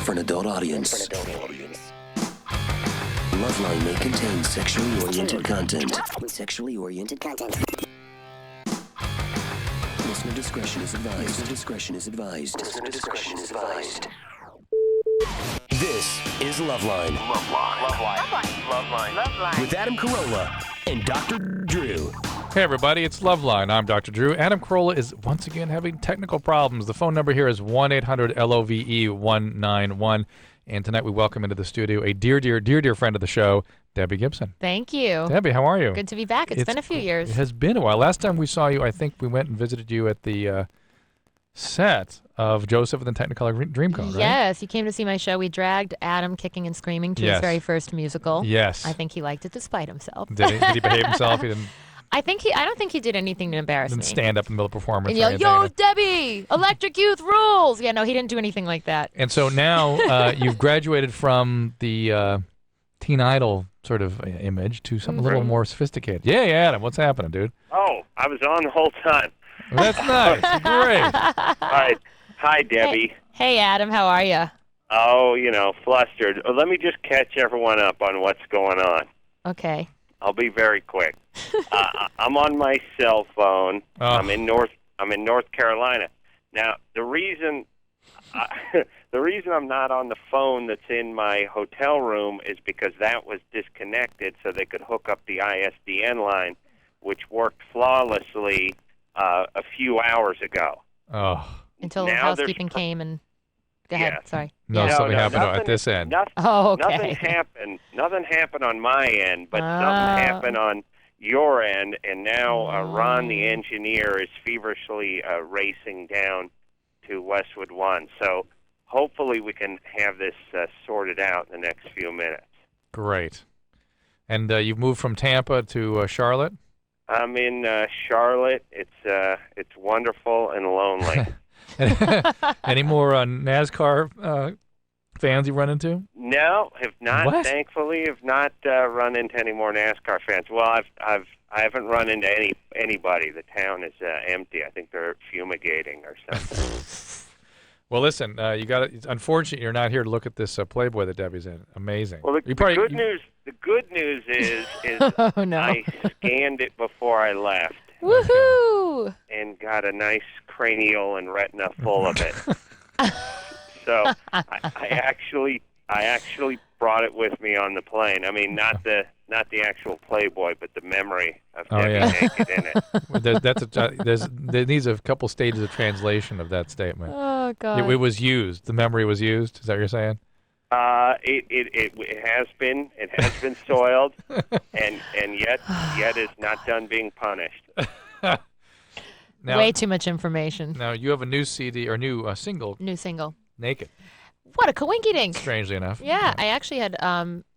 for an adult audience. LoveLine may contain sexually oriented content. Listener discretion is advised. This is LoveLine. LoveLine. With Adam Carolla and Dr. Drew. Hey everybody, it's LoveLine. I'm Dr. Drew. Adam Carolla is once again having technical problems. The phone number here is 1-800-LOVE-191. And tonight we welcome into the studio a dear friend of the show, Debbie Gibson. Thank you. Debbie, how are you? Good to be back. It's been a few years. It has been a while. Last time we saw you, I think we went and visited you at the set of Joseph and the Technicolor Dreamcoat, right? Yes, you came to see my show. We dragged Adam kicking and screaming to his very first musical. Yes. I think he liked it despite himself. Did he behave himself? He didn't. I don't think he did anything to embarrass me. Didn't stand up in the middle of performance. And yell, "Yo, Debbie! Electric Youth rules!" Yeah, no, he didn't do anything like that. And so now you've graduated from the teen idol sort of image to something a little more sophisticated. Yeah, Adam, what's happening, dude? Oh, I was on the whole time. That's nice. Great. All right. Hi, Debbie. Hey, Adam, how are you? Oh, flustered. Let me just catch everyone up on what's going on. Okay. I'll be very quick. I'm on my cell phone. Oh. I'm in North Carolina. Now, the reason I'm not on the phone that's in my hotel room is because that was disconnected, so they could hook up the ISDN line, which worked flawlessly a few hours ago. Oh. Until now housekeeping came and... Go ahead, Yeah. sorry. No, something happened at this end. Okay. Nothing happened on my end, but something happened on your end, and now Ron, the engineer, is feverishly racing down to Westwood One. So hopefully we can have this sorted out in the next few minutes. Great. And you've moved from Tampa to Charlotte? I'm in Charlotte. It's wonderful and lonely. Any more NASCAR fans you run into? No, have not. What? Thankfully, have not run into any more NASCAR fans. Well, I haven't run into anybody. The town is empty. I think they're fumigating or something. Well, listen, it's unfortunate you're not here to look at this Playboy that Debbie's in. Amazing. Well, the good news is Oh, no. I scanned it before I left. Woohoo! And got a nice cranial and retina full of it. So I actually brought it with me on the plane. I mean, not the actual Playboy, but the memory of Debbie naked in it. There needs a couple stages of translation of that statement. Oh, God. It was used. The memory was used. Is that what you're saying? It has been soiled, and yet is not done being punished. Now, way too much information. Now you have a new CD or new single. New single. Naked. What a coinkydink. Strangely enough. Yeah, I actually had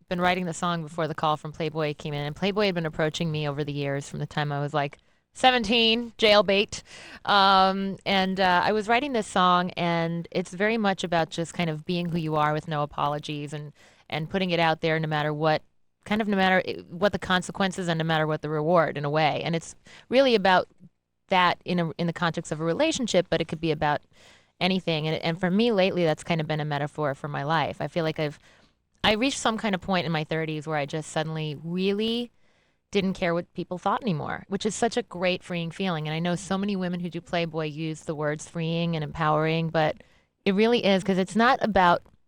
been writing the song before the call from Playboy came in, and Playboy had been approaching me over the years from the time I was like 17, jailbait. And I was writing this song, and it's very much about just kind of being who you are with no apologies and putting it out there no matter what the consequences and no matter what the reward in a way. And it's really about that in the context of a relationship, but it could be about anything. And for me lately, that's kind of been a metaphor for my life. I feel like I reached some kind of point in my 30s where I just suddenly really didn't care what people thought anymore, which is such a great freeing feeling. And I know so many women who do Playboy use the words freeing and empowering, but it really is, because it's not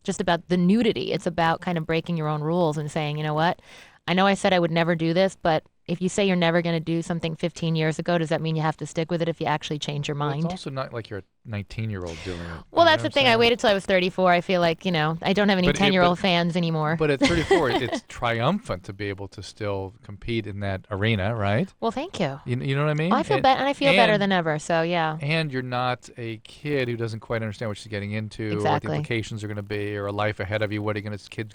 just about the nudity. It's about kind of breaking your own rules and saying, you know what, I know I said I would never do this, but if you say you're never going to do something 15 years ago, does that mean you have to stick with it if you actually change your mind? It's also not like you're a 19-year-old doing it. Well, that's the thing. I waited till I was 34. I feel like, I don't have any 10-year-old fans anymore. But at 34, it's triumphant to be able to still compete in that arena, right? Well, thank you. You know what I mean? Well, I feel better, and I feel better than ever, so yeah. And you're not a kid who doesn't quite understand what she's getting into, or what the implications are going to be, or a life ahead of you. What are you going to tell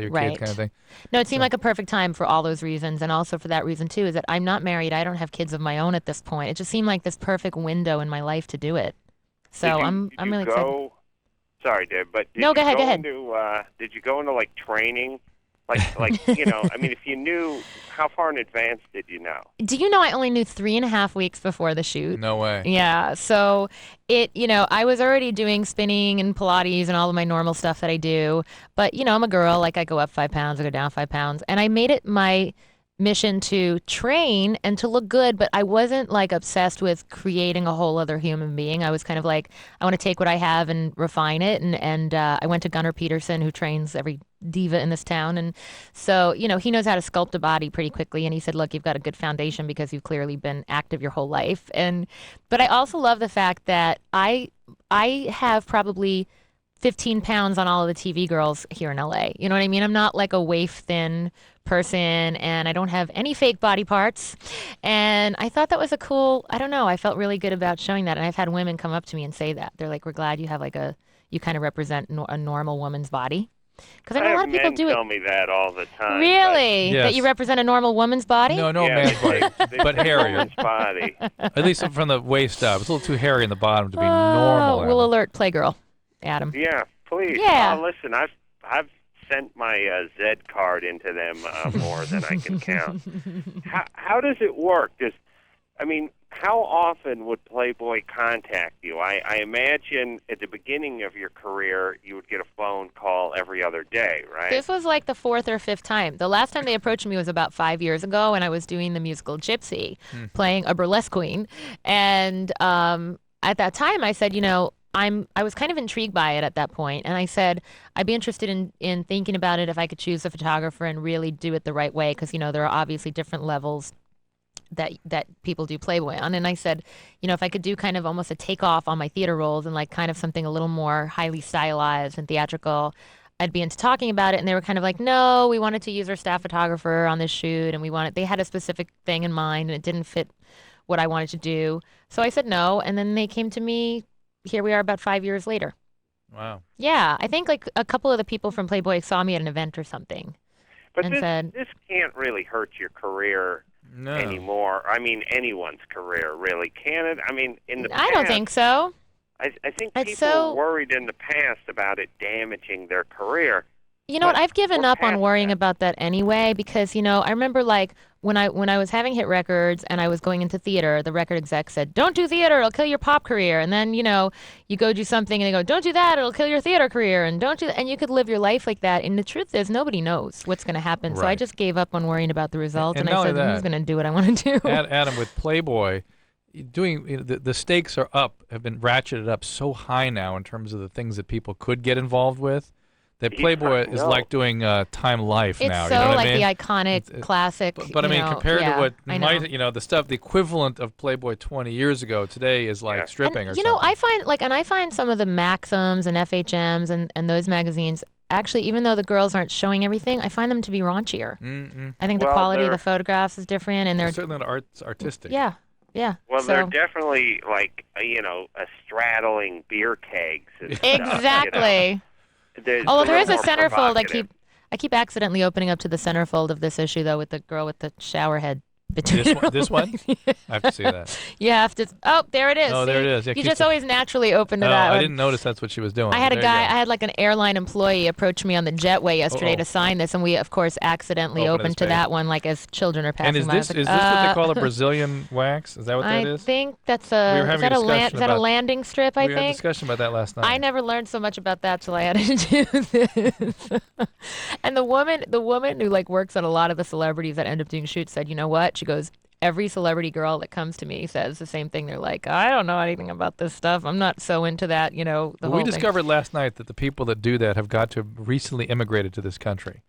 your kids, kind of thing. No, it seemed like a perfect time for all those reasons, and also for that reason, too, is that I'm not married. I don't have kids of my own at this point. It just seemed like this perfect window in my life to do it. So I'm really excited. Sorry, Deb, but go ahead. Did you go into like training I mean, if you knew, how far in advance did you know? Do you know I only knew 3.5 weeks before the shoot? No way. Yeah. So I was already doing spinning and Pilates and all of my normal stuff that I do. But, I'm a girl. Like, I go up 5 pounds, I go down 5 pounds. And I made it my mission to train and to look good, but I wasn't like obsessed with creating a whole other human being. I was kind of like, I want to take what I have and refine it. And I went to Gunnar Peterson, who trains every diva in this town. And so, he knows how to sculpt a body pretty quickly. And he said, look, you've got a good foundation because you've clearly been active your whole life. But I also love the fact that I have probably 15 pounds on all of the TV girls here in LA. You know what I mean? I'm not like a waif thin person, and I don't have any fake body parts. And I thought that was I don't know, I felt really good about showing that. And I've had women come up to me and say that. They're like, we're glad you have you kind of represent a normal woman's body. Because I know a lot of people do it. Tell me that all the time. Really? Yes. That you represent a normal woman's body? No Yeah, man's body, but hairier. Woman's body. At least from the waist up. It's a little too hairy in the bottom to be normal. We'll alert Playgirl, Adam. Yeah, please. Yeah. Oh, listen, I've sent my Z card into them more than I can count. How does it work? How often would Playboy contact you? I imagine at the beginning of your career, you would get a phone call every other day, right? This was like the 4th or 5th time. The last time they approached me was about 5 years ago, and I was doing the musical Gypsy, playing a burlesque queen. And at that time, I said, I was kind of intrigued by it at that point, and I said I'd be interested in thinking about it if I could choose a photographer and really do it the right way, because there are obviously different levels that people do Playboy on. And I said, if I could do kind of almost a takeoff on my theater roles and like kind of something a little more highly stylized and theatrical, I'd be into talking about it. And they were kind of like, no, we wanted to use our staff photographer on this shoot, and they had a specific thing in mind, and it didn't fit what I wanted to do. So I said no, and then they came to me. Here we are about 5 years later. Wow. Yeah, I think like a couple of the people from Playboy saw me at an event or something. But and said, this can't really hurt your career anymore. I mean, anyone's career, really, can it? I mean, in the past, I don't think so. I think people were worried in the past about it damaging their career. You know what? I've given up on worrying about that anyway, because I remember like when I was having hit records and I was going into theater, the record exec said, "Don't do theater; it'll kill your pop career." And then you go do something and they go, "Don't do that; it'll kill your theater career." And and you could live your life like that. And the truth is, nobody knows what's going to happen. Right. So I just gave up on worrying about the result, and not I said, only that, "I'm just going to do what I want to do." Adam, with Playboy, the stakes are have been ratcheted up so high now in terms of the things that people could get involved with. That Playboy is like doing Time Life it's now. It's so you know what like I mean? the iconic classic. But I mean, compared to what the the equivalent of Playboy 20 years ago, today is like stripping or something. I find some of the Maxims and FHMs and those magazines, actually, even though the girls aren't showing everything, I find them to be raunchier. Mm-hmm. I think the quality of the photographs is different, and they're certainly artistic. Yeah. Yeah. Well, they're definitely like straddling beer kegs. And stuff, exactly. Although there is a centerfold. I keep accidentally opening up to the centerfold of this issue though, with the girl with the shower head between this one? I have to see that. You have to. Oh, there it is. Oh, see? there it is. Yeah, you just always naturally open to that I one. didn't notice that's what she was doing. I had I had like an airline employee approach me on the jetway yesterday to sign this, and we of course accidentally opened to that one, like as children are passing by. And is this what they call a Brazilian wax? Is that what that is? I think that's is that a landing strip? I think. We had a discussion about that last night. I never learned so much about that till I had to do this. And the woman who like works on a lot of the celebrities that end up doing shoots said, you know what? She goes, every celebrity girl that comes to me says the same thing. They're like, I don't know anything about this stuff. I'm not so into that, the whole thing. We discovered last night that the people that do that have got to have recently immigrated to this country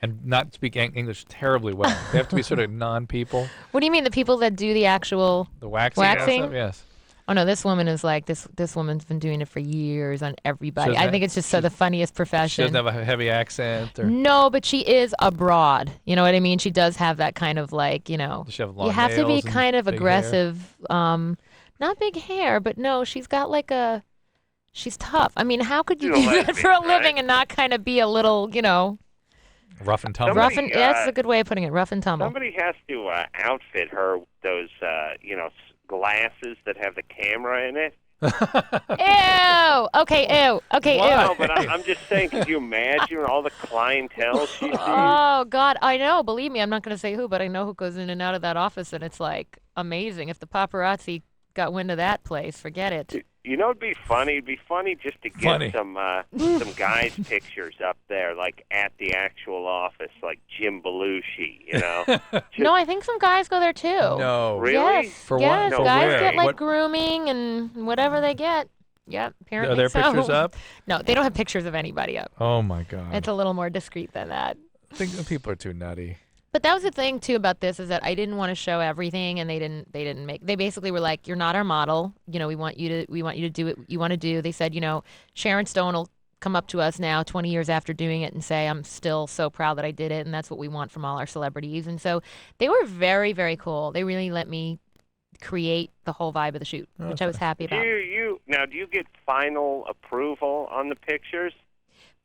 and not speak English terribly well. They have to be sort of non-people. What do you mean, the people that do the actual waxing? Stuff? Yes. Oh no, this woman is like this woman's been doing it for years on everybody. I think it's just the funniest profession. She doesn't have a heavy accent, or no, but she is abroad. You know what I mean? She does have that kind of like, Does she have long you have to be kind of aggressive. Not big hair, but no, she's got like she's tough. I mean, how could you do that for a living and not kind of be a little, rough and tumble? That's a good way of putting it. Rough and tumble. Somebody has to outfit her with those, glasses that have the camera in it. Ew. Okay, ew. Okay, No, ew. but I'm just saying, could you imagine all the clientele she sees? Oh, God. I know. Believe me, I'm not going to say who, but I know who goes in and out of that office, and it's like amazing. If the paparazzi got wind of that place, forget it. You know, it'd be funny. It'd be funny just to get some guys' pictures up there, like at the actual office, like Jim Belushi. You know? No, I think some guys go there too. No. Really? Yes. For yes. what? For Guys where? get like What? grooming and whatever they get. Yep, apparently Are there so. pictures up? No, they don't have pictures of anybody up. Oh my God. It's a little more discreet than that. I think the people are too nutty. But that was the thing too about this is that I didn't want to show everything, and they basically were like, you're not our model. You know, we want you to do what you want to do. They said, you know, Sharon Stone will come up to us now 20 years after doing it and say, I'm still so proud that I did it, and that's what we want from all our celebrities. And so they were very, very cool. They really let me create the whole vibe of the shoot, which I was happy about. Do you get final approval on the pictures?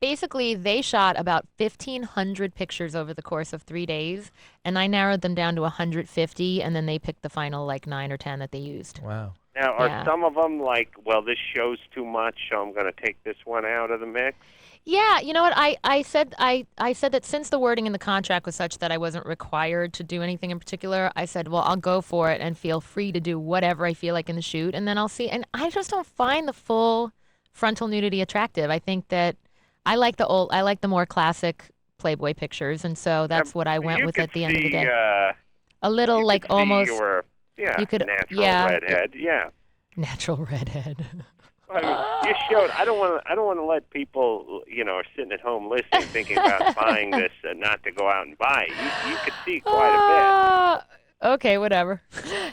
Basically, they shot about 1,500 pictures over the course of 3 days, and I narrowed them down to 150, and then they picked the final like 9 or 10 that they used. Wow. Now, are Yeah. some of them like, well, this show's too much, so I'm going to take this one out of the mix? Yeah, you know what? I said that since the wording in the contract was such that I wasn't required to do anything in particular, I said, well, I'll go for it and feel free to do whatever I feel like in the shoot, and then I'll see. And I just don't find the full frontal nudity attractive. I think that I like the more classic Playboy pictures, and so that's what I went with at the end of the day. A little like almost you could natural yeah, redhead, yeah. Natural redhead. I mean, you showed. I don't want to let people, are sitting at home listening, thinking about buying this, not to go out and buy it. You could see quite a bit. Okay, whatever.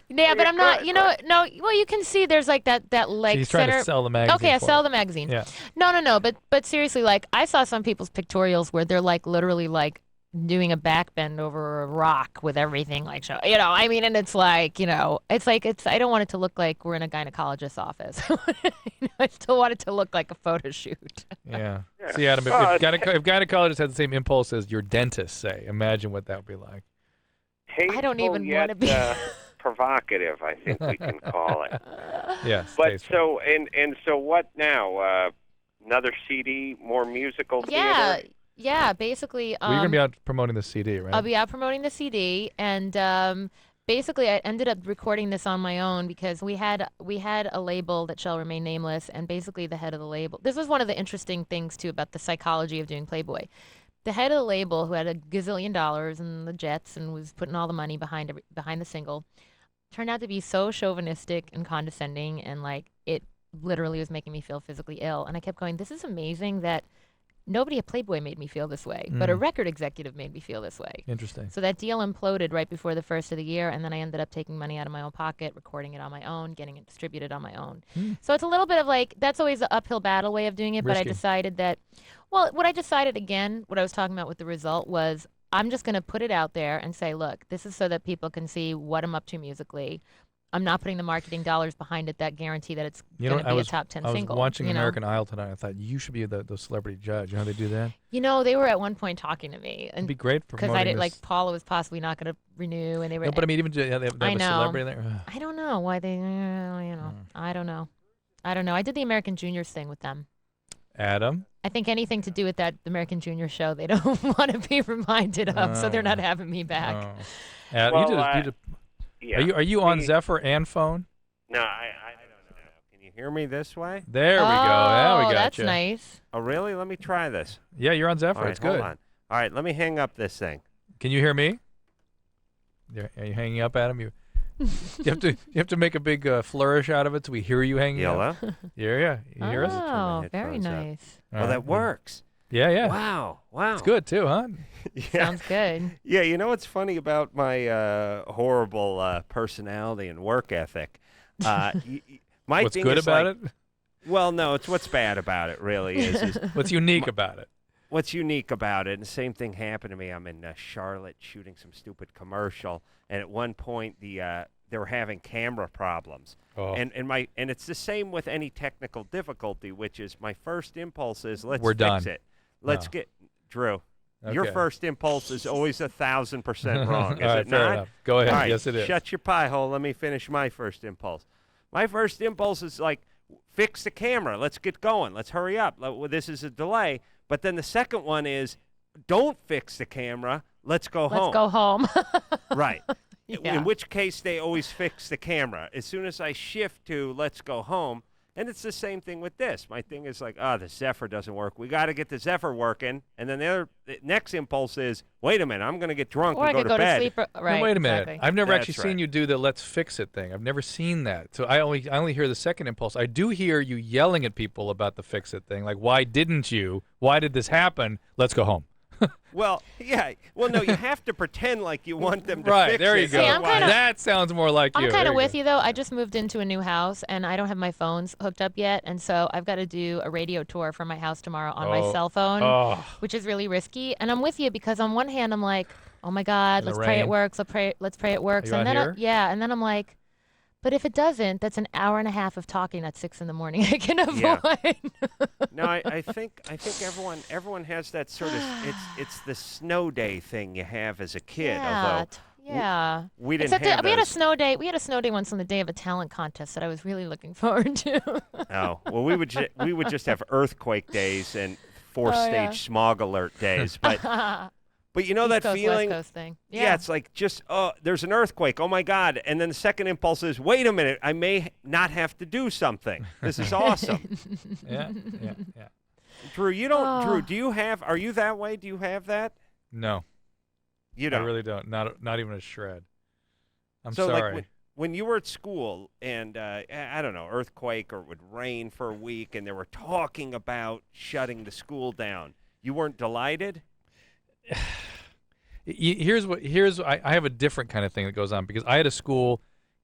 Yeah, but I'm not. No. Well, you can see there's like that leg He's center. trying to sell the magazine. Okay, I for sell it. the magazine. Yeah. No. But seriously, like I saw some people's pictorials where they're like literally like doing a back bend over a rock with everything like show. I mean, and it's like I don't want it to look like we're in a gynecologist's office. I still want it to look like a photo shoot. Yeah. See, Adam, if gynecologists had the same impulse as your dentists say, imagine what that would be like. Hateful, I don't even want to be provocative, I think we can call it. Yes. But so what now? Another CD, more musical theater? Yeah, basically. Well, you're gonna be out promoting the CD, right? I'll be out promoting the CD, and basically, I ended up recording this on my own because we had a label that shall remain nameless, and basically the head of the label. This was one of the interesting things too about the psychology of doing Playboy. The head of the label, who had $1 gazillion and the jets and was putting all the money behind the single, turned out to be so chauvinistic and condescending, and like it literally was making me feel physically ill. And I kept going, this is amazing that nobody at Playboy made me feel this way, but a record executive made me feel this way. Interesting. So that deal imploded right before the first of the year, and then I ended up taking money out of my own pocket, recording it on my own, getting it distributed on my own. So it's a little bit of like, that's always the uphill battle way of doing it, but I decided that, what I decided again, what I was talking about with the result was, I'm just going to put it out there and say, look, this is so that people can see what I'm up to musically. I'm not putting the marketing dollars behind it that guarantee that it's going to be a top 10 single. I was watching American Idol tonight. I thought you should be the celebrity judge. You know how they do that? They were at one point talking to me. It'd be great for because I did like Paula was possibly not going to renew, and they were. No, but I mean, even they have a celebrity there. I don't know why they. I don't know. I did the American Juniors thing with them. Adam. I think anything to do with that American Junior show, they don't want to be reminded of, so they're not having me back. Adam, you did. Yeah. Are you on Zephyr and phone? No, I don't know. Can you hear me this way? There we go. Yeah, we got that's you. nice. Oh, really? Let me try this. Yeah, you're on Zephyr. All right, it's good. Hold on. All right, let me hang up this thing. Can you hear me? Are you hanging up, Adam? You have to make a big flourish out of it so we hear you hanging up. Hello? Yeah. You hear us? Oh, very nice. Well, that works. Yeah. Wow. It's good too, huh? Yeah. Sounds good. Yeah, you know what's funny about my horrible personality and work ethic? What's good about it? Well, no, it's what's bad about it, really. is What's unique about it? What's unique about it, and the same thing happened to me. I'm in Charlotte shooting some stupid commercial, and at one point they were having camera problems. Oh. And it's the same with any technical difficulty, which is my first impulse is let's We're fix done. it. Let's get Drew. Okay. Your first impulse is always 1,000% wrong, is All right, it fair not? enough. Go ahead. All right, Yes, it is. Shut your pie hole. Let me finish my first impulse. My first impulse is like, fix the camera. Let's get going. Let's hurry up. This is a delay. But then the second one is, don't fix the camera. Let's go home. Let's go home. Right. Yeah. In which case they always fix the camera. As soon as I shift to let's go home, and it's the same thing with this. My thing is like, the Zephyr doesn't work. We got to get the Zephyr working. And then the next impulse is, wait a minute, I'm going to get drunk Or I and could go to bed. sleep. Right. No, wait a minute. Exactly. I've never That's actually seen right. you do the let's fix it thing. I've never seen that. So I only hear the second impulse. I do hear you yelling at people about the fix it thing. Like, why didn't you? Why did this happen? Let's go home. Well, yeah. Well, no, you have to pretend like you want them to Right, fix there it. you go. See, I'm kinda- That sounds more like you. I'm kind There of with go. you, though. I just moved into a new house, and I don't have my phones hooked up yet, and so I've got to do a radio tour for my house tomorrow on my cell phone, Oh. which is really risky. And I'm with you because on one hand, I'm like, oh my God, In the let's pray it rain. works. Let's pray it works. you And out then here? yeah, and then I'm like, but if it doesn't, that's an hour and a half of talking at 6 a.m. I can Yeah. avoid. No, I think everyone has that sort of it's the snow day thing you have as a kid. Yeah, Although yeah. we didn't Except have we had a those. snow day. We had a snow day once on the day of a talent contest that I was really looking forward to. Oh, well, we would just have earthquake days and fourth-stage yeah. smog alert days. But you know East that Coast, feeling? West Coast thing. Yeah, it's like just, there's an earthquake. Oh, my God. And then the second impulse is, wait a minute, I may not have to do something. This is awesome. Yeah. Drew, Drew, are you that way? Do you have that? No, You I don't. really don't. Not even a shred. I'm So, sorry. like, when you were at school and, I don't know, earthquake or it would rain for a week and they were talking about shutting the school down, you weren't delighted? I have a different kind of thing that goes on because I had a school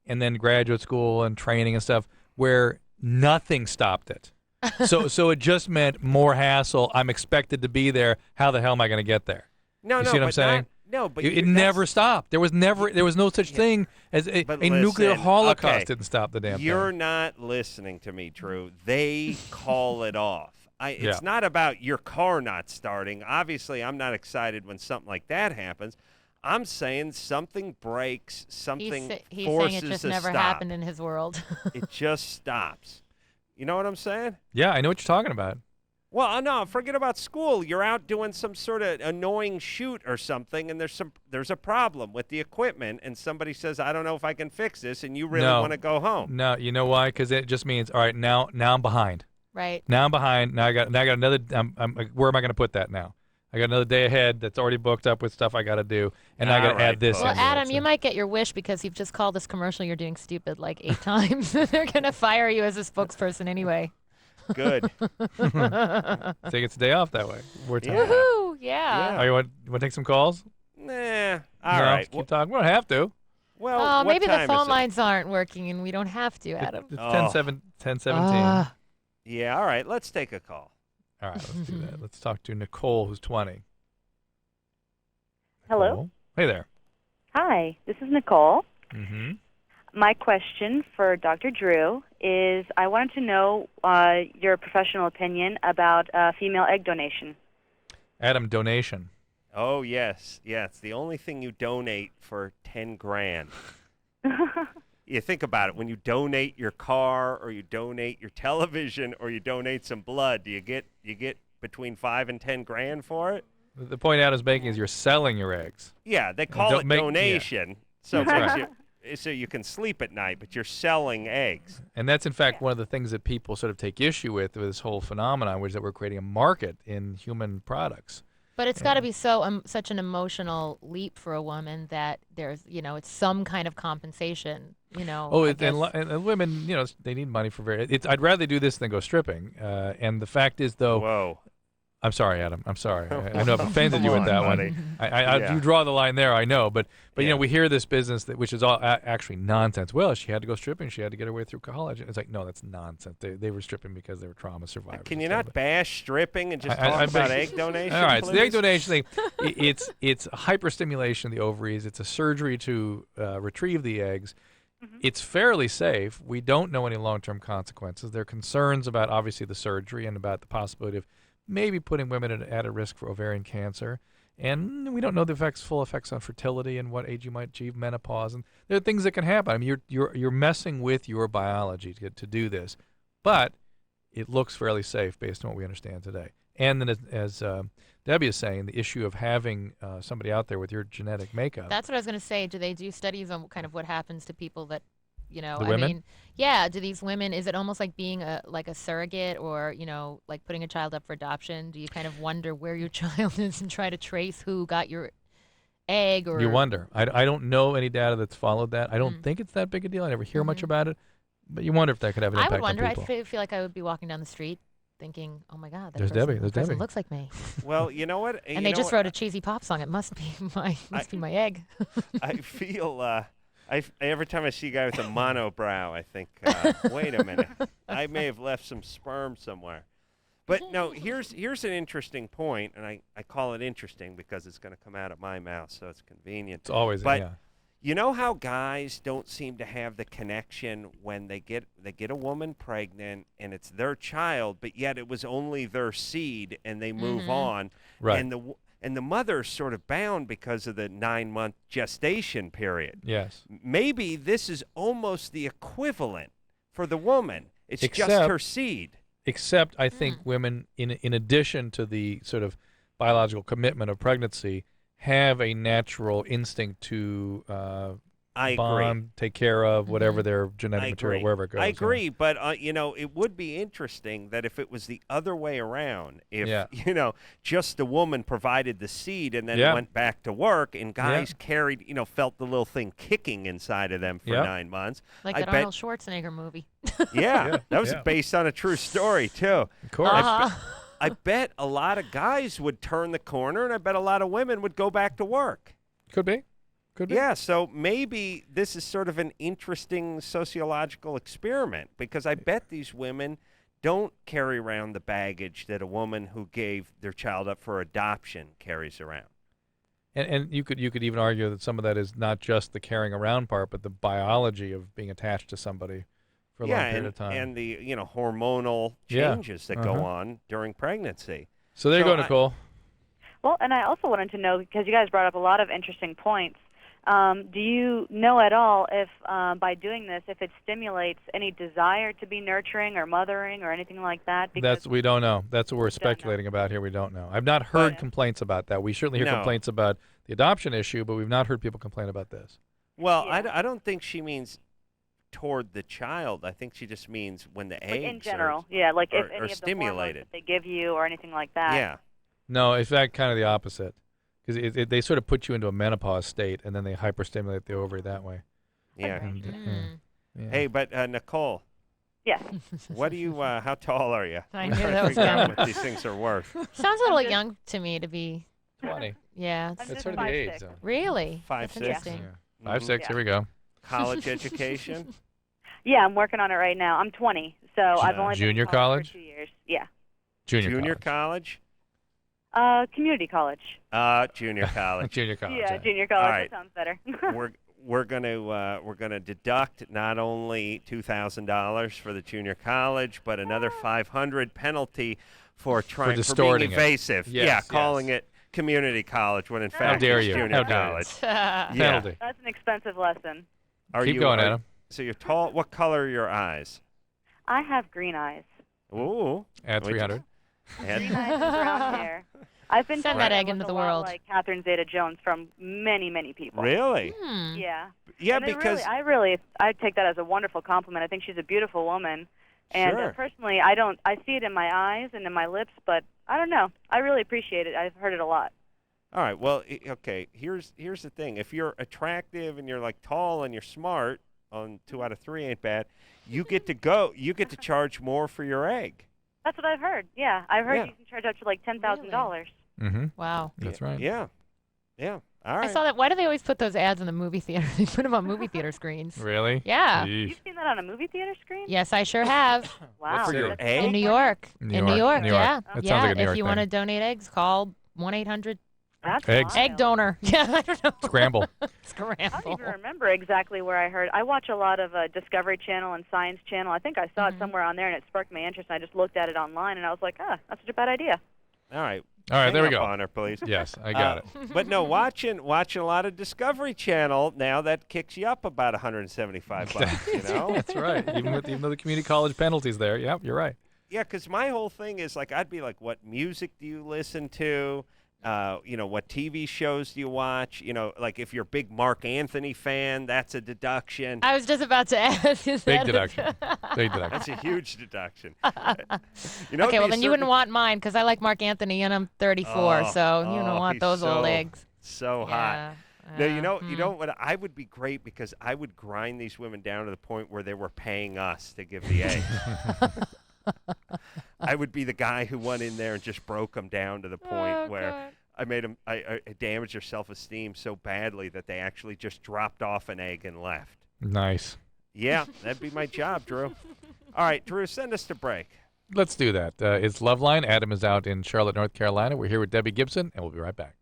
and then graduate school and training and stuff where nothing stopped it. So it just meant more hassle. I'm expected to be there. How the hell am I going to get there? No, You no, see what I'm but saying? but It never stopped. There was no such thing as a But nuclear listen, holocaust okay, didn't stop the damn You're thing. not listening to me, Drew. They call it off. It's Yeah. not about your car not starting. Obviously, I'm not excited when something like that happens. I'm saying something breaks, something He's forces saying it just a never stop. happened in his world. It just stops. You know what I'm saying? Yeah, I know what you're talking about. Well, no, forget about school. You're out doing some sort of annoying shoot or something, and there's a problem with the equipment, and somebody says, "I don't know if I can fix this," and you really No. want to go home. No, you know why? Because it just means, all right, now I'm behind. Right. Now I'm behind. Now I got another. Where am I going to put that now? I got another day ahead that's already booked up with stuff I got to do, and I got to All right, add this. folks. Well, into it, Adam, so- you might get your wish because you've just called this commercial you're doing stupid like 8 times. They're going to fire you as a spokesperson anyway. Good. Take its day off that way. More time. Yeah. Woohoo! Yeah. Oh, you want to take some calls? Nah. All No, right. keep talking. We don't have to. Well, Oh, what maybe the time is phone it? lines aren't working and we don't have to, Adam. It's Oh. 10:17. Yeah. All right. Let's take a call. All right, let's do that. Let's talk to Nicole, who's 20. Hello. Nicole? Hey there. Hi, this is Nicole. Mm-hmm. My question for Dr. Drew is I wanted to know your professional opinion about female egg donation. Adam, donation. Oh yes, yeah. It's the only thing you donate for 10 grand. You think about it. When you donate your car, or you donate your television, or you donate some blood, do you get between 5 and 10 grand for it? The point Adam's making is you're selling your eggs. Yeah, they call don't it make- yeah. donation, so it That's makes so you can sleep at night, but you're selling eggs. And that's, in fact, one of the things that people sort of take issue with this whole phenomenon, which is that we're creating a market in human products. But it's got to be such an emotional leap for a woman that there's, it's some kind of compensation, Oh, I and, guess. and women, they need money for I'd rather do this than go stripping. And the fact is, though, Whoa. I'm sorry, Adam. I'm sorry. I know I've offended you Come with that on, buddy. one. Yeah. You draw the line there, I know. But Yeah. we hear this business which is all actually nonsense. Well, she had to go stripping. She had to get her way through college. It's like, no, that's nonsense. They were stripping because they were trauma survivors. Can you and stuff. not bash stripping and just I- talk I about beg- egg donation? All right, so the egg please? donation thing, it's a hyperstimulation of the ovaries. It's a surgery to retrieve the eggs. It's fairly safe. We don't know any long-term consequences. There are concerns about, obviously, the surgery and about the possibility of maybe putting women at a risk for ovarian cancer. And we don't know the full effects on fertility and what age you might achieve menopause. And there are things that can happen. I mean, you're messing with your biology to do this. but it looks fairly safe based on what we understand today. And then, as Debbie is saying, the issue of having somebody out there with your genetic makeup. That's what I was going to say. Do they do studies on kind of what happens to people that, The women? I mean, yeah, do these women, is it almost like being a surrogate or, like putting a child up for adoption? Do you kind of wonder where your child is and try to trace who got your egg? Or You wonder. I don't know any data that's followed that. I don't think it's that big a deal. I never hear much about it. But you wonder if that could have an I impact would wonder. on I people. feel like I would be walking down the street thinking, oh my God, that There's person, Debbie, there's that person Debbie. looks like me. Well, you know what? And they just wrote a cheesy pop song. It must be my egg. I feel every time I see a guy with a monobrow, I think, wait a minute, I may have left some sperm somewhere. But no, here's an interesting point, and I call it interesting because it's going to come out of my mouth, so it's convenient. It's always, But yeah. you know how guys don't seem to have the connection when they get a woman pregnant and it's their child, but yet it was only their seed, and they move on, Right. and the mother's sort of bound because of the 9-month gestation period. Yes. Maybe this is almost the equivalent for the woman. It's just Except- her seed. Except I think women, in addition to the sort of biological commitment of pregnancy, have a natural instinct to I agree. bond, take care of whatever their genetic I material, agree. wherever it goes. I yeah. agree, but it would be interesting that if it was the other way around, if just the woman provided the seed and then Yeah. went back to work, and guys carried, felt the little thing kicking inside of them for Yeah. 9 months. Like I that bet, Arnold Schwarzenegger movie. yeah, that was yeah. based on a true story too. Of course. I bet a lot of guys would turn the corner, and I bet a lot of women would go back to work. Could be. Could be. Yeah, so maybe this is sort of an interesting sociological experiment, because I bet these women don't carry around the baggage that a woman who gave their child up for adoption carries around. And you could even argue that some of that is not just the carrying around part, but the biology of being attached to somebody for a long period of time. And the hormonal Yeah. changes that go on during pregnancy. So there you So go, Nicole. Well, and I also wanted to know, because you guys brought up a lot of interesting points, do you know at all if by doing this, if it stimulates any desire to be nurturing or mothering or anything like that? Because We don't know. That's what we're know. speculating about here. We don't know. I've not heard Right. complaints about that. We certainly hear No. complaints about the adoption issue, but we've not heard people complain about this. Well, Yeah. I don't think she means toward the child. I think she just means when the like eggs in general, yeah, like if are any of the hormones stimulated. that they give you or anything like that. Yeah. No, in fact, kind of the opposite. Because they sort of put you into a menopause state, and then they hyperstimulate the ovary that way. Yeah. Okay. And, yeah. Hey, but Nicole, Yes. what do you? How tall are you? I I'm knew trying that to was figure out coming. what these things are worth. Sounds a little just- young to me to be. 20. Yeah. I'm It's, That's just sort of the 5'6". age, though. really? 5'6". That's interesting. Yeah. 5'6", Yeah. here we go. College education. Yeah, I'm working on it right now. I'm 20, so I've only been Junior in college college? for 2 years. Yeah. Junior college. Community college. Junior college. Junior college. Yeah, yeah. junior college. All right. That sounds better. we're gonna deduct not only $2,000 for the junior college, but another $500 penalty for trying being distorting it. evasive. Yes, yeah, yes. calling it community college when in fact dare it's you. junior How dare you. college. Yeah. Yeah. Penalty. That's an expensive lesson. Are Keep you, going, are- Adam. So you're tall. What color are your eyes? I have green eyes. Ooh. Add Wait, 300. Green eyes and brown hair. I've been Send told that I egg look into a the lot world. like Catherine Zeta-Jones from many, many people. Really? Hmm. Yeah. Yeah, And because I take that as a wonderful compliment. I think she's a beautiful woman. And Sure. personally, I see it in my eyes and in my lips, but I don't know. I really appreciate it. I've heard it a lot. all right. Well, okay. Here's the thing. If you're attractive and you're like tall and you're smart, on 2 out of 3 ain't bad. You get to go. You get to charge more for your egg. That's what I've heard. Yeah, I've heard Yeah. you can charge up to like $10,000. Mm-hmm. Wow. That's right. Yeah. Yeah. All right. I saw that. Why do they always put those ads in the movie theater? They put them on movie theater screens. Really? Yeah. Jeez. You've seen that on a movie theater screen? Yes, I sure have. Wow. For your that's egg? In New California? York. New In New York, York, New York. yeah. That sounds yeah, like a New if York you want to thing. donate eggs, call 1-800 That's Eggs. wild. egg donor. Yeah, I don't know. Scramble. I Scramble. don't even remember exactly where I heard. I watch a lot of Discovery Channel and Science Channel. I think I saw it somewhere on there, and it sparked my interest. And I just looked at it online, and I was like, not such a bad idea. All right. All right, Hang there we up go. on her, please. Yes, I got it. But no, watching a lot of Discovery Channel now, that kicks you up about $175. You know. That's right. Even though the community college penalties there. Yep, you're right. Yeah, because my whole thing is like, I'd be like, what music do you listen to? What TV shows do you watch? Like if you're a big Mark Anthony fan, that's a deduction. I was just about to ask. Big deduction. Big deduction. That's a huge deduction. Okay, well then you wouldn't want mine because I like Mark Anthony and I'm 34, so you don't want those old eggs. So hot. No, you know what? I would be great because I would grind these women down to the point where they were paying us to give the eggs. I would be the guy who went in there and just broke them down to the point where I made them. I damaged their self-esteem so badly that they actually just dropped off an egg and left. Nice. Yeah, that'd be my job, Drew. All right, Drew, send us to break. Let's do that. It's LoveLine. Adam is out in Charlotte, North Carolina. We're here with Debbie Gibson, and we'll be right back.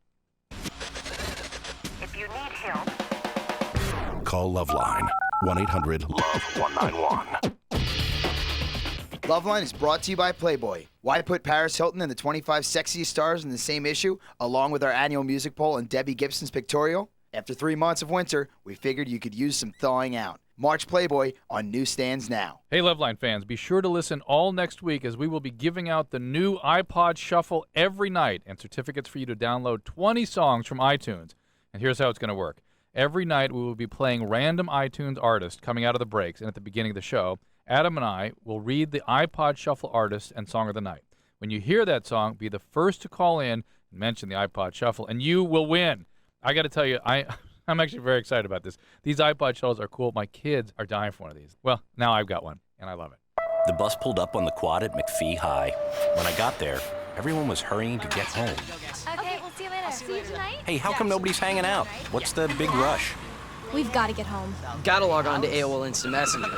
If you need help, Call LoveLine. 1-800-LOVE-191. LoveLine is brought to you by Playboy. Why put Paris Hilton and the 25 sexiest stars in the same issue, along with our annual music poll and Debbie Gibson's pictorial? After 3 months of winter, we figured you could use some thawing out. March Playboy on newsstands now. Hey, LoveLine fans, be sure to listen all next week as we will be giving out the new iPod Shuffle every night and certificates for you to download 20 songs from iTunes. And here's how it's going to work. Every night we will be playing random iTunes artists coming out of the breaks, and at the beginning of the show, Adam and I will read the iPod Shuffle artist and song of the night. When you hear that song, be the first to call in and mention the iPod Shuffle, and you will win. I got to tell you, I'm actually very excited about this. These iPod Shuffles are cool. My kids are dying for one of these. Well, now I've got one, and I love it. The bus pulled up on the quad at McPhee High. When I got there, everyone was hurrying to get home. Okay, we'll see you later. See you tonight? Hey, how come nobody's hanging out? What's the big rush? We've got to get home. Gotta log on to AOL Instant Messenger.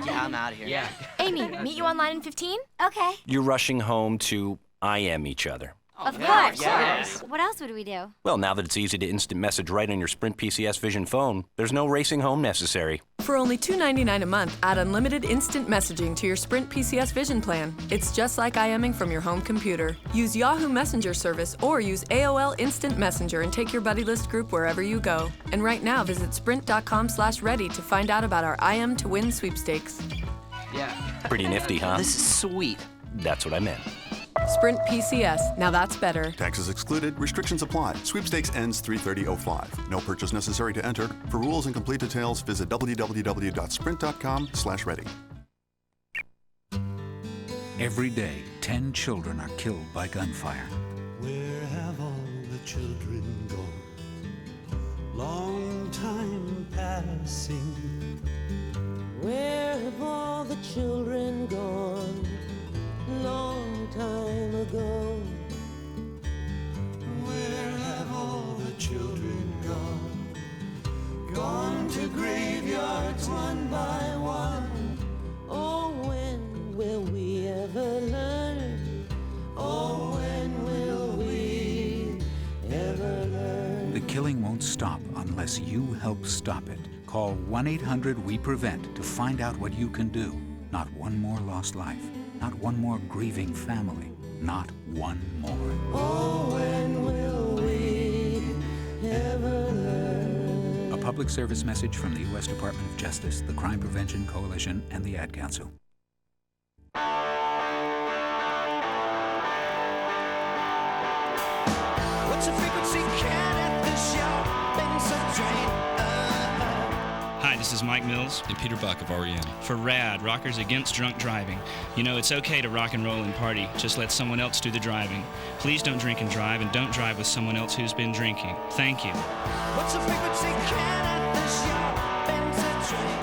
Yeah, I'm out of here. Yeah. Amy, meet you online in 15? Okay. You're rushing home to IM each other. Of course. Yes. What else would we do? Well, now that it's easy to instant message right on your Sprint PCS Vision phone, there's no racing home necessary. For only $2.99 a month, add unlimited instant messaging to your Sprint PCS Vision plan. It's just like IMing from your home computer. Use Yahoo Messenger service or use AOL Instant Messenger and take your buddy list group wherever you go. And right now, visit sprint.com/ready to find out about our IM to Win sweepstakes. Yeah. Pretty nifty, huh? This is sweet. That's what I meant. Sprint PCS. Now that's better. Taxes excluded. Restrictions apply. Sweepstakes ends 3/30/05. No purchase necessary to enter. For rules and complete details, visit www.sprint.com/ready. Every day, 10 children are killed by gunfire. Where have all the children gone? Long time passing. Where have all the children gone? Long time ago. Where have all the children gone? Gone to graveyards one by one. Oh, when will we ever learn? Oh, when will we ever learn? The killing won't stop unless you help stop it. Call 1-800-WE-PREVENT to find out what you can do. Not one more lost life. Not one more grieving family. Not one more. Oh, when will we ever learn? A public service message from the U.S. Department of Justice, the Crime Prevention Coalition, and the Ad Council. What's the frequency count at the shopping train? Hi, this is Mike Mills and Peter Buck of REM for RAD, Rockers Against Drunk Driving. You know, it's okay to rock and roll and party. Just let someone else do the driving. Please don't drink and drive, and don't drive with someone else who's been drinking. Thank you. What's the frequency count at the shopping train?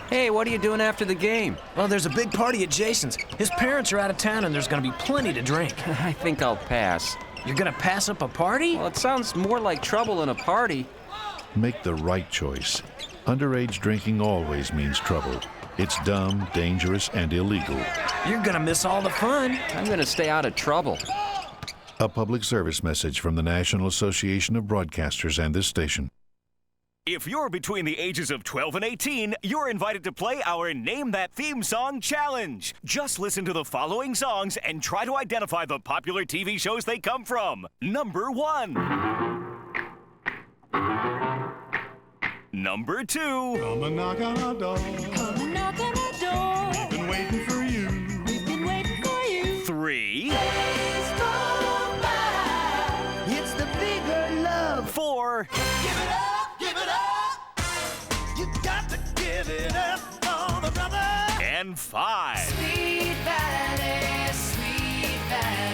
Hey, what are you doing after the game? Well, there's a big party at Jason's. His parents are out of town and there's gonna be plenty to drink. I think I'll pass. You're gonna pass up a party? Well, it sounds more like trouble than a party. Make the right choice. Underage drinking always means trouble. It's dumb, dangerous, and illegal. You're gonna miss all the fun. I'm gonna stay out of trouble. A public service message from the National Association of Broadcasters and this station. If you're between the ages of 12 and 18, you're invited to play our Name That Theme Song Challenge. Just listen to the following songs and try to identify the popular TV shows they come from. Number 1. Number 2. Come and knock on our door. Come and knock on our door. We've been waiting for you. We've been waiting for you. 3. Days go by. It's the bigger love. 4. Give it up, give it up. You got to give it up for the brother. And 5. Sweet Valley, Sweet Valley.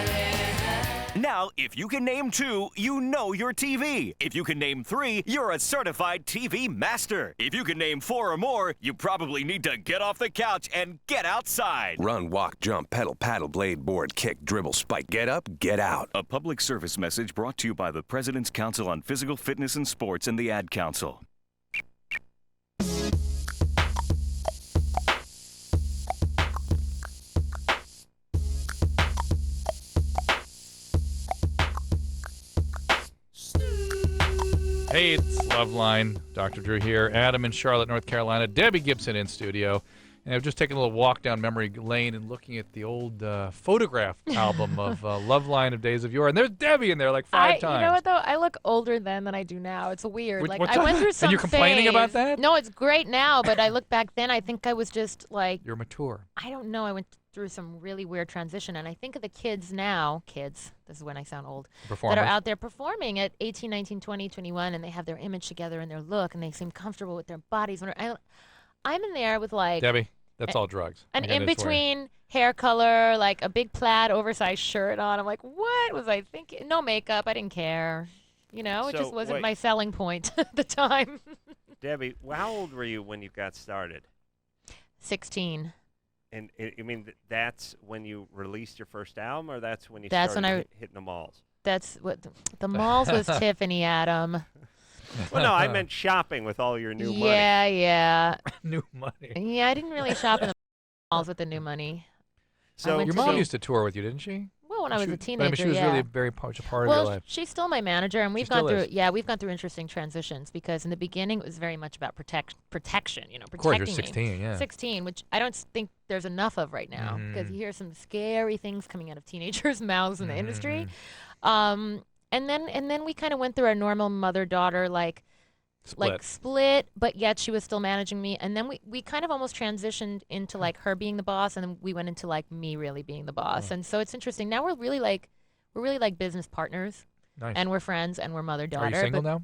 Now, if you can name 2, you know your TV. If you can name 3, you're a certified TV master. If you can name 4 or more, you probably need to get off the couch and get outside. Run, walk, jump, pedal, paddle, blade, board, kick, dribble, spike. Get up, get out. A public service message brought to you by the President's Council on Physical Fitness and Sports and the Ad Council. Hey, it's LoveLine. Dr. Drew here. Adam in Charlotte, North Carolina. Debbie Gibson in studio. And I've just taken a little walk down memory lane and looking at the old photograph album of LoveLine of Days of Yore. And there's Debbie in there like 5 times. You know what, though? I look older then than I do now. It's weird. What I went through some And you're complaining phase. about that? No, it's great now, but I look back then, I think I was just like... You're mature. I don't know. I went through some really weird transition, and I think of the kids now, this is when I sound old, Performers. that are out there performing at 18, 19, 20, 21, and they have their image together and their look, and they seem comfortable with their bodies. I'm in there with like... Debbie, that's all drugs. An I got this for you. in-between hair color, like a big plaid oversized shirt on. I'm like, what was I thinking? No makeup. I didn't care. You know, it So, just wasn't wait. my selling point at the time. Debbie, how old were you when you got started? 16. And I mean, that's when you released your first album, or that's when you That's when started hitting the malls? That's what the malls was Tiffany, Adam. Well, no, I meant shopping with all your new money. Yeah. New money. Yeah, I didn't really shop in the malls with the new money. So your mom used to tour with you, didn't she? Well, when I was a teenager, I mean, she was really very much a part of your life. She's still my manager, and we've still gone through is. we've gone through interesting transitions because in the beginning it was very much about protection, you know, Of course, protecting you're 16, me. yeah. 16, which I don't think there's enough of right now because you hear some scary things coming out of teenagers' mouths in the industry. And then we kind of went through our normal mother-daughter split, but yet she was still managing me. And then we kind of almost transitioned into like her being the boss, and then we went into like me really being the boss. And so it's interesting. Now we're really like business partners. Nice. And we're friends, and we're mother-daughter. Are you single now?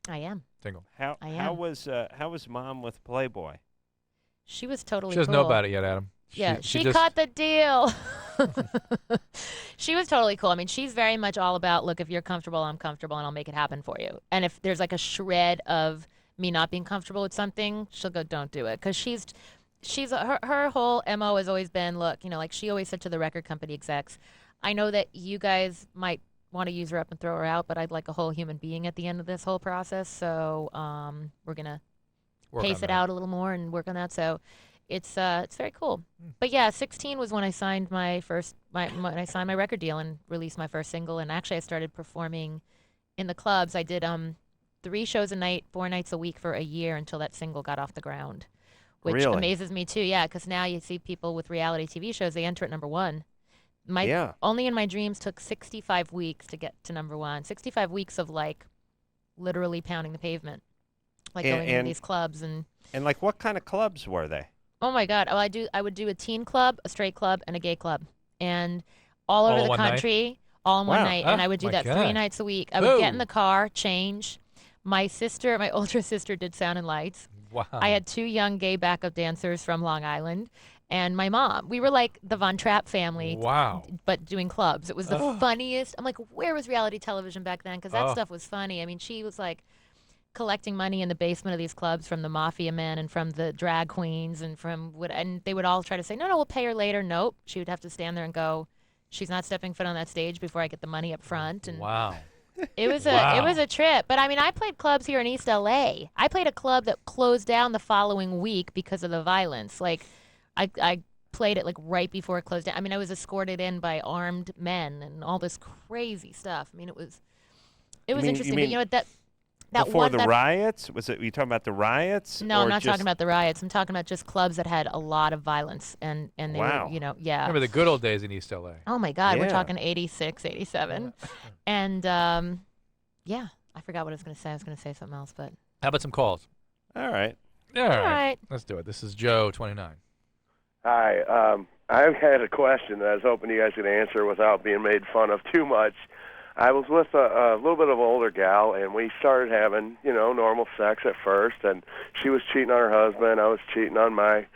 I am. Single. How am. how was Mom with Playboy? She was totally She doesn't cool. know about it yet, Adam. Yeah, she she just- caught the deal. She was totally cool. I mean, she's very much all about, look, if you're comfortable, I'm comfortable, and I'll make it happen for you. And if there's like a shred of me not being comfortable with something, she'll go, don't do it. Because her whole MO has always been, look, you know, like she always said to the record company execs, I know that you guys might want to use her up and throw her out, but I'd like a whole human being at the end of this whole process. So we're going to pace it out a little more and work on that. So it's very cool. But yeah, 16 was when I signed my record deal and released my first single. And actually I started performing in the clubs. I did 3 shows a night, 4 nights a week for a year until that single got off the ground, which Really? amazes me too. Yeah, because now you see people with reality TV shows, they enter at number 1. Only in My Dreams took 65 weeks to get to number 1. 65 weeks of like literally pounding the pavement, like going into these clubs and like what kind of clubs were they? Oh my God! Oh, I would do a teen club, a straight club, and a gay club, and all over the country, all in one night. And I would do that 3 nights a week. I would get in the car, change. My older sister, did sound and lights. Wow. I had 2 young gay backup dancers from Long Island, and my mom. We were like the Von Trapp family. Wow. But doing clubs. It was the funniest. I'm like, where was reality television back then? Because that stuff was funny. I mean, she was like collecting money in the basement of these clubs from the mafia men and from the drag queens and and they would all try to say, no, we'll pay her later. Nope. She would have to stand there and go, she's not stepping foot on that stage before I get the money up front. And wow. It was a trip. But I mean, I played clubs here in East LA. I played a club that closed down the following week because of the violence. Like I played it like right before it closed down. I mean, I was escorted in by armed men and all this crazy stuff. I mean, it was interesting. But you know what, That Before one the that- riots? Was it? Were you talking about the riots? No, I'm or not just, talking about the riots. I'm talking about just clubs that had a lot of violence, and they Wow. were, you know, yeah. Remember the good old days in East LA? Oh my God, we're Yeah. talking 86, 87, and yeah, I forgot what I was going to say. I was going to say something else, but How about some calls? All right. Yeah, all right. right. Let's do it. This is Joe, 29. Hi. I had a question that I was hoping you guys could answer without being made fun of too much. I was with a little bit of an older gal, and we started having, normal sex at first, and she was cheating on her husband. I was cheating on my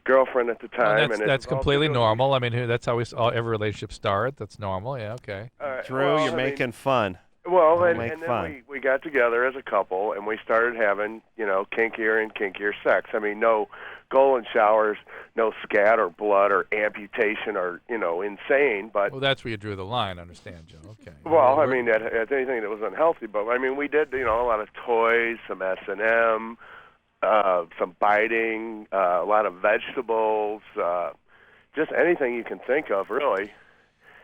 girlfriend at the Well, time. that's and that's completely normal. I mean, that's how every relationship starts. That's normal. Yeah, okay. Drew, you're making fun. Well, Don't and make then fun. we got together as a couple, and we started having, kinkier and kinkier sex. I mean, no golden showers, no scat or blood or amputation or, insane. But Well, that's where you drew the line. I understand, Joe. Okay. well, I mean, that's anything that was unhealthy. But I mean, we did, a lot of toys, some S&M, some biting, a lot of vegetables, just anything you can think of, really.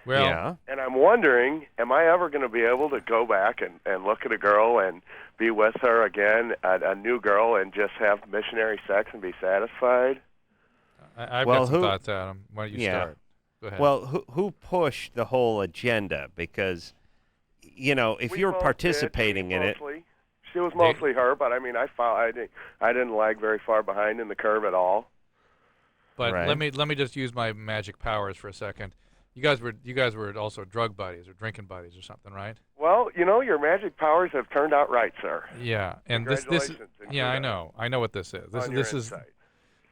Well, yeah. And I'm wondering, am I ever going to be able to go back and look at a girl and be with her again, a new girl, and just have missionary sex and be satisfied? I've Well, got some who- thoughts, Adam. Why don't you Yeah. start? Go ahead. Well, who pushed the whole agenda? Because, if We you're both participating did, in it, mostly. She was mostly her, but I mean, I didn't lag very far behind in the curve at all. But Right. let me just use my magic powers for a second. You guys were also drug buddies or drinking buddies or something, right? Well, your magic powers have turned out right, sir. Yeah, and this Congratulations, and yeah, I kudos know what this is. on your This is insight.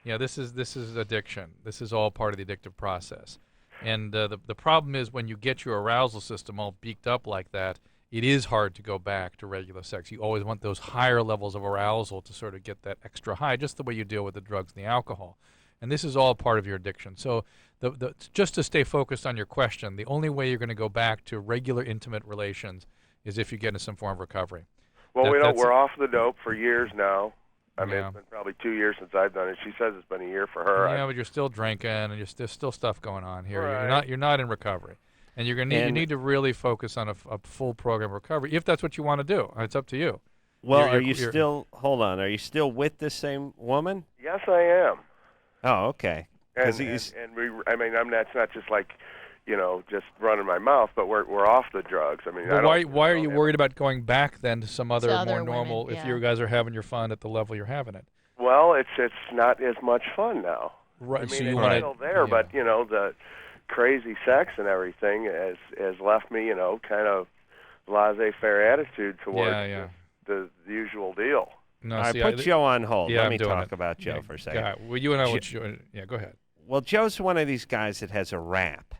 yeah, this is addiction. This is all part of the addictive process. And the problem is when you get your arousal system all beaked up like that, it is hard to go back to regular sex. You always want those higher levels of arousal to sort of get that extra high, just the way you deal with the drugs and the alcohol. And this is all part of your addiction. So just to stay focused on your question, the only way you're going to go back to regular intimate relations is if you get into some form of recovery. Well, That's- we're off the dope for years now. I mean, Yeah. it's been probably 2 years since I've done it. She says it's been a year for her. Yeah, but you're still drinking, and there's still stuff going on here. Right. You're not in recovery, and you need to really focus on a full program of recovery if that's what you want to do. It's up to you. well, You're- are you you're- still? Hold on. Are you still with the same woman? Yes, I am. Oh, okay. And, 'Cause and, he's- and we, I mean, that's not just like, just running my mouth, but we're off the drugs. I mean, But I why are you worried about going back then to some other other more women, normal? If yeah. you guys are having your fun at the level you're having it, Well, it's not as much fun now. right? I mean, so you it's want still there, but the crazy sex and everything has left me, kind of laissez-faire attitude towards Yeah. the usual deal. No, All right, see, put Joe on hold. Yeah, Let I'm me doing talk it. about Joe Yeah, for a second. Yeah, well, you and I. Jo- Yeah, go ahead. Well, Joe's one of these guys that has a rap.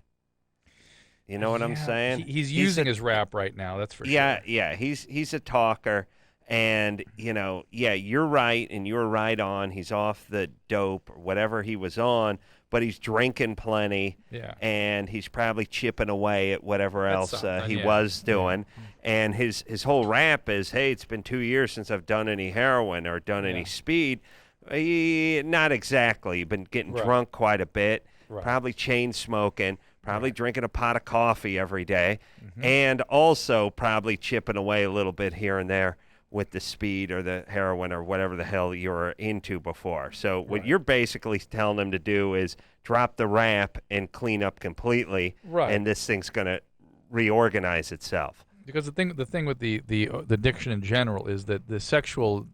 You know what I'm Yeah, saying? He's using his rap right now. That's for yeah, sure. yeah. He's a talker, and you're right, and you're right on. He's off the dope or whatever he was on, but he's drinking plenty. Yeah. And he's probably chipping away at whatever That's else something, he yeah. was doing. And his whole rap is, hey, it's been 2 years since I've done any heroin or done any speed. Not exactly. Been getting Right. drunk quite a bit. Right. Probably chain smoking. Probably drinking a pot of coffee every day, Mm-hmm. and also probably chipping away a little bit here and there with the speed or the heroin or whatever the hell you were into before. So what you're basically telling them to do is drop the rap and clean up completely, Right. and this thing's going to reorganize itself. Because the thing with the addiction in general is that the sexual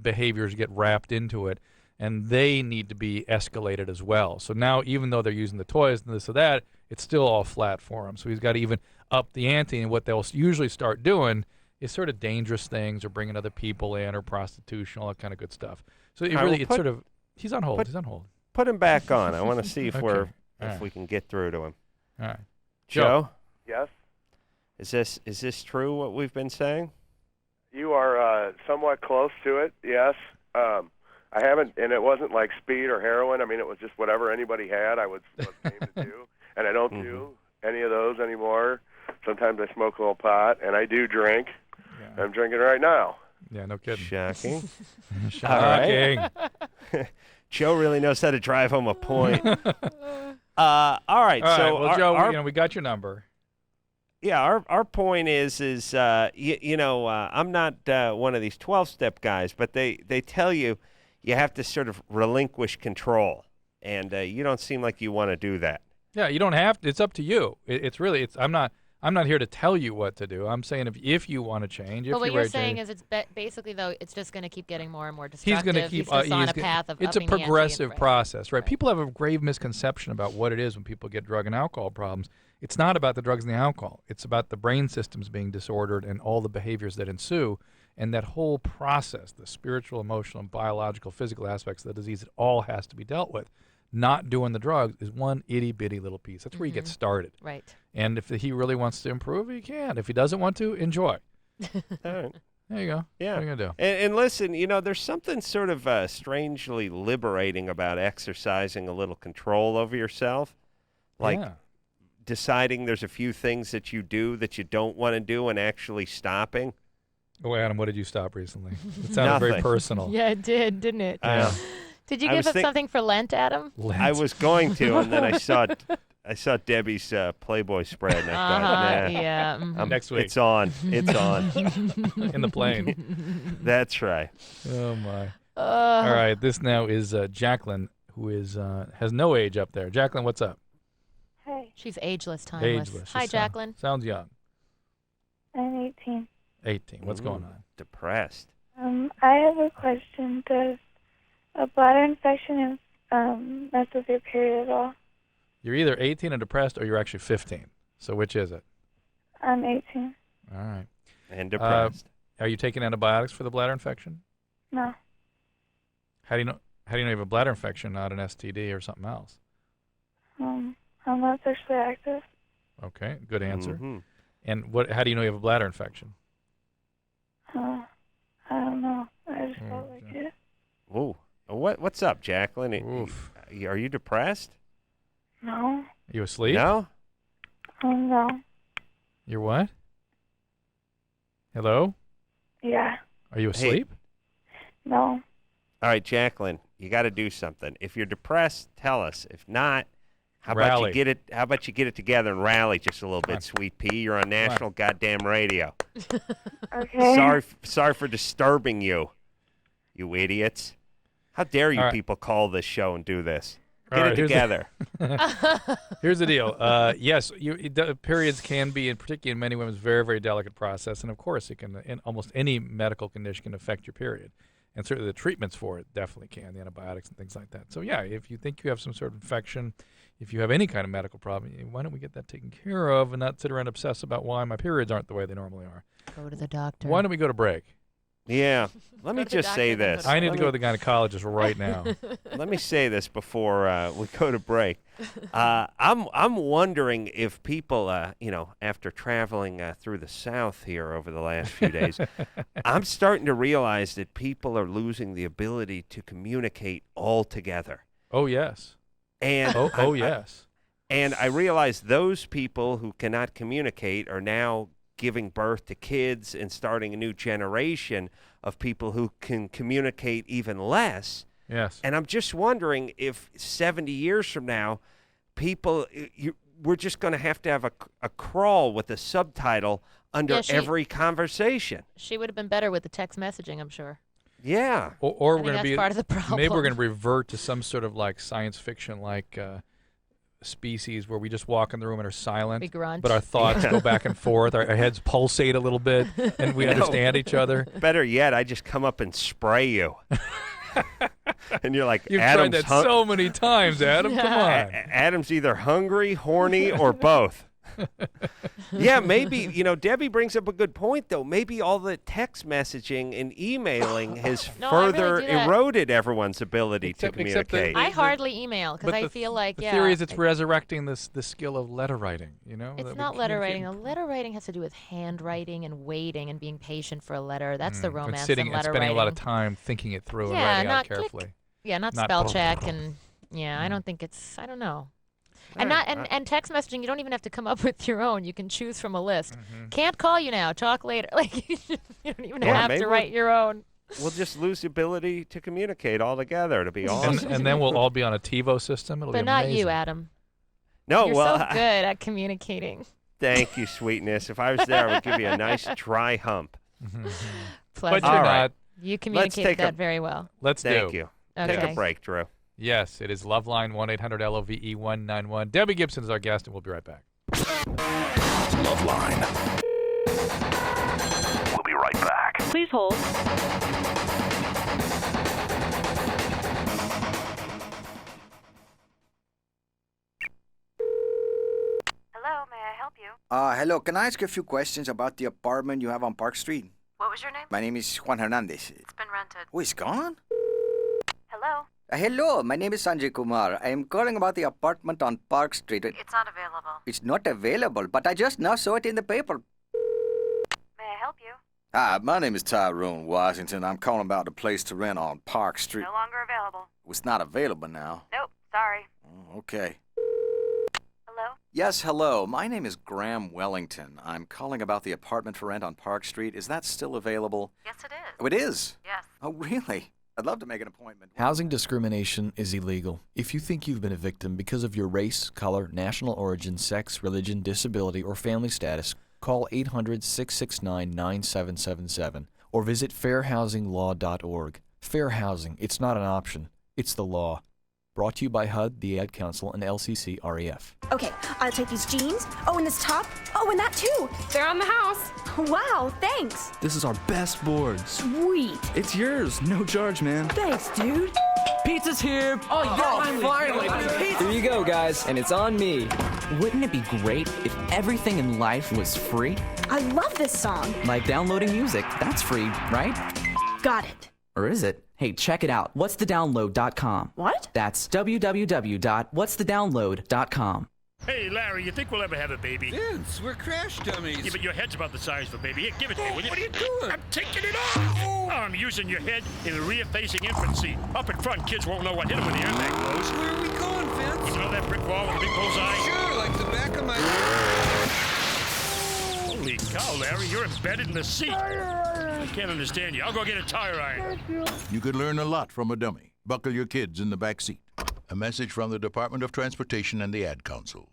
behaviors get wrapped into it, and they need to be escalated as well. So now, even though they're using the toys and this or that, it's still all flat for him. So he's got to even up the ante, and what they'll usually start doing is sort of dangerous things or bringing other people in or prostitution, all that kind of good stuff. So it All right, really, well, it's put- sort of, he's on hold. put- He's on hold. Put him back on. I want to see if Okay. we're All right. we can get through to him. All right. Joe, Yes, is this true what we've been saying? you are somewhat close to it. Yes. I haven't, and it wasn't like speed or heroin. I mean, it was just whatever anybody had. I was game to do, and I don't do any of those anymore. Sometimes I smoke a little pot, and I do drink. Yeah. I'm drinking right now. Yeah, no kidding. Shocking. Shocking. Joe really knows how to drive home a point. All right. All So right, well, Joe, our- we got your number. Yeah, our point is I'm not one of these 12-step guys, but they tell you have to sort of relinquish control, and you don't seem like you want to do that. Yeah, you don't have to. It's up to you. I'm not here to tell you what to do. I'm saying if you want to change, But what you're saying is it's basically, though, it's just going to keep getting more and more destructive. He's going to keep on a path of it's a upping the ante progressive and- process, right? People have a grave misconception about what it is when people get drug and alcohol problems. It's not about the drugs and the alcohol. It's about the brain systems being disordered and all the behaviors that ensue. And that whole process, the spiritual, emotional, and biological, physical aspects of the disease, it all has to be dealt with. Not doing the drugs is one itty-bitty little piece. That's where you get started. Right. And if he really wants to improve, he can. If he doesn't want to, enjoy. All right. There you go. Yeah. What are you going to do? And listen, there's something sort of strangely liberating about exercising a little control over yourself. Like deciding there's a few things that you do that you don't want to do and actually stopping. Oh, Adam, what did you stop recently? It sounded very personal. Yeah, it did, didn't it? Yeah. Did you give up something for Lent, Adam? I was going to, and then I saw Debbie's Playboy spread, and I thought, nah, yeah. Next week. It's on. It's on. In the plane. That's right. Oh, my. All right, this now is Jacqueline, who is has no age up there. Jacqueline, what's up? Hey. She's ageless, timeless. Ageless. Hi, Jacqueline. Sounds young. I'm 18. 18. What's going on? Depressed. I have a question. Does a bladder infection mess with your period at all? You're either 18 and depressed, or you're actually 15. So which is it? I'm 18. All right. And depressed. Are you taking antibiotics for the bladder infection? No. How do you know you have a bladder infection, not an STD or something else? I'm not sexually active. Okay, good answer. Mm-hmm. And how do you know you have a bladder infection? I don't know. I just felt like it. Ooh. What's up, Jacqueline? Are you depressed? No. Are you asleep? No? No. You're what? Hello? Yeah. Are you asleep? No. All right, Jacqueline, you got to do something. If you're depressed, tell us. If not, how about Rally. you get it? How about you get it together and rally just a little bit, Sweet Pea? You're on national goddamn radio. Okay. Sorry for disturbing you, you idiots. How dare you All right. people call this show and do this? All Get right, it here's together. Here's the deal. Yes, periods can be, particularly in many women, a very, very delicate process. And, of course, it can, in almost any medical condition, can affect your period. And certainly the treatments for it definitely can, the antibiotics and things like that. So, yeah, if you think you have some sort of infection, if you have any kind of medical problem, why don't we get that taken care of and not sit around and obsess about why my periods aren't the way they normally are? Go to the doctor. Why don't we go to break? Yeah. Let me just say this. I need to go to the gynecologist right now. Let me say this before we go to break. I'm wondering if people, after traveling through the South here over the last few days, I'm starting to realize that people are losing the ability to communicate altogether. Oh, yes. And yes. And I realize those people who cannot communicate are now giving birth to kids and starting a new generation of people who can communicate even less. Yes. And I'm just wondering if 70 years from now, we're just going to have a crawl with a subtitle under every conversation. She would have been better with the text messaging, I'm sure. Yeah. Or I we're going to think be that's part of the problem. Maybe we're going to revert to some sort of like science fiction species where we just walk in the room and are silent, We grunt. but our thoughts go back and forth. Our heads pulsate a little bit, and we understand each other. Better yet, I just come up and spray you. And you're like, You've Adam's tried that so many times, Adam. Come on. Adam's either hungry, horny, or both. Yeah, maybe, Debbie brings up a good point, though. Maybe all the text messaging and emailing has further eroded everyone's ability to communicate. I hardly email because I feel like, the theory is it's resurrecting the skill of letter writing, It's not letter writing. Letter writing has to do with handwriting and waiting and being patient for a letter. That's the romance sitting in letter and spending writing. a lot of time thinking it through and writing out carefully. Not spell check and, I don't think I don't know. And text messaging, you don't even have to come up with your own. You can choose from a list. Can't call you now. Talk later. Like you don't even have to write your own. We'll just lose the ability to communicate altogether. It'll be awesome. And then we'll all be on a TiVo system. It'll But be not amazing. you, Adam. No, You're so good at communicating. Thank you, sweetness. If I was there, I would give you a nice dry hump. Pleasure. But you're All right. not. You communicated that very well. Thank you. Take Okay. a break, Drew. Yes, it is LoveLine 1-800-LOVE-191. Debbie Gibson is our guest, and we'll be right back. LoveLine. We'll be right back. Please hold. Hello, may I help you? Hello. Can I ask you a few questions about the apartment you have on Park Street? What was your name? My name is Juan Hernandez. It's been rented. Oh, it's gone? Hello? Hello, my name is Sanjay Kumar. I am calling about the apartment on Park Street. It's not available. It's not available, but I just now saw it in the paper. May I help you? Hi, my name is Tyrone Washington. I'm calling about the place to rent on Park Street. No longer available. It's not available now. Nope, sorry. Oh, okay. Hello? Yes, hello. My name is Graham Wellington. I'm calling about the apartment for rent on Park Street. Is that still available? Yes, it is. Oh, it is? Yes. Oh, really? I'd love to make an appointment. Housing discrimination is illegal. If you think you've been a victim because of your race, color, national origin, sex, religion, disability, or family status, call 800-669-9777 or visit fairhousinglaw.org. Fair housing, it's not an option. It's the law. Brought to you by HUD, the Ad Council, and LCC REF. Okay, I'll take these jeans. Oh, and this top. Oh, and that too. They're on the house. Wow, thanks. This is our best board. Sweet. It's yours. No charge, man. Thanks, dude. Pizza's here. Oh, yeah, finally. Here you go, guys, and it's on me. Wouldn't it be great if everything in life was free? I love this song. Like downloading music. That's free, right? Got it. Or is it? Hey, check it out. What'sthedownload.com. What? That's www.what'sthedownload.com. Hey, Larry, you think we'll ever have a baby? Vince, we're crash dummies. Yeah, but your head's about the size of a baby. Here, give it to me, will you? What are you doing? I'm taking it off! Oh, I'm using your head in the rear-facing infant seat. Up in front, kids won't know what hit them when the airbag blows. Where are we going, Vince? You know that brick wall with the big bullseye? Sure, like the back of my... Holy cow, Larry, you're embedded in the seat. I can't understand you. I'll go get a tire iron. You could learn a lot from a dummy. Buckle your kids in the back seat. A message from the Department of Transportation and the Ad Council.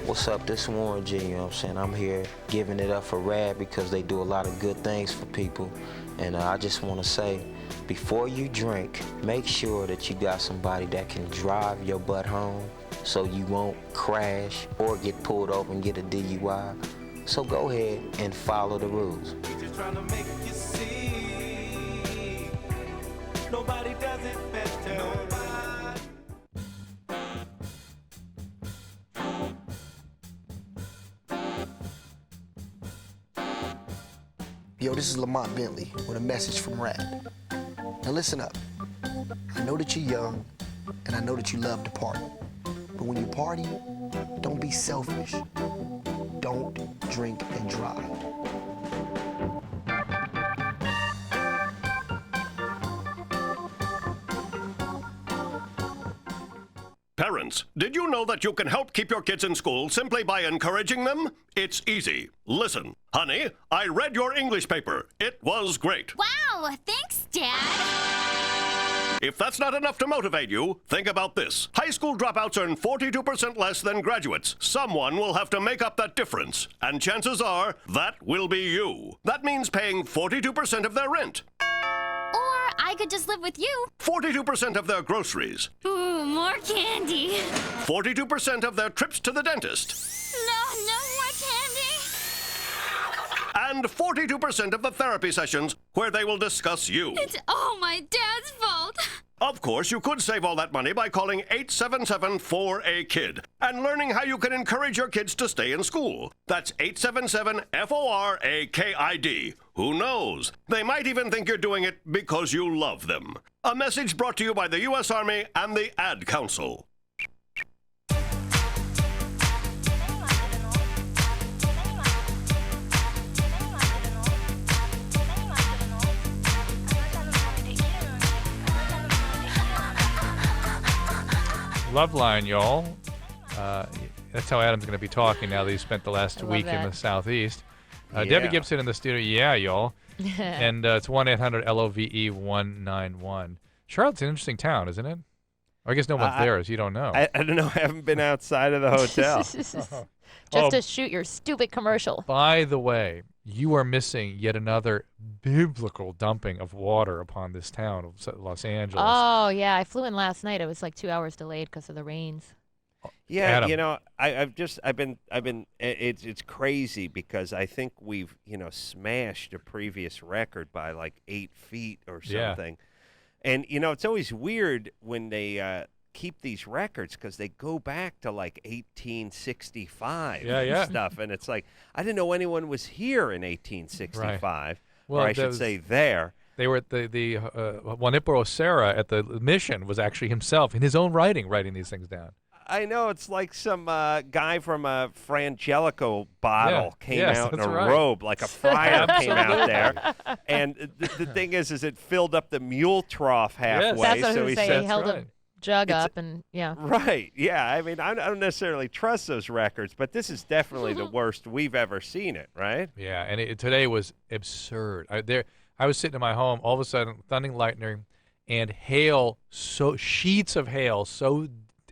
What's up? This is Warren G, you know what I'm saying? I'm here giving it up for RAD because they do a lot of good things for people. And I just want to say, before you drink, make sure that you got somebody that can drive your butt home so you won't crash or get pulled over and get a DUI. So go ahead and follow the rules. Just trying to make you see. Nobody does it better. Yo, this is Lamont Bentley with a message from Rad. Now listen up. I know that you're young, and I know that you love to party. But when you party, don't be selfish. Don't drink and drive. Parents, did you know that you can help keep your kids in school simply by encouraging them? It's easy. Listen, honey, I read your English paper. It was great. Wow, thanks, Dad. If that's not enough to motivate you, think about this. High school dropouts earn 42% less than graduates. Someone will have to make up that difference. And chances are, that will be you. That means paying 42% of their rent. Or I could just live with you. 42% of their groceries. Ooh, more candy. 42% of their trips to the dentist. No more candy. And 42% of the therapy sessions where they will discuss you. It's all my dad's fault. Of course, you could save all that money by calling 877-4A-KID and learning how you can encourage your kids to stay in school. That's 877-FORAKID. Who knows? They might even think you're doing it because you love them. A message brought to you by the U.S. Army and the Ad Council. LoveLine, y'all. That's how Adam's going to be talking now that he spent the last week in the Southeast. Debbie Gibson in the studio. Yeah, y'all. And it's 1-800-LOVE-191. Charlotte's an interesting town, isn't it? I guess no one's there, so you don't know. I don't know. I haven't been outside of the hotel. Just to shoot your stupid commercial. By the way, you are missing yet another biblical dumping of water upon this town of Los Angeles. Oh, yeah. I flew in last night. It was like 2 hours delayed because of the rains. Yeah, Adam. you know, I've been. It's crazy because I think we've smashed a previous record by like 8 feet or something. Yeah. And it's always weird when they keep these records because they go back to like 1865 and stuff, and it's like I didn't know anyone was here in 1865, right. or I should say there. They were at the Juanipo Serra at the mission was actually himself in his own writing these things down. I know, it's like some guy from a Frangelico bottle came out in a robe, like a friar came out there. And the thing is it filled up the mule trough halfway. That's what I so was he saying. said, He held a jug up and, yeah. Right, yeah. I mean, I don't necessarily trust those records, but this is definitely the worst we've ever seen it, right? Yeah, and today was absurd. I was sitting in my home, all of a sudden, thundering, lightning, and hail, sheets of hail, so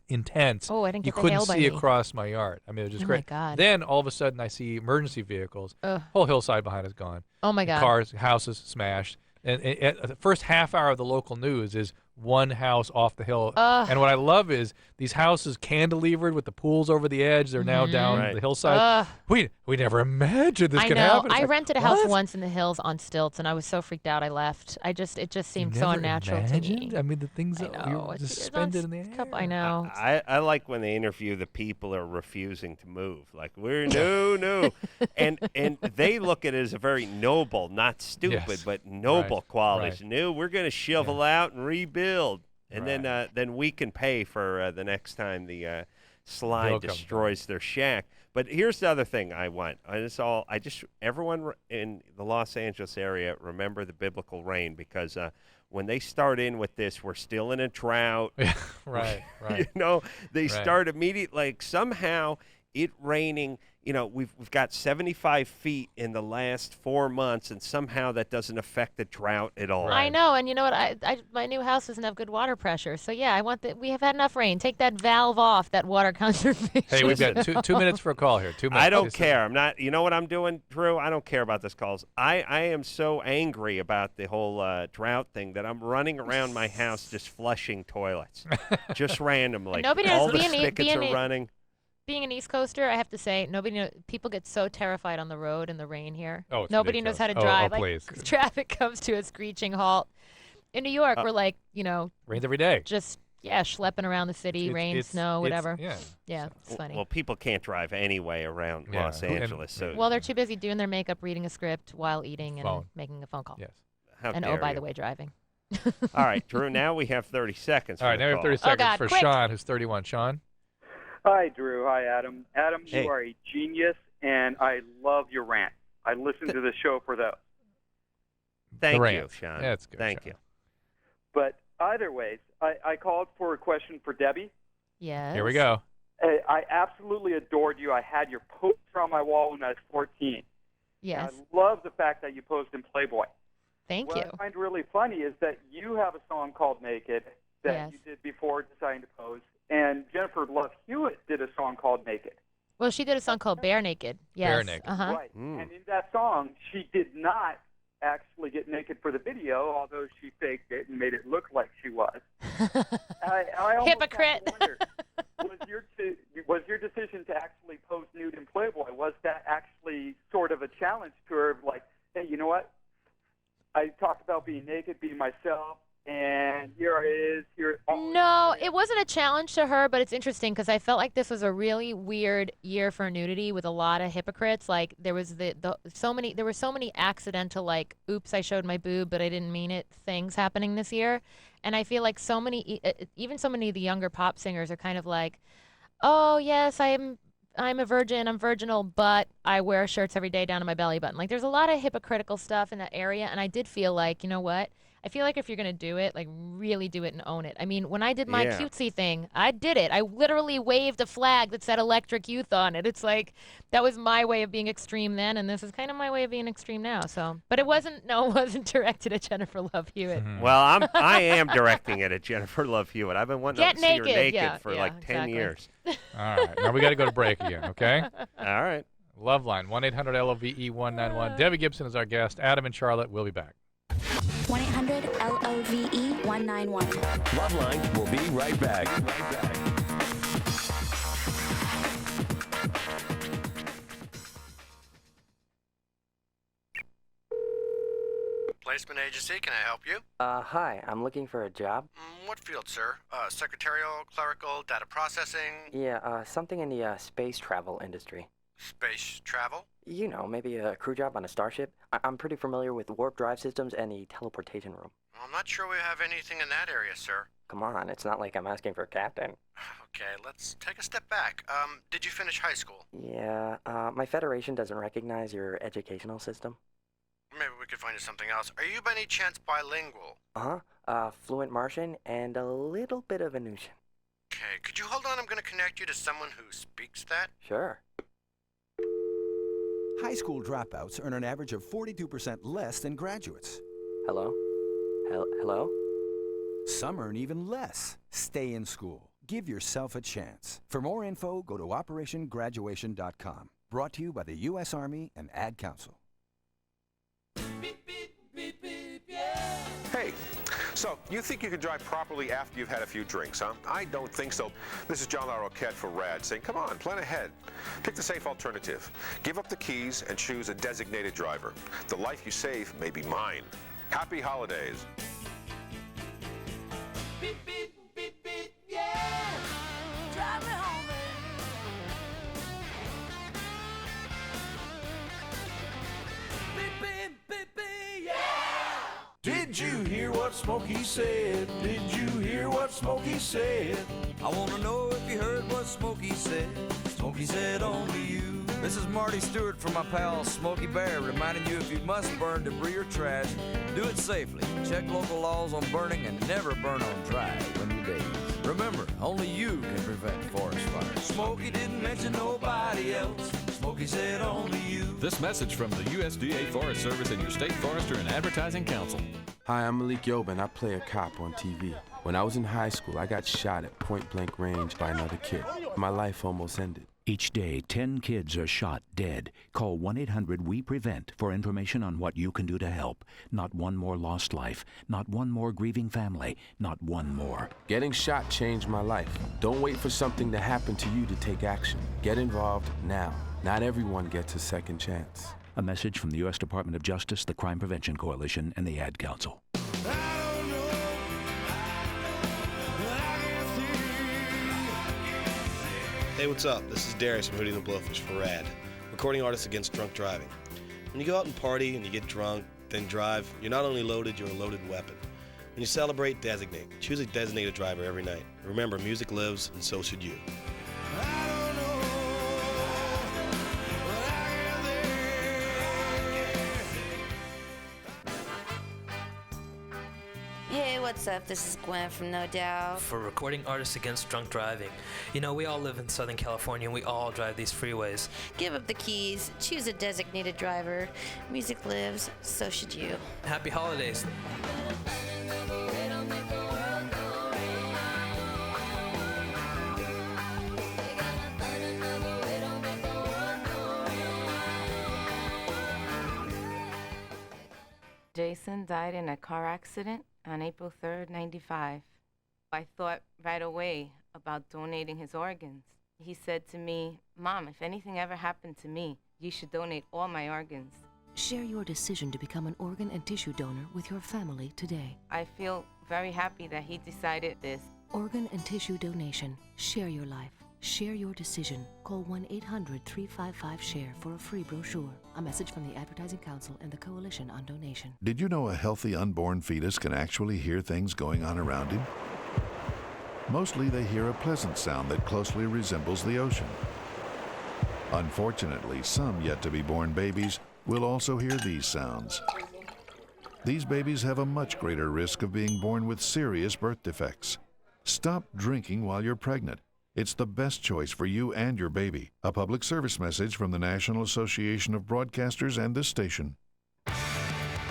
intense. Oh, I didn't get you the hail couldn't by see me. across my yard. I mean, it was just Oh, great. my God. Then all of a sudden, I see emergency vehicles. Ugh. Whole hillside behind us gone. Oh, my God. Cars, houses smashed. And the first half hour of the local news is one house off the hill. And what I love is these houses cantilevered with the pools over the edge. They're now down the hillside. We never imagined this could happen. I It's like, rented a house what? once in the hills on stilts, and I was so freaked out I left. It just seemed so Never unnatural to me. imagined? I mean, the things that know. you're suspended in the air. I know. I like when they interview the people are refusing to move. Like, we're no. and they look at it as a very noble, not stupid, but noble qualities. Right. No, we're going to shovel out and rebuild. And then we can pay for the next time the slide Bill comes destroys their shack. But here's the other thing I want. Everyone in the Los Angeles area, remember the biblical rain, because when they start in with this, we're still in a drought. Right. They start immediately, like somehow it raining. We've got 75 feet in the last 4 months, and somehow that doesn't affect the drought at all. I know, and you know what? My new house doesn't have good water pressure, so yeah, we have had enough rain. Take that valve off, that water conservation. Hey, we've got two minutes for a call here. 2 minutes. I don't care. I'm not. You know what I'm doing, Drew? I don't care about this calls. I am so angry about the whole drought thing that I'm running around my house just flushing toilets, just randomly. Nobody all knows. the spigots are running. Being an East Coaster, I have to say, people get so terrified on the road in the rain here. Oh, it's nobody ridiculous. knows how to drive. Please. Traffic comes to a screeching halt. In New York, we're like, rains every day. Just schlepping around the city, rain, snow, whatever. Yeah, it's funny. Well, people can't drive anyway around Los Angeles. Well, they're too busy doing their makeup, reading a script while eating and making a phone call. Yes. And by the way, driving. All right, Drew. Now we have 30 seconds. All right, now we have 30 seconds for quick. Sean, who's 31. Sean. Hi, Drew. Hi, Adam. Adam, Hey. you are a genius, and I love your rant. I listen to the show for those. Thank The you, rants. Sean. That's good. Thank Sean. you. But either way, I called for a question for Debbie. Yes. Here we go. I absolutely adored you. I had your poster on my wall when I was 14. Yes. And I love the fact that you posed in Playboy. Thank what you. I find really funny is that you have a song called Naked that Yes. you did before deciding to pose, and Jennifer Love Hewitt did a song called Naked. Well, she did a song called Bare Naked. Yes. Bare Naked. Uh-huh. Right. And in that song, she did not actually get naked for the video, although she faked it and made it look like she was. I almost Hypocrite. have to wonder, was your decision to actually pose nude in Playboy, was that actually sort of a challenge to her, like, hey, you know what? I talked about being naked, being myself, and here it is. No, it wasn't a challenge to her, but it's interesting because I felt like this was a really weird year for nudity with a lot of hypocrites. Like there was there were so many accidental, like, oops, I showed my boob, but I didn't mean it things happening this year. And I feel like even so many of the younger pop singers are kind of like, oh yes, I'm a virgin, I'm virginal, but I wear shirts every day down to my belly button. Like there's a lot of hypocritical stuff in that area, and I did feel like, you know what? I feel like if you're going to do it, like really do it and own it. I mean, when I did my Yeah. cutesy thing, I did it. I literally waved a flag that said Electric Youth on it. It's like, that was my way of being extreme then, and this is kind of my way of being extreme now. So, but it wasn't directed at Jennifer Love Hewitt. Well, I am directing it at Jennifer Love Hewitt. I've been wanting Get to see her naked. naked Yeah, for yeah, like 10 exactly. years. All right. Now we got to go to break again, okay? All right. LoveLine, 1-800-LOVE-191. Debbie Gibson is our guest. Adam and Charlotte will be back. 1-800-LOVE-191. LoveLine will be right back. Placement agency, can I help you? Hi, I'm looking for a job. What field, sir? Secretarial, clerical, data processing? Yeah, something in the space travel industry. Space travel? You know, maybe a crew job on a starship. I'm pretty familiar with warp drive systems and the teleportation room. I'm not sure we have anything in that area, sir. Come on, it's not like I'm asking for a captain. Okay, let's take a step back. Did you finish high school? Yeah, my federation doesn't recognize your educational system. Maybe we could find you something else. Are you by any chance bilingual? Fluent Martian and a little bit of Venusian. Okay, could you hold on? I'm going to connect you to someone who speaks that. Sure. High school dropouts earn an average of 42% less than graduates. Hello? Hello? Some earn even less. Stay in school. Give yourself a chance. For more info, go to OperationGraduation.com. Brought to you by the U.S. Army and Ad Council. Hey, so you think you can drive properly after you've had a few drinks, huh? I don't think so. This is John Larroquette for RAD saying, come on, plan ahead. Pick the safe alternative. Give up the keys and choose a designated driver. The life you save may be mine. Happy holidays. Beep, beep, beep, beep, yeah. Drive me home, baby. Beep, beep, beep, beep, yeah. Did you hear what Smokey said? Did you hear what Smokey said? I wanna know if you heard what Smokey said. Smokey said only you. This is Marty Stewart from my pal Smokey Bear, reminding you if you must burn debris or trash, do it safely. Check local laws on burning and never burn on dry when you're days. Remember, only you can prevent forest fires. Smokey didn't mention nobody else. Smokey said only you. This message from the USDA Forest Service and your state forester and advertising council. Hi, I'm Malik Yoba, and I play a cop on TV. When I was in high school, I got shot at point-blank range by another kid. My life almost ended. Each day, 10 kids are shot dead. Call 1-800-WE-PREVENT for information on what you can do to help. Not one more lost life. Not one more grieving family. Not one more. Getting shot changed my life. Don't wait for something to happen to you to take action. Get involved now. Not everyone gets a second chance. A message from the U.S. Department of Justice, the Crime Prevention Coalition, and the Ad Council. Hey, what's up? This is Darius from Hootie and the Blowfish for RAD, recording artists against drunk driving. When you go out and party and you get drunk, then drive, you're not only loaded, you're a loaded weapon. When you celebrate, designate. Choose a designated driver every night. Remember, music lives, and so should you. Hey, what's up? This is Gwen from No Doubt. For recording artists against drunk driving. You know, we all live in Southern California and we all drive these freeways. Give up the keys, choose a designated driver. Music lives, so should you. Happy holidays. Jason died in a car accident on April 3rd, 95. I thought right away about donating his organs. He said to me, Mom, if anything ever happened to me, you should donate all my organs. Share your decision to become an organ and tissue donor with your family today. I feel very happy that he decided this. Organ and tissue donation. Share your life. Share your decision. Call 1-800-355-SHARE for a free brochure. A message from the Advertising Council and the Coalition on Donation. Did you know a healthy unborn fetus can actually hear things going on around him? Mostly they hear a pleasant sound that closely resembles the ocean. Unfortunately, some yet-to-be-born babies will also hear these sounds. These babies have a much greater risk of being born with serious birth defects. Stop drinking while you're pregnant. It's the best choice for you and your baby. A public service message from the National Association of Broadcasters and this station.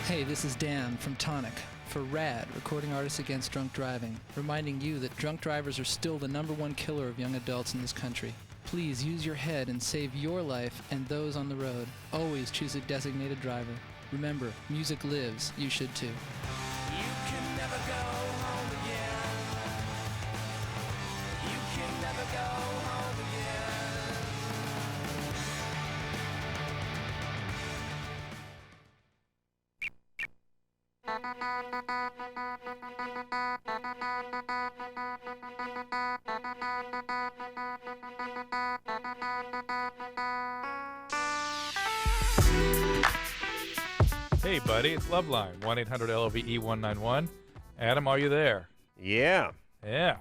Hey, this is Dan from Tonic for RAD, Recording Artists Against Drunk Driving, reminding you that drunk drivers are still the #1 killer of young adults in this country. Please use your head and save your life and those on the road. Always choose a designated driver. Remember, music lives. You should too. You can never go home again. You can never go home again. Hey, buddy, it's LoveLine, 1-800-LOVE-191. Adam, are you there? Yeah. Yeah.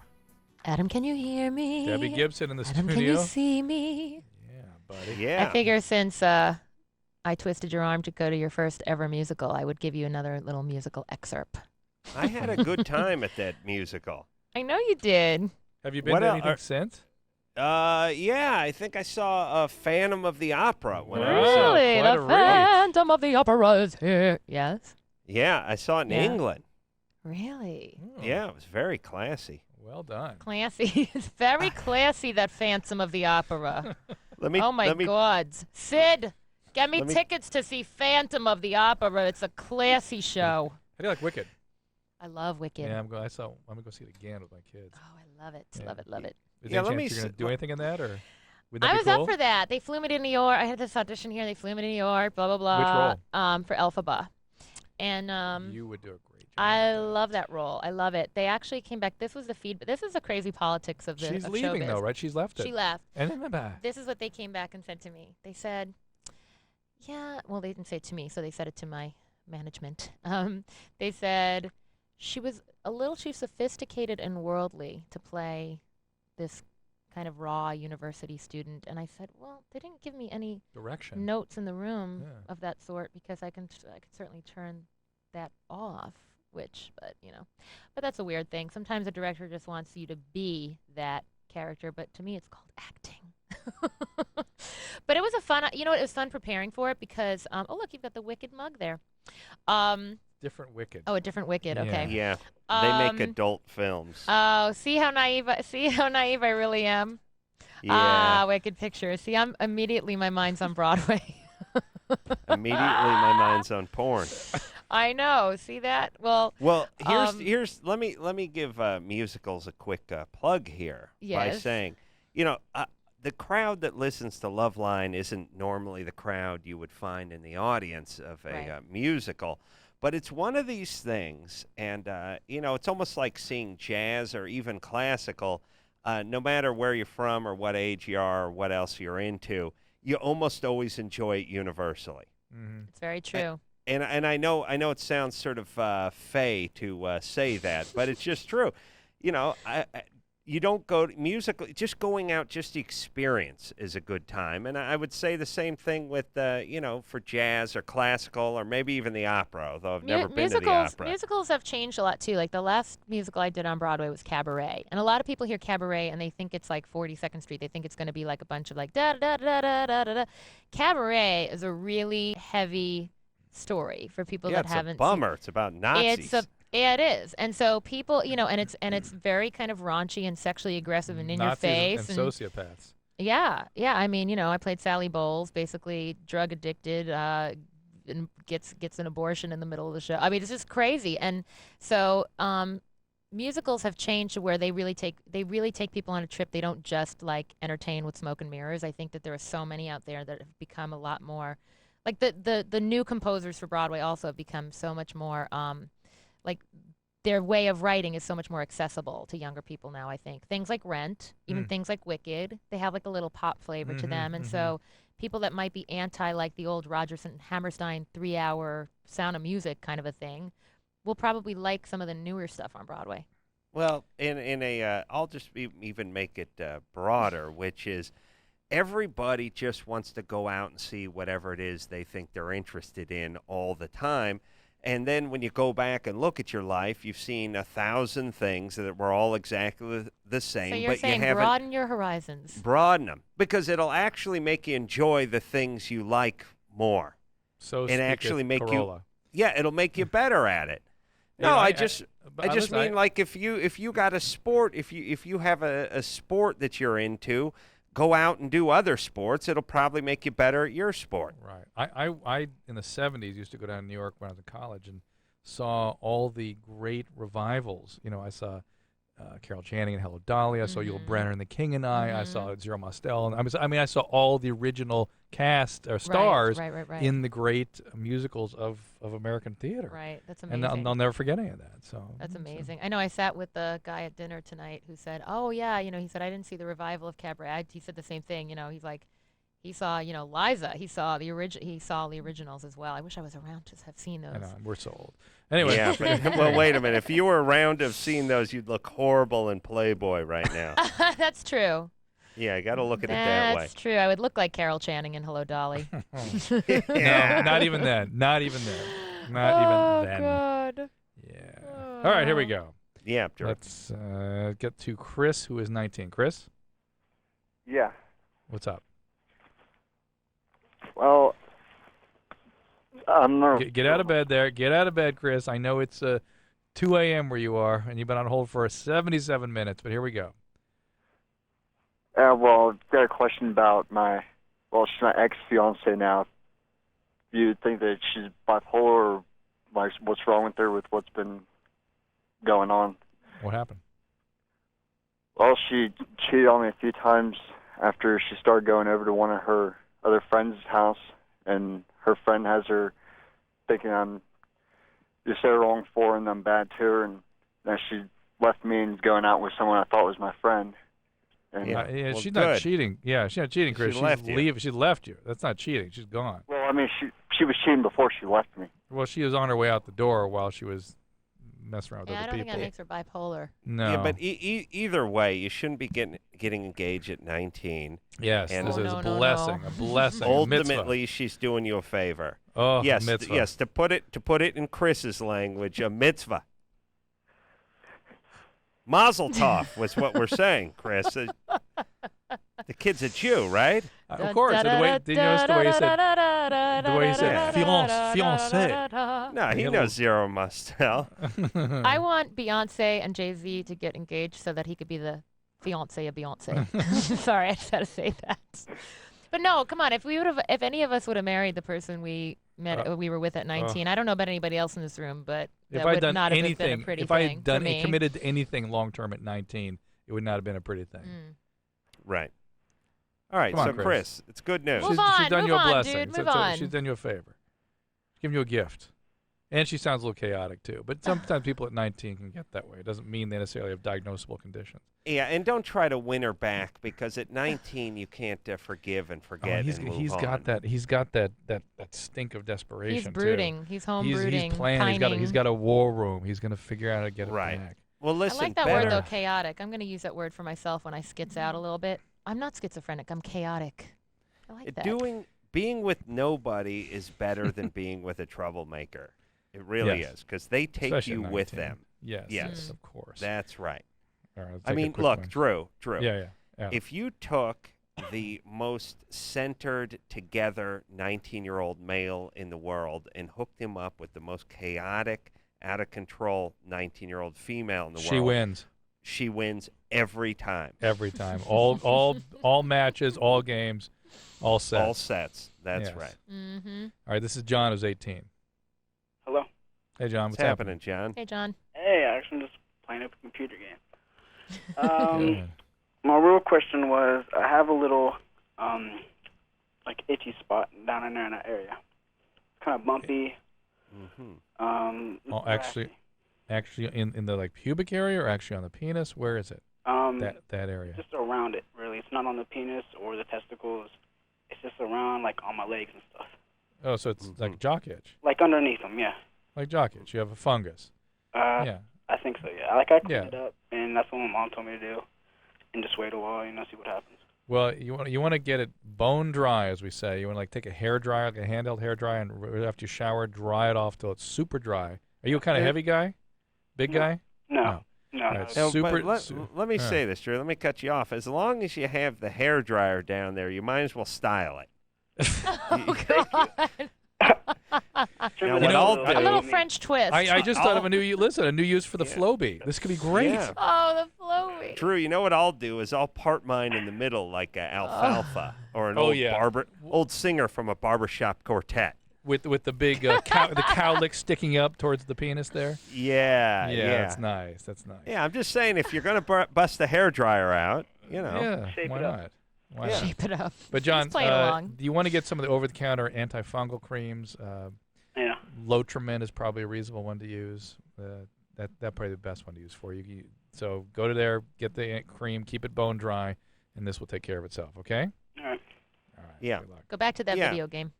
Adam, can you hear me? Debbie Gibson in the Adam, studio. can you see me? Yeah, buddy. Yeah. I figure since I twisted your arm to go to your first ever musical, I would give you another little musical excerpt. I had a good time at that musical. I know you did. Have you been to anything since? Yeah, I think I saw Phantom of the Opera when I was Really? quite The a Phantom of the Opera is here. Yes. Yeah, I saw it in Yeah. England. Really? Yeah, it was very classy. Well done. Classy. It's very classy, that Phantom of the Opera. Let me. Oh, my let me, gods. Sid, get me Let me- tickets to see Phantom of the Opera. It's a classy show. How do you like Wicked? I love Wicked. Yeah, I'm gonna go see it again with my kids. Oh, I love it. Yeah. Love it. Love it. Is Yeah, there let any me chance you're gonna s- do let- anything in that, or would that I be was cool? up for that. They flew me to New York. I had this audition here. They flew me to New York. Blah blah blah. Which role? For Elphaba, and You would do a great job. I love that role. I love it. They actually came back. This was the feedback. This is the crazy politics of the She's of leaving showbiz. though, right? She's left it. She left. And then back. This is what they came back and said to me. They said, "Yeah." Well, they didn't say it to me, so they said it to my management. They said she was a little too sophisticated and worldly to play this kind of raw university student. And I said, well, they didn't give me any Direction. notes in the room Yeah. of that sort, because I could certainly turn that off. But that's a weird thing. Sometimes a director just wants you to be that character, but to me, it's called acting. But it was a fun. It was fun preparing for it because oh look, you've got the Wicked mug there. Different Wicked. Oh, a different Wicked. Okay. Yeah, they make adult films. Oh, see how naive I really am. Yeah. Ah, Wicked pictures. See, I'm immediately my mind's on Broadway. Immediately, my mind's on porn. I know. See that? Well, here's let me give musicals a quick plug here by Yes. saying, the crowd that listens to LoveLine isn't normally the crowd you would find in the audience of a musical, but it's one of these things, and it's almost like seeing jazz or even classical. No matter where you're from or what age you are or what else you're into, you almost always enjoy it universally. Mm-hmm. it's very true. And I know it sounds sort of fey to say that, but it's just true. You don't go to musical. Just going out, just the experience is a good time. And I would say the same thing with for jazz or classical or maybe even the opera. Although I've never been to the opera. Musicals have changed a lot too. Like the last musical I did on Broadway was Cabaret, and a lot of people hear Cabaret and they think it's like 42nd Street. They think it's going to be like a bunch of like da da da da da da da. Cabaret is a really heavy story for people that haven't. It's a bummer. It's about Nazis. Yeah, it is. And so people, and it's very kind of raunchy and sexually aggressive and in Nazis your face and sociopaths. Yeah. I mean, I played Sally Bowles, basically drug addicted, and gets an abortion in the middle of the show. I mean, it's just crazy. And so musicals have changed to where they really take people on a trip. They don't just like entertain with smoke and mirrors. I think that there are so many out there that have become a lot more like the new composers for Broadway also have become so much more like their way of writing is so much more accessible to younger people now, I think. Things like Rent, even things like Wicked, they have like a little pop flavor to them. And so people that might be anti like the old Rodgers and Hammerstein 3-hour Sound of Music kind of a thing will probably like some of the newer stuff on Broadway. Well, I'll just even make it broader, which is everybody just wants to go out and see whatever it is they think they're interested in all the time. And then when you go back and look at your life, you've seen 1,000 things that were all exactly the same. So you're but saying you haven't broaden your horizons. broaden them, because it'll actually make you enjoy the things you like more. So and actually make Corolla. you, yeah, it'll make you better at it. Yeah, No, I I just mean like if you got a sport, if you have a sport that you're into, go out and do other sports. It'll probably make you better at your sport. Right. I in the 70s used to go down to New York when I was in college and saw all the great revivals. You know, I saw Carol Channing and Hello Dolly. I saw Yul Brynner and The King and I saw Zero Mostel. And I saw all the original cast or stars right. in the great musicals of American theater. Right. That's amazing. And I'll never forget any of that. So that's amazing. I know I sat with the guy at dinner tonight who said, "Oh yeah, he said I didn't see the revival of Cabaret." He said the same thing. He's like, he saw Liza. He saw the originals as well. I wish I was around to have seen those. I know, we're so old. Anyway. Yeah, but, well, wait a minute. If you were around to have seen those, you'd look horrible in Playboy right now. That's true. Yeah, you got to look at it that way. That's true. I would look like Carol Channing in Hello Dolly. No, not even then. Not even then. Not even then. God. Yeah. All right, here we go. Yeah, sure. Let's get to Chris, who is 19. Chris? Yeah. What's up? Well, I'm not. Get out of bed there. Get out of bed, Chris. I know it's 2 a.m. where you are, and you've been on hold for 77 minutes, but here we go. Well, I've got a question about she's my ex-fiance now. Do you think that she's bipolar, or like what's wrong with her with what's been going on? What happened? Well, she cheated on me a few times after she started going over to one of her other friend's house, and her friend has her thinking I'm just so wrong for her and I'm bad to her, and then she left me and is going out with someone I thought was my friend. And well, she's not cheating. Yeah, she's not cheating, Chris. She left you. That's not cheating. She's gone. Well, I mean, she was cheating before she left me. Well, she was on her way out the door while she was messing around with other I don't people. think that makes her bipolar. No. Yeah, but either way, you shouldn't be getting engaged at 19. Yes, and this is a blessing. A blessing. Ultimately, she's doing you a favor. Oh, yes, a mitzvah. Yes, to put it in Chris's language, a mitzvah. Mazel tov was what we're saying, Chris. The kid's a Jew, right? Of course. Did you notice the way he said? The way he said, fiancé. No, he knows Zero Mostel. I want Beyonce and Jay-Z to get engaged so that he could be the fiancé of Beyonce. Sorry, I just had to say that. But no, come on. If any of us would have married the person we were with at 19, I don't know about anybody else in this room, but that would not have been a pretty thing. If I had done committed to anything long term at 19, it would not have been a pretty thing. Right. All right, Come on, so Chris, it's good news. Move on, she's done you a blessing. Dude, move on. She's done you a favor. She's given you a gift. And she sounds a little chaotic, too. But sometimes people at 19 can get that way. It doesn't mean they necessarily have diagnosable conditions. Yeah, and don't try to win her back, because at 19 you can't forgive and forget and move he's on. got that stink of desperation. He's brooding. Too. He's home brooding. He's playing. He's got a war room. He's going to figure out how to get it back. Well, listen. I like that word though, chaotic. I'm going to use that word for myself when I skits out a little bit. I'm not schizophrenic. I'm chaotic. I like that. Being with nobody is better than being with a troublemaker. It really is, because they take Especially you with them. Yes, of course. That's right. All right, I mean, look, Drew. Yeah. If you took the most centered together 19-year-old male in the world and hooked him up with the most chaotic, out of control 19-year-old female in the world, she wins. She wins every time. Every time. All matches, all games, all sets. All sets. That's right. Mm-hmm. All right, this is John, who's 18. Hello. Hey, John. What's happening, John? Hey, John. Hey, actually, I'm just playing a computer game. My real question was, I have a little, like, itchy spot down in there in that area. It's kind of bumpy. Actually, in the like pubic area, or actually on the penis? Where is it? That area. Just around it, really. It's not on the penis or the testicles. It's just around, like, on my legs and stuff. Oh, so it's like jock itch. Like underneath them, yeah. Like jock itch. You have a fungus. Yeah. I think so, yeah. Like, I cleaned it up, and that's what my mom told me to do. And just wait a while, see what happens. Well, you want to get it bone dry, as we say. You want to like take a hair dryer, like a handheld hair dryer, and right after you shower, dry it off till it's super dry. Are you a kind of heavy guy? Big guy? No. Right, No, super. but let me say this, Drew. Let me cut you off. As long as you have the hair dryer down there, you might as well style it. Oh, God. Now, what I'll do, a little French twist. I just thought of a new use for the Flowbee. This could be great. Yeah. Oh, the Flowbee. Drew, you know what I'll do is I'll part mine in the middle like alfalfa or an old singer from a barbershop quartet. With the big the cowlick sticking up towards the penis there. Yeah. That's nice. That's nice. Yeah, I'm just saying if you're gonna bust the hair dryer out, Yeah, Shape why it up. not? Why Yeah. not? Shape it up. But John, Just play it along. do you want to get some of the over-the-counter antifungal creams? Yeah. Lotrimin is probably a reasonable one to use. That probably the best one to use for you. So go to there, get the cream, keep it bone dry, and this will take care of itself. Okay? All right. All right. Yeah. Good luck. Go back to that video game.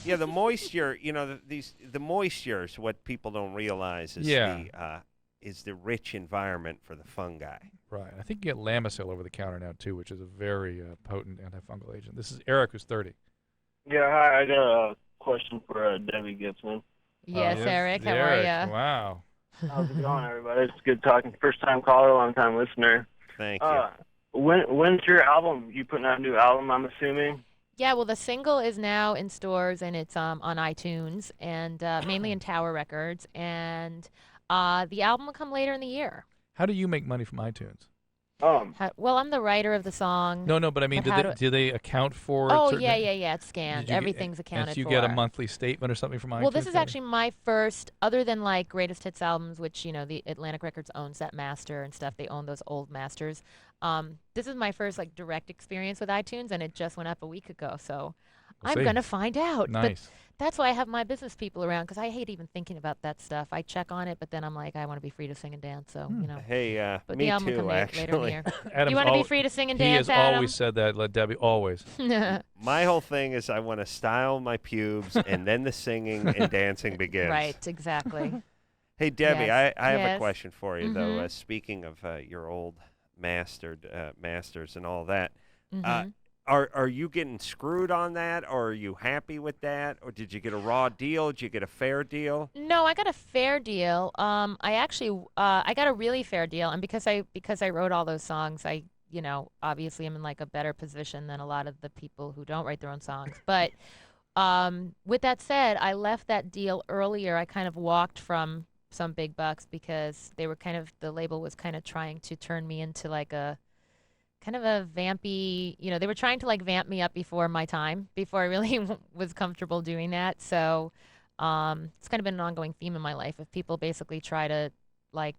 Yeah, the moisture. The moisture is what people don't realize is the rich environment for the fungi. Right. I think you get Lamisil over the counter now too, which is a very potent antifungal agent. This is Eric, who's 30. Yeah, hi. I got a question for Debbie Gibson. Yes, Eric. How are you? Wow. How's it going, everybody? It's good talking. First time caller, long time listener. Thank you. When's your album? You putting out a new album, I'm assuming? Yeah, well, the single is now in stores and it's on iTunes and mainly in Tower Records, and the album will come later in the year. How do you make money from iTunes? Well, I'm the writer of the song. No, but I mean, do they account for it? Oh, yeah, it's scanned. Everything's accounted for. You for. get a monthly statement or something from iTunes? Well, this is actually my first, other than like greatest hits albums, which, the Atlantic Records owns that master and stuff. They own those old masters. This is my first like direct experience with iTunes, and it just went up a week ago. So I'm going to find out. Nice. But that's why I have my business people around, because I hate even thinking about that stuff. I check on it, but then I'm like, I want to be free to sing and dance. So, Hey, but me the album will too, come later in the actually. year. Adam's You want to be free to sing and He dance, has Adam? always said that, Debbie, always. My whole thing is I want to style my pubes, and then the singing and dancing begins. Right, exactly. Hey, Debbie, Yes. I have Yes. a question for you, though. Mhm. Speaking of your old masters and all that, Mhm. are you getting screwed on that, or are you happy with that, or did you get a raw deal? Did you get a fair deal? No, I got a fair deal. I actually I got a really fair deal, and because I wrote all those songs, I obviously I'm in like a better position than a lot of the people who don't write their own songs. But with that said, I left that deal earlier. I kind of walked from some big bucks because the label was kind of trying to turn me into like a kind of a vampy, they were trying to like vamp me up before my time, before I really was comfortable doing that. So it's kind of been an ongoing theme in my life. If people basically try to like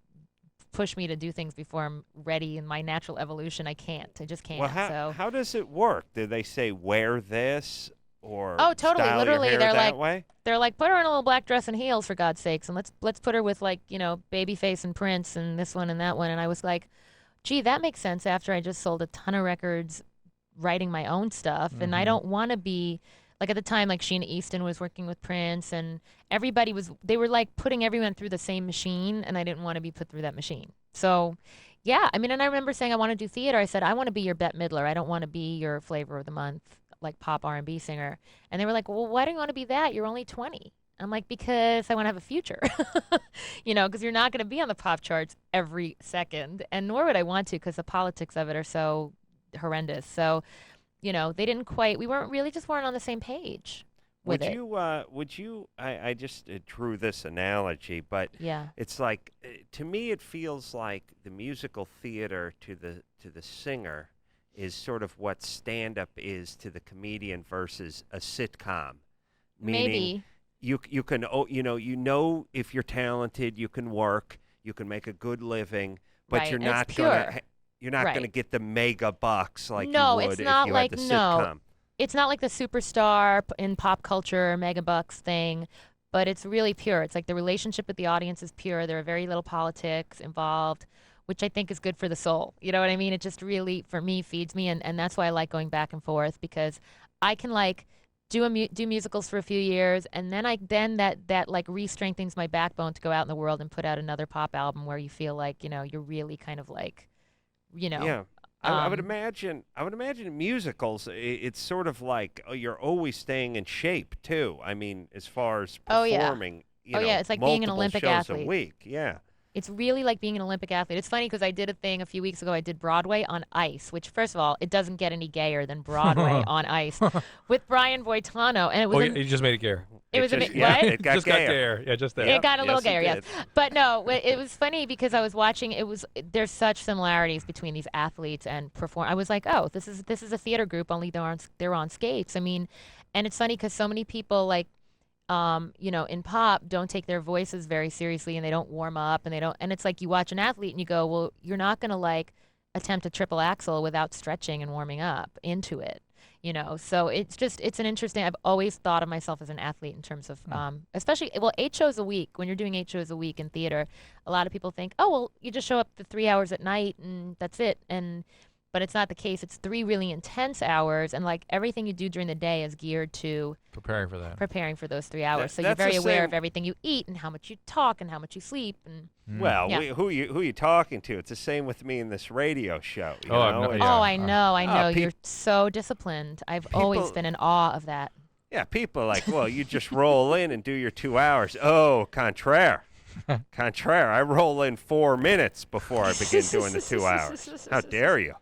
push me to do things before I'm ready in my natural evolution, I can't. I just can't. Well, how does it work? Do they say wear this or Oh, totally. style Literally, your hair they're that like, way? they're like, put her in a little black dress and heels for God's sakes, and let's put her with like Babyface and Prince and this one and that one. And I was like, gee, that makes sense after I just sold a ton of records writing my own stuff. And I don't want to be, like at the time, like Sheena Easton was working with Prince and they were like putting everyone through the same machine, and I didn't want to be put through that machine. So, yeah, I mean, and I remember saying I want to do theater. I said, I want to be your Bette Midler. I don't want to be your flavor of the month, like pop R&B singer. And they were like, well, why do you want to be that? You're only 20. I'm like, because I want to have a future, because you're not going to be on the pop charts every second, and nor would I want to, because the politics of it are so horrendous. So, we weren't on the same page with it. Would you, I just drew this analogy, but yeah, it's like, to me, it feels like the musical theater to the singer is sort of what stand-up is to the comedian versus a sitcom. Meaning, maybe. You can if you're talented, you can work, you can make a good living, but Right, you're and not it's gonna pure. gonna get the mega bucks like No, you would it's if not you like had the sitcom. It's not like the superstar in pop culture megabucks thing, but it's really pure. It's like the relationship with the audience is pure. There are very little politics involved, which I think is good for the soul. You know what I mean? It just really, for me, feeds me, and that's why I like going back and forth, because I can like do musicals for a few years, and then that like re-strengthens my backbone to go out in the world and put out another pop album where you feel like you're really kind of like I would imagine in musicals, it's sort of like you're always staying in shape too. I mean, as far as performing, you know, it's like being an multiple Olympic shows athlete. a week. Yeah. It's really like being an Olympic athlete. It's funny because I did a thing a few weeks ago. I did Broadway on ice, which, first of all, it doesn't get any gayer than Broadway on ice with Brian Boitano. And it was you just made it gayer. It was just, what? It got just got gayer. Yeah, just there. It got a little Yes, gayer, it yes. did. But no, it was funny because I was watching. There's such similarities between these athletes and perform. I was like, oh, this is a theater group. Only they're on skates. I mean, and it's funny because so many people like. In pop, don't take their voices very seriously, and they don't warm up, and it's like you watch an athlete and you go, well, you're not gonna like attempt a triple axel without stretching and warming up into it, So it's an interesting. I've always thought of myself as an athlete in terms of, especially 8 shows a week. When you're doing 8 shows a week in theater, a lot of people think, oh well, you just show up the 3 hours at night and that's it, but it's not the case. It's 3 really intense hours, and like everything you do during the day is geared to preparing for that. Preparing for those 3 hours. So you're That's very the aware same- of everything you eat and how much you talk and how much you sleep. And Well, yeah. who you talking to? It's the same with me in this radio show. You Oh, know? yeah. I know. peop- You're so disciplined. I've always been in awe of that. Yeah, people are like, well, you just roll in and do your 2 hours. Oh, contraire. Contraire. I roll in 4 minutes before I begin doing the 2 hours. How dare you?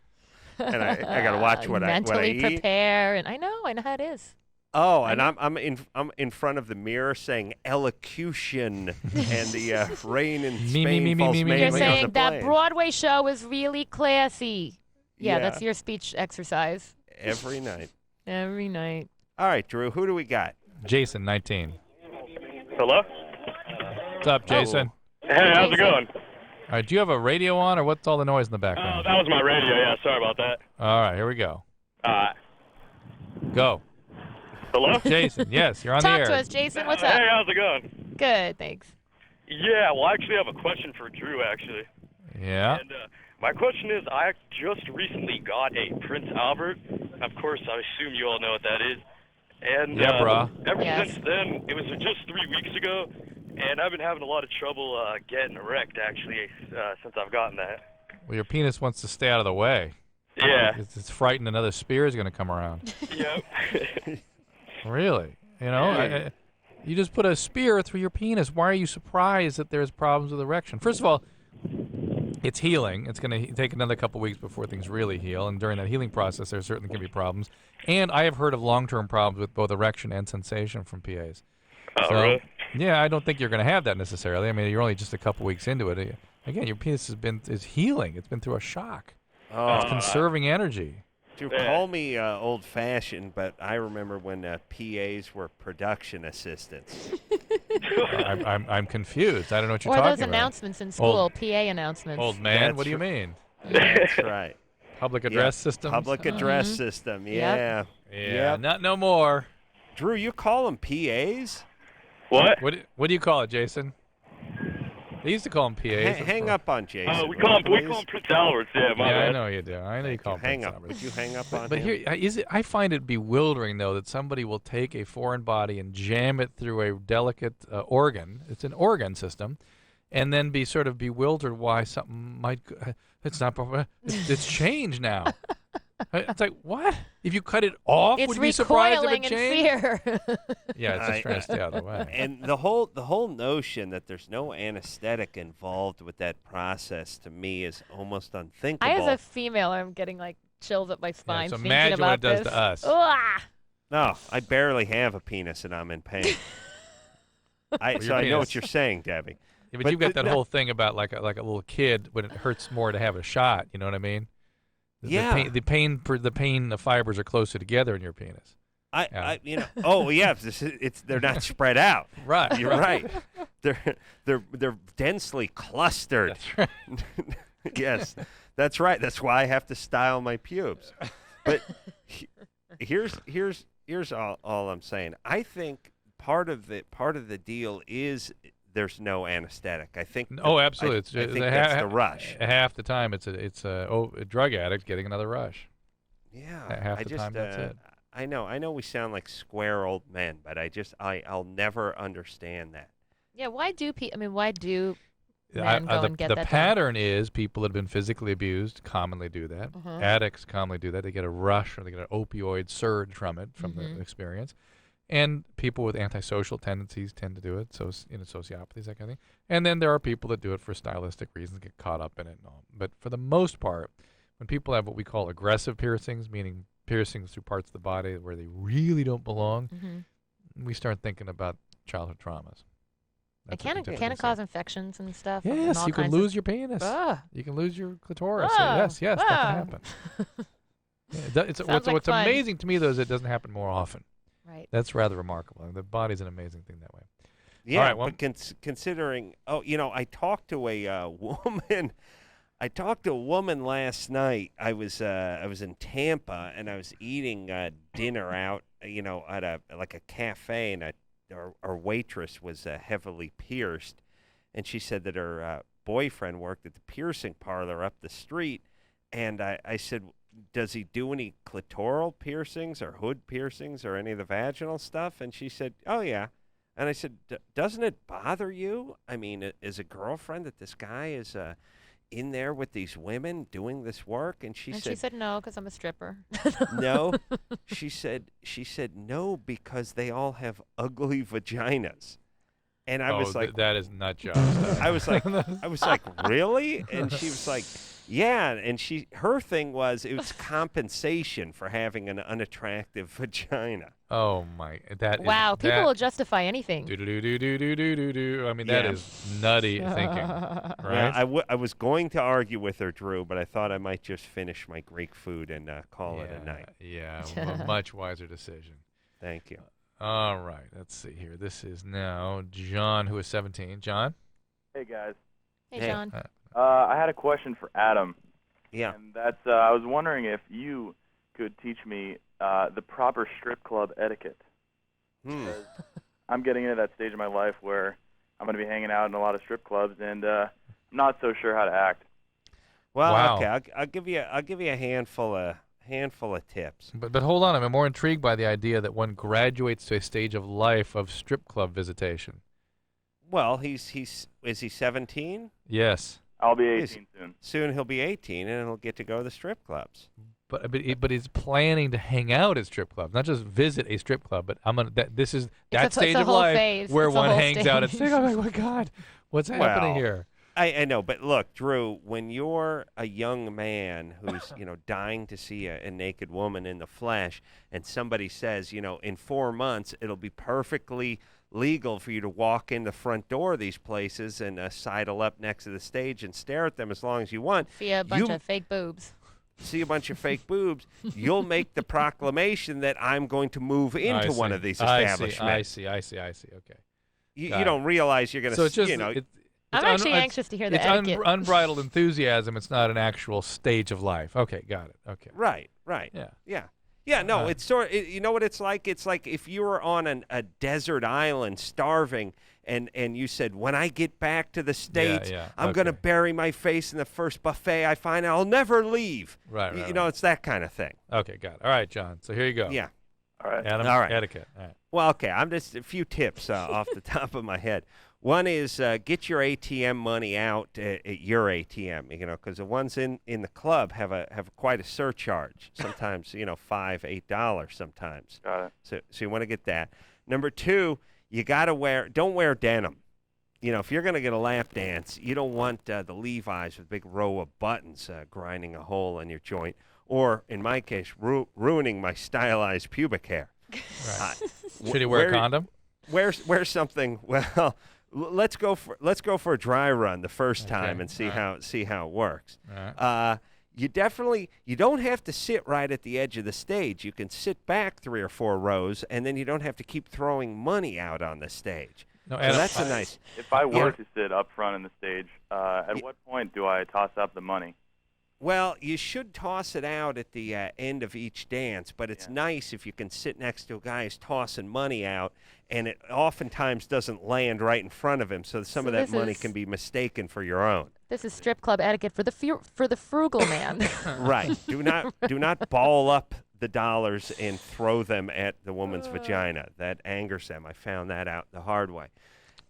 And I got to watch what I mentally eat. prepare, and I know how it is. Oh, and I'm in front of the mirror saying elocution and the rain in Spain falls mainly You're on the saying that plain. Broadway show is really classy. Yeah, Yeah. that's your speech exercise. Every night. Every night. All right, Drew, who do we got? Jason, 19. Hello? What's up, Jason? Hey, how's it going? All right, do you have a radio on, or what's all the noise in the background? That was my radio, yeah, sorry about that. All right, here we go. Go. Hello? Jason, yes, you're on Talk the air. to us, Jason. What's up? Hey, how's it going? Good, thanks. Yeah, well, I actually have a question for Drew, actually. Yeah. And my question is, I just recently got a Prince Albert. Of course, I assume you all know what that is. And Yeah, brah. ever since then, it was just 3 weeks ago, and I've been having a lot of trouble getting erect, actually, since I've gotten that. Well, your penis wants to stay out of the way. Yeah. It's frightened another spear is going to come around. Yep. Really? You just put a spear through your penis. Why are you surprised that there's problems with erection? First of all, it's healing. It's going to take another couple weeks before things really heal, and during that healing process, there certainly can be problems. And I have heard of long-term problems with both erection and sensation from PAs. Oh, really? Yeah, I don't think you're going to have that necessarily. I mean, you're only just a couple weeks into it. Again, your penis is healing. It's been through a shock. It's conserving energy. Drew, call me old-fashioned, but I remember when PAs were production assistants. I'm confused. I don't know what you're Or talking those about. announcements in school, PA announcements. Old man, what do you mean? That's right. Public address system. Public address system, yeah. Yeah, not no more. Drew, you call them PAs? What? What do you call it, Jason? They used to call them PAs. Hang up on Jason. We call him Prince Alberts, yeah, my Yeah, I bad. know you do. I know you call them Hang Prince up. Alberts. Would you hang up on But him? here, I find it bewildering, though, that somebody will take a foreign body and jam it through a delicate organ. It's an organ system. And then be sort of bewildered why something might. It's not. It's changed now. It's like, what? If you cut it off, It's would you be surprised if recoiling it in changed? fear. Yeah, it's just trying to stay out of the way. And the whole notion that there's no anesthetic involved with that process to me is almost unthinkable. As a female, I'm getting like chills up my spine so thinking imagine about what it does this. to us. Ah! No, I barely have a penis and I'm in pain. Well, So your I know penis. what you're saying, Debbie. Yeah, but you've got that whole thing about like a little kid when it hurts more to have a shot. You know what I mean? Yeah. The pain, the fibers are closer together in your penis. They're not spread out. Right. You're right. They're densely clustered. That's right. Yes, that's right. That's why I have to style my pubes. But here's all I'm saying. I think part of the deal is there's no anesthetic. I think. Oh, absolutely. I think that's the rush. Half the time, it's a drug addict getting another rush. Yeah. Half the time, that's it. I know we sound like square old men, but I'll never understand that. Yeah, why do men go and get the that pattern is people that have been physically abused commonly do that. Mhm. Addicts commonly do that. They get a rush or they get an opioid surge from it, from the experience. And people with antisocial tendencies tend to do it, so sociopathies, that kind of thing. And then there are people that do it for stylistic reasons, get caught up in it and all. But for the most part, when people have what we call aggressive piercings, meaning piercings through parts of the body where they really don't belong, we start thinking about childhood traumas. It can it cause infections and stuff? and Yes, all you can kinds lose of- your penis. Ugh. You can lose your clitoris. Ugh. Yes, that can happen. Yeah, Sounds like what's fun. amazing to me, though, is it doesn't happen more often. Right. That's rather remarkable. The body's an amazing thing that way. Yeah, All right, well, but considering, I talked to a woman. I talked to a woman last night. I was in Tampa and I was eating dinner out, at a cafe, and our waitress was heavily pierced, and she said that her boyfriend worked at the piercing parlor up the street, and I said, does he do any clitoral piercings or hood piercings or any of the vaginal stuff? And she said, oh yeah. And I said, doesn't it bother you? I mean, is a girlfriend that this guy is in there with these women doing this work? And she said no, because I'm a stripper. no. She said no, because they all have ugly vaginas. And I was like, that is nut job. I was like, really? And she was like, yeah. And her thing was, it was compensation for having an unattractive vagina. Oh my! Wow, people will justify anything. Do. I mean, that is nutty thinking, right? Yeah, I was going to argue with her, Drew, but I thought I might just finish my Greek food and call it a night. Yeah, a much wiser decision. Thank you. All right, let's see here. This is now John, who is 17. John? Hey, guys. Hey, John. I had a question for Adam. Yeah. And that's, I was wondering if you could teach me the proper strip club etiquette. Because I'm getting into that stage of my life where I'm going to be hanging out in a lot of strip clubs, and I'm not so sure how to act. Well, okay, I'll give you a handful of tips. But hold on, I'm more intrigued by the idea that one graduates to a stage of life of strip club visitation. Well, is he 17? Yes. I'll be 18 soon. Soon he'll be 18, and he'll get to go to the strip clubs. But he's planning to hang out at strip clubs, not just visit a strip club. But this is that stage of life where one hangs out at. Oh my God, what's happening here? I know, but look, Drew, when you're a young man who's dying to see a naked woman in the flesh, and somebody says, in 4 months it'll be perfectly legal for you to walk in the front door of these places and sidle up next to the stage and stare at them as long as you want. See a bunch of fake boobs. See a bunch of fake boobs, you'll make the proclamation that I'm going to move into one of these establishments. I see. Okay. You don't realize you're going to, so it's just, I'm actually anxious to hear the etiquette. It's unbridled enthusiasm. It's not an actual stage of life. Okay, got it. Okay. Right. Yeah, no, it's you know what it's like? It's like if you were on a desert island starving and you said, when I get back to the States, I'm going to bury my face in the first buffet I find, and I'll never leave. Right. It's that kind of thing. Okay, got it. All right, John. So here you go. Yeah. All right. Adam, All right. etiquette. All right. Well, okay, I'm just a few tips off the top of my head. One is get your ATM money out at your ATM, because the ones in the club have quite a surcharge. Sometimes, $5, $8 sometimes. Got it. So you want to get that. Number two, you don't wear denim. If you're going to get a lap dance, you don't want the Levi's with a big row of buttons grinding a hole in your joint, or in my case, ruining my stylized pubic hair. Right. Should he wear a condom? Wear something. Well, let's go for a dry run the first time and see how it works. Right. You don't have to sit right at the edge of the stage. You can sit back 3 or 4 rows, and then you don't have to keep throwing money out on the stage. No, so that's a nice. If I were to sit up front in the stage, at what point do I toss up the money? Well, you should toss it out at the end of each dance, but it's nice if you can sit next to a guy who's tossing money out, and it oftentimes doesn't land right in front of him, so some of that money can be mistaken for your own. This is strip club etiquette for the frugal man. Right. Do not ball up the dollars and throw them at the woman's vagina. That angers them. I found that out the hard way.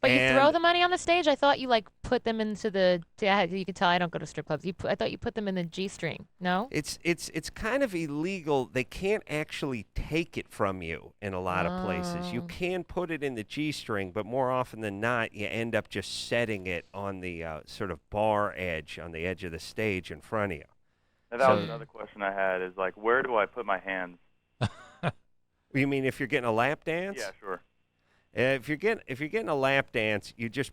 But you throw And the money on the stage? I thought you like put them into the. Yeah, you can tell I don't go to strip clubs. I thought you put them in the G-string. No. it's kind of illegal. They can't actually take it from you in a lot of places. You Oh. can put it in the G-string, but more often than not, you end up just setting it on the sort of bar edge, on the edge of the stage in front of you. And that was another question I had is like, where do I put my hands? You mean if you're getting a lap dance? Yeah, sure. If you're getting a lap dance, you just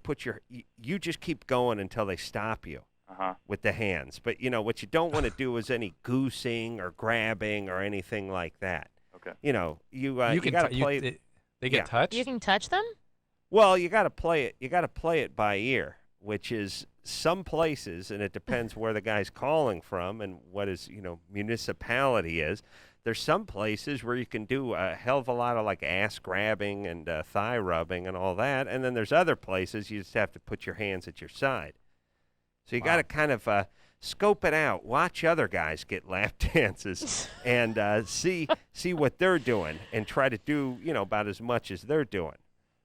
you just keep going until they stop you with the hands. But you know what you don't want to do is any goosing or grabbing or anything like that. Okay. You know, you can got to t- play. they get touched? You can touch them? Well, you got to play it. You got to play it by ear, which is some places, and it depends where the guy's calling from and what his municipality is. There's some places where you can do a hell of a lot of like ass grabbing and thigh rubbing and all that, and then there's other places you just have to put your hands at your side. So you got to kind of scope it out, watch other guys get lap dances, and see what they're doing, and try to do about as much as they're doing.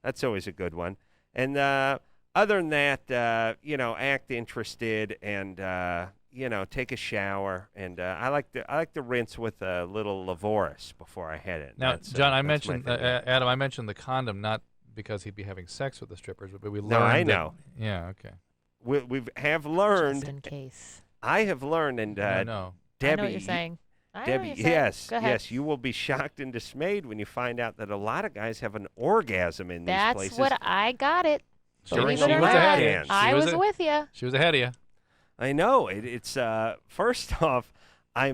That's always a good one. And other than that, act interested and take a shower. And I like to rinse with a little Lavoris before I head in. Now, That's, John, I that's my mentioned thing. Adam. I mentioned the condom not because he'd be having sex with the strippers, but we learned. No, I that- know. Yeah. Okay. We have learned. Just in case. I have learned, and I know. Debbie. I know what you're saying. I know what Debbie, you're saying. yes, Go ahead. yes, you will be shocked and dismayed when you find out that a lot of guys have an orgasm in these That's places. what I got it. During Believe it the or lap not. dance. I was with you. She was ahead of you. I know it's first off, I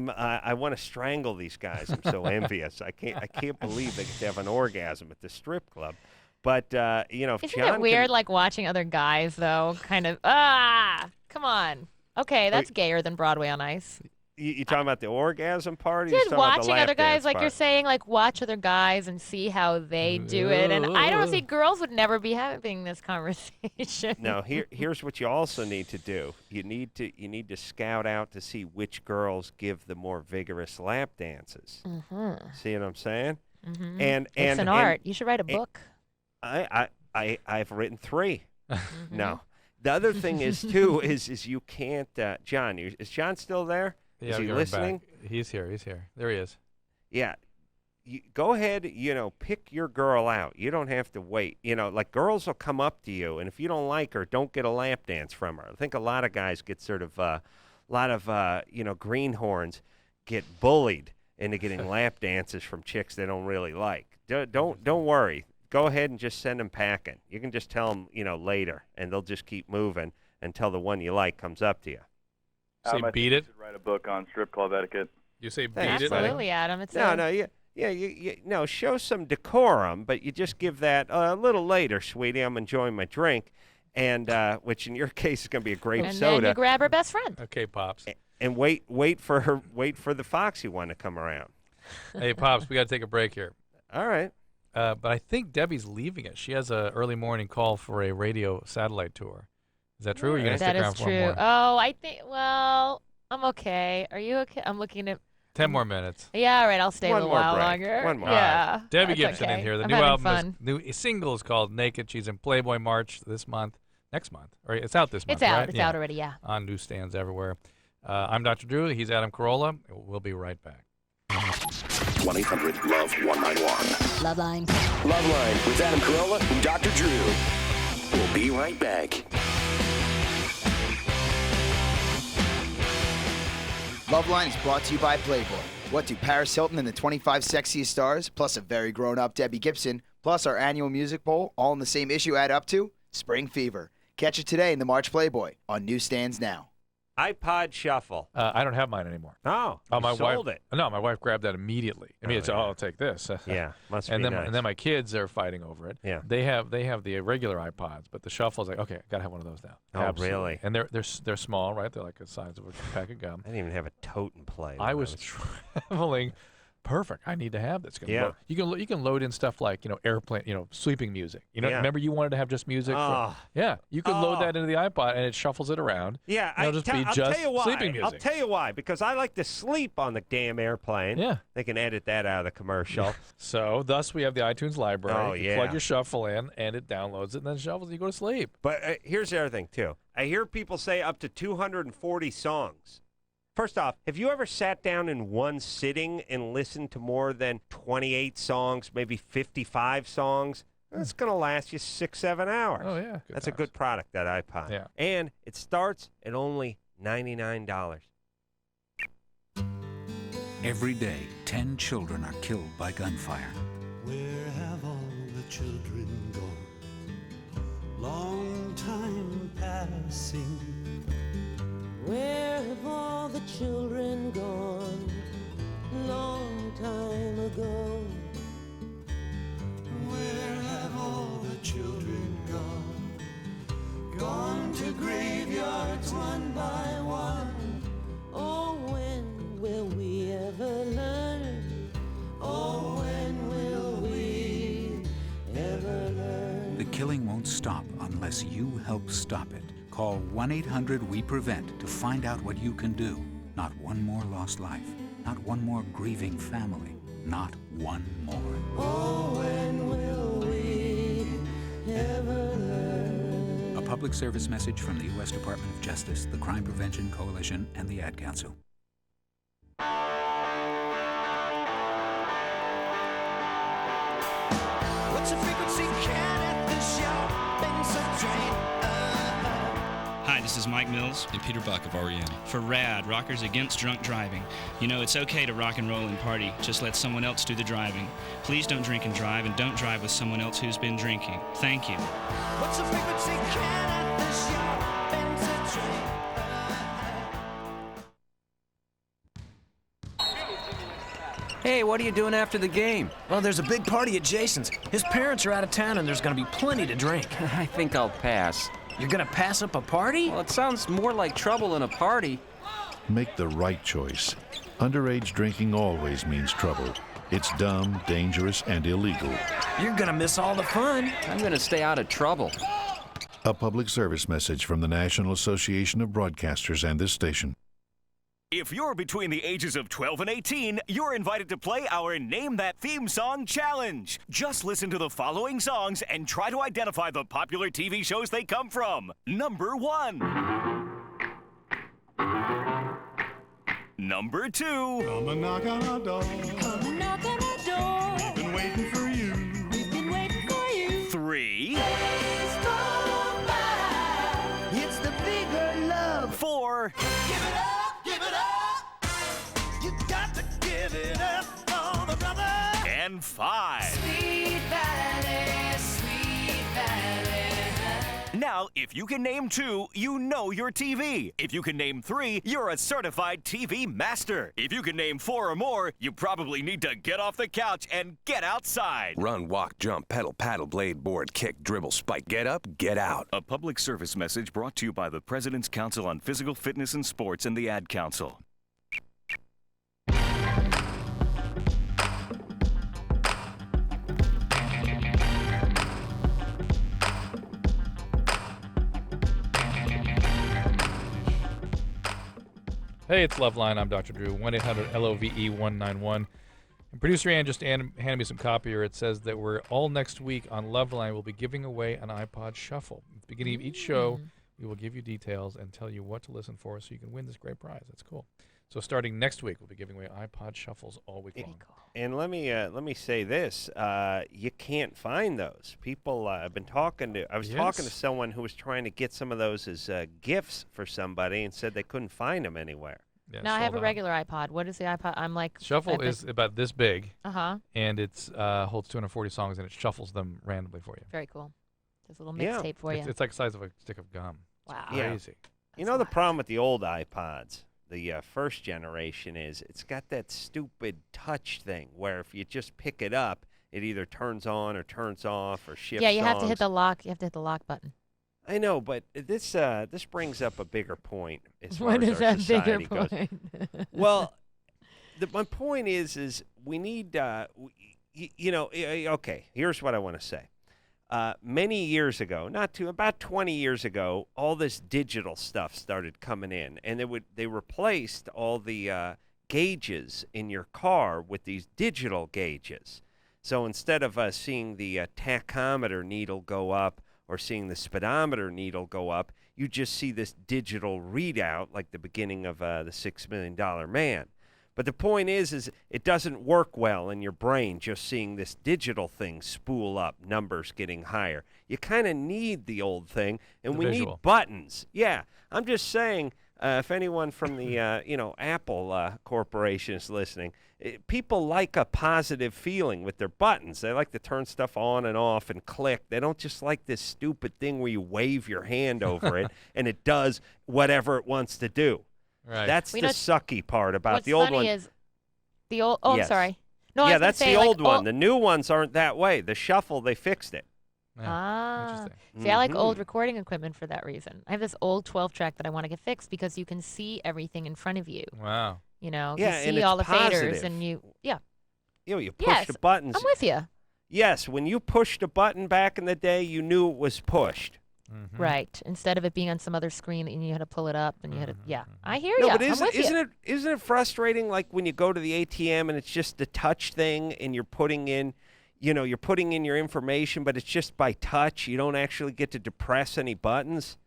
want to strangle these guys. I'm so envious. I can't believe they get to have an orgasm at the strip club. But if Isn't John it weird, can, like watching other guys though? Kind of. Come on. Okay, that's gayer than Broadway on Ice. you talking about the orgasm part? Or you Just talking about the watching lap other guys, dance like you're part? saying, like watch other guys and see how they do it. And I don't see girls would never be having this conversation. No, here's what you also need to do. You need to scout out to see which girls give the more vigorous lap dances. See what I'm saying? Mm-hmm. And It's an art. You should write a book. I've written 3. No. The other thing is too is you can't John, is John still there? Yeah, is I'll he get him listening? back. He's here. There he is. Yeah. You go ahead, pick your girl out. You don't have to wait. Like girls will come up to you, and if you don't like her, don't get a lap dance from her. I think a lot of guys get sort of greenhorns get bullied into getting lap dances from chicks they don't really like. Don't worry. Go ahead and just send them packing. You can just tell them, later, and they'll just keep moving until the one you like comes up to you. Say I beat think it. you should write a book on strip club etiquette. You say beat Thanks, it. buddy. Absolutely, Adam. It's No, show some decorum, but you just give that a little later, sweetie. I'm enjoying my drink, and which in your case is going to be a grape and soda. then you grab her best friend. Okay, Pops. And wait for the foxy one to come around. Hey, Pops, we got to take a break here. All right. But I think Debbie's leaving us. She has a early morning call for a radio satellite tour. Is that true? Or are you going to stick That around is for one true. more? Oh, I think. Well, I'm okay. Are you okay? I'm looking at. 10 more minutes. Yeah, all right. I'll stay a One little more while break. longer. One more. Yeah. Debbie that's Gibson okay. in here. The I'm new having album fun. new single is called Naked. She's in Playboy March next month. Or it's out this month, It's out. right? It's out already, yeah. On newsstands everywhere. I'm Dr. Drew. He's Adam Carolla. We'll be right back. 1-800-LOVE-191. LoveLine. LoveLine with Adam Carolla and Dr. Drew. We'll be right back. LoveLine is brought to you by Playboy. What do Paris Hilton and the 25 sexiest stars, plus a very grown-up Debbie Gibson, plus our annual music poll, all in the same issue add up to? Spring Fever. Catch it today in the March Playboy, on newsstands now. iPod Shuffle. I don't have mine anymore. Oh, my you sold wife, it. No, my wife grabbed that immediately. I mean, I'll take this. Yeah, must and be then nice. and then my kids are fighting over it. Yeah. They have the regular iPods, but the Shuffle's like, okay, I gotta have one of those now. Oh, Absolutely. really? And they're small, right? They're like the size of a pack of gum. I didn't even have a tote and play. I was traveling perfect. I need to have this. Yeah. You can load in stuff like airplane, sleeping music. Remember you wanted to have just music. Yeah, you can load that into the iPod and it shuffles it around. Yeah, I'll tell you why. sleeping music. I'll tell you why. Because I like to sleep on the damn airplane. Yeah. They can edit that out of the commercial. So thus we have the iTunes library. Oh, You yeah. plug your shuffle in and it downloads it and then shuffles and you go to sleep. But here's the other thing too. I hear people say up to 240 songs. First off, have you ever sat down in one sitting and listened to more than 28 songs, maybe 55 songs? It's going to last you 6-7 hours. Oh, yeah. That's a good product, that iPod. Yeah. And it starts at only $99. Every day, 10 children are killed by gunfire. Where have all the children gone? Long time passing. Where have all the children gone? Long time ago. Where have all the children gone? Gone to graveyards one by one. Oh, when will we ever learn? Oh, when will we ever learn? The killing won't stop unless you help stop it. Call 1-800-WE-PREVENT to find out what you can do. Not one more lost life. Not one more grieving family. Not one more. Oh, when will we ever learn? A public service message from the U.S. Department of Justice, the Crime Prevention Coalition, and the Ad Council. What's the frequency count at the shopping train? Hi, this is Mike Mills and Peter Buck of REM for RAD, Rockers Against Drunk Driving. It's okay to rock and roll and party. Just let someone else do the driving. Please don't drink and don't drive with someone else who's been drinking. Thank you. What's the frequency count at the shopping train? Hey, what are you doing after the game? Well, there's a big party at Jason's. His parents are out of town and there's gonna be plenty to drink. I think I'll pass. You're gonna pass up a party? Well, it sounds more like trouble than a party. Make the right choice. Underage drinking always means trouble. It's dumb, dangerous, and illegal. You're gonna miss all the fun. I'm gonna stay out of trouble. A public service message from the National Association of Broadcasters and this station. If you're between the ages of 12 and 18, you're invited to play our Name That Theme Song Challenge. Just listen to the following songs and try to identify the popular TV shows they come from. Number 1. Number 2. Come and knock on our door. Come and knock on our door. We've been waiting for you. We've been waiting for you. 3. Days go by. It's the bigger love. 4. Give it up. Give it up! You got to give it up for the brother! And 5. Sweet Valley, Sweet Valley. Now, if you can name 2, you know your TV. If you can name 3, you're a certified TV master. If you can name 4 or more, you probably need to get off the couch and get outside. Run, walk, jump, pedal, paddle, blade, board, kick, dribble, spike. Get up, get out. A public service message brought to you by the President's Council on Physical Fitness and Sports and the Ad Council. Hey, it's LoveLine. I'm Dr. Drew. 1-800-LOVE-191. And producer Ann just handed me some copier. It says that we're all next week on LoveLine. We'll be giving away an iPod Shuffle. At the beginning of each show, we will give you details and tell you what to listen for so you can win this great prize. That's cool. So starting next week, we'll be giving away iPod Shuffles all week long. And let me say this: you can't find those. People I've been talking to. I was talking to someone who was trying to get some of those as gifts for somebody, and said they couldn't find them anywhere. Yeah, now I have a regular iPod. What is the iPod? I'm like Shuffle is about this big. And it's holds 240 songs, and it shuffles them randomly for you. Very cool. There's a little mixtape for you. It's like the size of a stick of gum. Wow. It's crazy. You know the problem with the old iPods, the first generation, is it's got that stupid touch thing where if you just pick it up, it either turns on or turns off or shifts. Yeah, you have to hit the lock. You have to hit the lock button. I know, but this brings up a bigger point as far What as is our that bigger society goes. point? Well, my point is we need, okay, here's what I want to say. Many years ago, about 20 years ago, all this digital stuff started coming in, and they replaced all the gauges in your car with these digital gauges. So instead of seeing the tachometer needle go up or seeing the speedometer needle go up, you just see this digital readout like the beginning of the $6 Million Man. But the point is it doesn't work well in your brain just seeing this digital thing spool up, numbers getting higher. You kind of need the old thing, and we need buttons. Yeah, I'm just saying, if anyone from the Apple Corporation is listening, people like a positive feeling with their buttons. They like to turn stuff on and off and click. They don't just like this stupid thing where you wave your hand over it and it does whatever it wants to do. Right. That's the sucky part about the old one. What's funny is the old. Oh, Yes. I'm sorry. No, I yeah, was gonna that's say, the like, old one. The new ones aren't that way. The shuffle, they fixed it. See, I like old Mhm. recording equipment for that reason. I have this old 12 track that I want to get fixed because you can see everything in front of you. Wow. You know, Yeah, you and see it's all the faders positive. and you You push Yes, the buttons. I'm with you. Yes, when you pushed a button back in the day, you knew it was pushed. Right. Instead of it being on some other screen and you had to pull it up and you had to I hear No, you. but I'm with you. isn't it frustrating like when you go to the ATM and it's just the touch thing and you're putting in your information, but it's just by touch. You don't actually get to depress any buttons.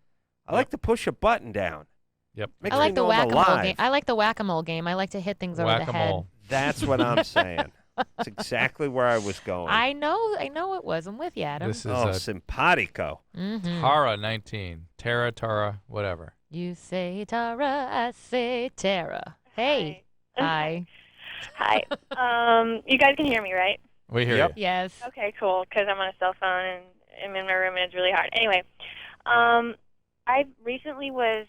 I like to push a button down. Yep. Makes I me like the know I'm whack-a-mole alive. game. I like the whack-a-mole game. I like to hit things over the head. Whack-a-mole. That's what I'm saying. That's exactly where I was going. I know it was. I'm with you, Adam. This is simpatico. Tara 19. Tara, whatever. You say Tara, I say Tara. Hey. Hi. Hi. You guys can hear me, right? We hear you. Yes. Okay, cool, because I'm on a cell phone and I'm in my room and it's really hard. Anyway, I recently was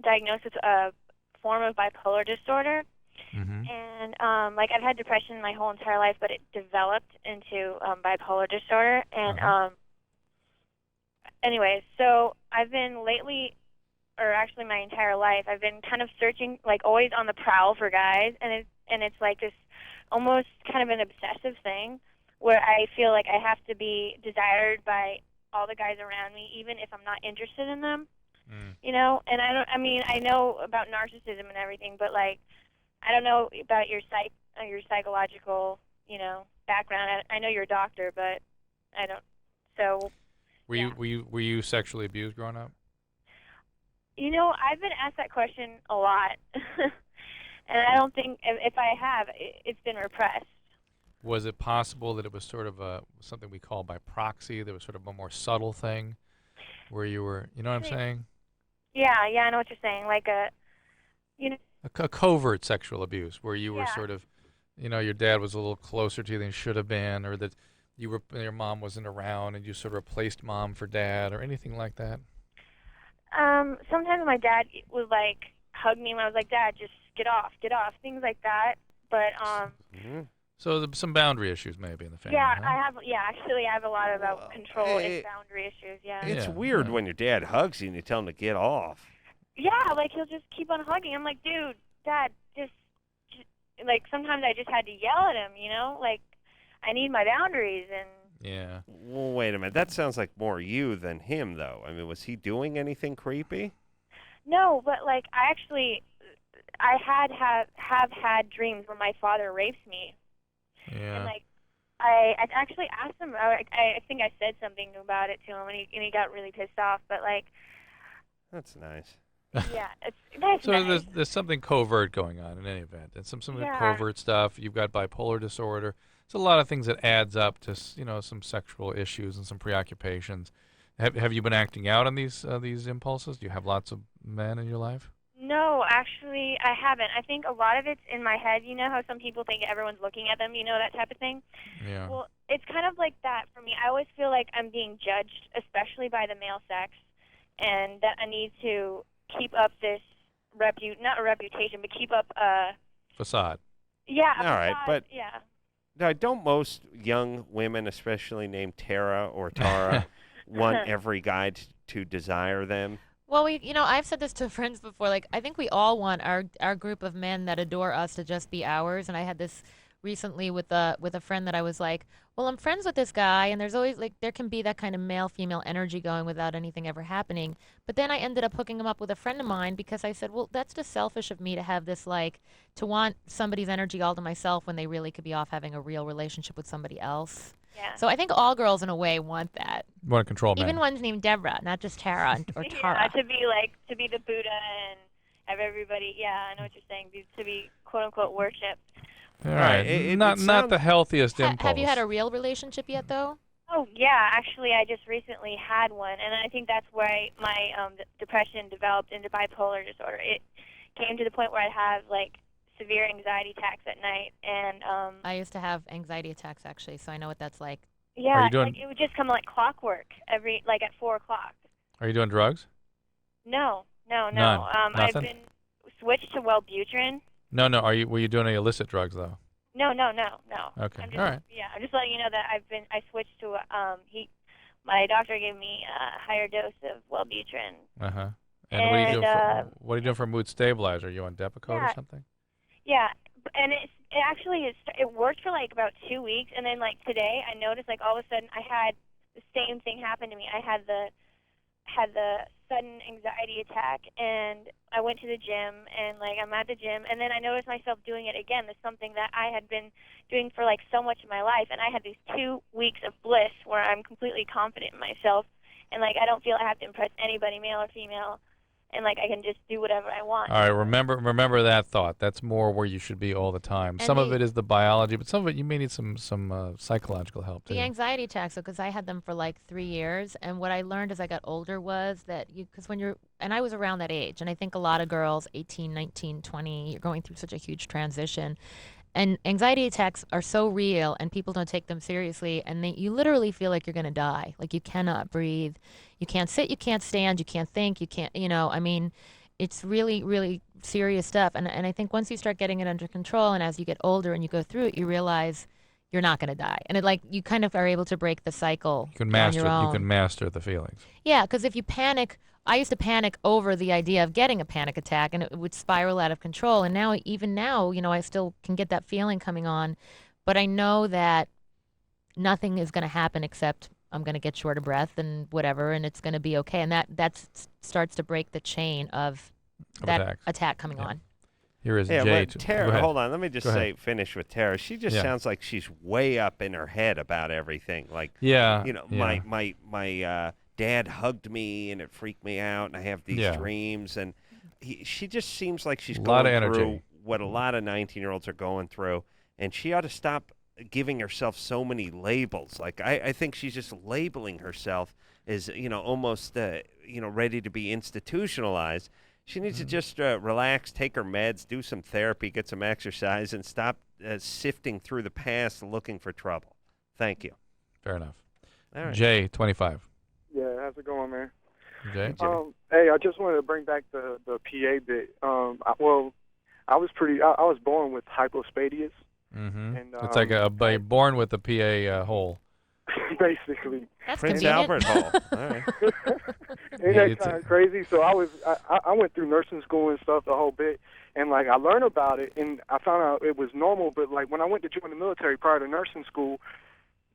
diagnosed with a form of bipolar disorder. And I've had depression my whole entire life, but it developed into bipolar disorder. And anyways, so I've been lately, or actually my entire life, I've been kind of searching, like always on the prowl for guys, and it's like this almost kind of an obsessive thing where I feel like I have to be desired by all the guys around me, even if I'm not interested in them. You know, and I know about narcissism and everything, but like, I don't know about your psychological, background. I know you're a doctor, but I don't. So. Were you sexually abused growing up? I've been asked that question a lot, and I don't think if I have, it's been repressed. Was it possible that it was sort of something we call by proxy? There was sort of a more subtle thing, where you were, you know what I'm saying? Yeah, I know what you're saying. Like A covert sexual abuse, where you were sort of, your dad was a little closer to you than he should have been, or that your mom wasn't around and you sort of replaced mom for dad, or anything like that? Sometimes my dad would like hug me when I was like, "Dad, just get off," things like that. But So some boundary issues maybe in the family. yeah, huh? I have a lot about control and boundary issues. Yeah. It's weird when your dad hugs you and you tell him to get off. Yeah, like he'll just keep on hugging. I'm like, dude, Dad, just like sometimes I just had to yell at him, like I need my boundaries and. Yeah. Well, wait a minute. That sounds like more you than him, though. I mean, was he doing anything creepy? No, but like I have had dreams where my father rapes me. Yeah. And like I actually asked him. I think I said something about it to him, and he got really pissed off. But like. That's nice. Yeah, that's So nice. there's something covert going on in any event, and some covert stuff. You've got bipolar disorder. It's a lot of things that adds up to some sexual issues and some preoccupations. Have you been acting out on these impulses? Do you have lots of men in your life? No, actually, I haven't. I think a lot of it's in my head. You know how some people think everyone's looking at them, that type of thing? Yeah. Well, it's kind of like that for me. I always feel like I'm being judged, especially by the male sex, and that I need to keep up this not a reputation, but keep up a... Facade. Yeah, All right, but... Yeah. Now, don't most young women, especially named Tara or Tara, want every guy to desire them? Well, I've said this to friends before. Like, I think we all want our group of men that adore us to just be ours. And I had this recently with a friend that I was like, well, I'm friends with this guy, and there's always like there can be that kind of male-female energy going without anything ever happening. But then I ended up hooking him up with a friend of mine because I said, well, that's just selfish of me to have this like to want somebody's energy all to myself when they really could be off having a real relationship with somebody else. Yeah. So I think all girls in a way want that. Want to control men. Even ones named Deborah, not just Tara or Tara. Yeah, to be the Buddha and have everybody. Yeah, I know what you're saying. To be quote unquote worshipped. All right. Not the healthiest impulse. Have you had a real relationship yet, though? Oh yeah, actually, I just recently had one, and I think that's where my depression developed into bipolar disorder. It came to the point where I'd have like severe anxiety attacks at night, and I used to have anxiety attacks actually, so I know what that's like. Yeah, you doing- like, it would just come like clockwork at 4 o'clock. Are you doing drugs? No. None. I've Nothing? been switched to Wellbutrin. No. Were you doing any illicit drugs though? No. Okay. I'm just, All right. Yeah, I'm just letting you know that I switched to my doctor gave me a higher dose of Wellbutrin. Uh huh. And, what are you doing? What are you doing for mood stabilizer? Are you on Depakote or something? Yeah, and it worked for like about 2 weeks, and then like today I noticed like all of a sudden I had the same thing happen to me. I had the sudden anxiety attack, and I went to the gym, and like I'm at the gym, and then I noticed myself doing it again. There's something that I had been doing for like so much of my life, and I had these 2 weeks of bliss where I'm completely confident in myself, and like I don't feel I have to impress anybody, male or female, and like I can just do whatever I want. All right. Remember that thought. That's more where you should be all the time. And Some of it is the biology, but some of it you may need some psychological help too. The anxiety attacks, because I had them for like 3 years, and what I learned as I got older was that because and I was around that age, and I think a lot of girls, 18, 19, 20, you're going through such a huge transition, and anxiety attacks are so real, and people don't take them seriously, and you literally feel like you're going to die, like you cannot breathe, you can't sit, you can't stand, you can't think, you can't, I mean, it's really, really serious stuff, and I think once you start getting it under control, and as you get older and you go through it, you realize you're not going to die, and you kind of are able to break the cycle You can on your own. You can master the feelings. Yeah, because if you panic, I used to panic over the idea of getting a panic attack, and it would spiral out of control. And even now, I still can get that feeling coming on, but I know that nothing is going to happen except I'm going to get short of breath and whatever, and it's going to be okay. And that starts to break the chain of that attacks. attack coming on. Here is Yeah, Jay. well, Tara, hold on. Let me just finish with Tara. She just Yeah. sounds like she's way up in her head about everything. Like, Yeah, my dad hugged me and it freaked me out, and I have these Yeah. dreams, and she just seems like she's A lot going of energy. through what a lot of 19-year-olds are going through, and she ought to stop giving herself so many labels. Like, I think she's just labeling herself as, almost, ready to be institutionalized. She needs to just relax, take her meds, do some therapy, get some exercise, and stop sifting through the past looking for trouble. Thank you. Fair enough. All right. Jay, 25. Yeah, how's it going, man? Jay? Hey, I just wanted to bring back the PA bit. I was born with hypospadias. Mm-hmm. And, It's like born with the PA hole. Basically. That's Prince convenient. Albert Hall. All right. Ain't that kind of crazy? So I went through nursing school and stuff the whole bit, and like I learned about it, and I found out it was normal. But like when I went to join the military prior to nursing school,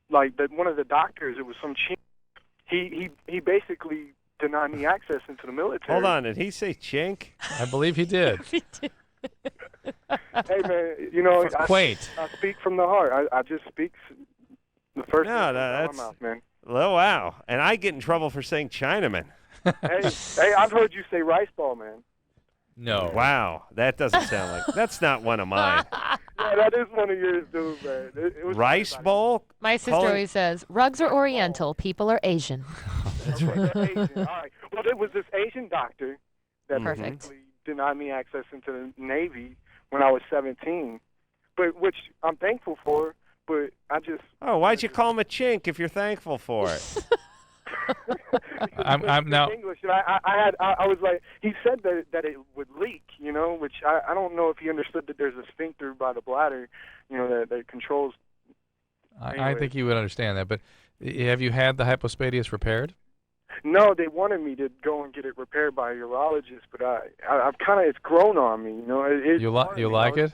like one of the doctors, it was some chink. He basically denied me access into the military. Hold on. Did he say chink? I believe he did. Hey man, Quaint. I speak from the heart. I just speak the first thing No, that comes out of that's my mouth, man. Oh, wow. And I get in trouble for saying Chinaman. Hey, I've heard you say rice ball, man. No. Wow. That doesn't sound like... That's not one of mine. Yeah, that is one of yours, dude, man. It was Rice bowl? My sister Calling- always says, rugs are Oriental, people are Asian. That's right. Asian. All right. Well, there was this Asian doctor that Perfect. basically denied me access into the Navy when I was 17, but which I'm thankful for. But I just Oh, why'd you call him a chink if you're thankful for it? I'm now. English, and I was like, he said that it would leak, which I don't know if he understood that there's a sphincter by the bladder, that controls. I think you would understand that. But have you had the hypospadias repaired? No, they wanted me to go and get it repaired by a urologist, but I've kind of, it's grown on me, you know. You like it?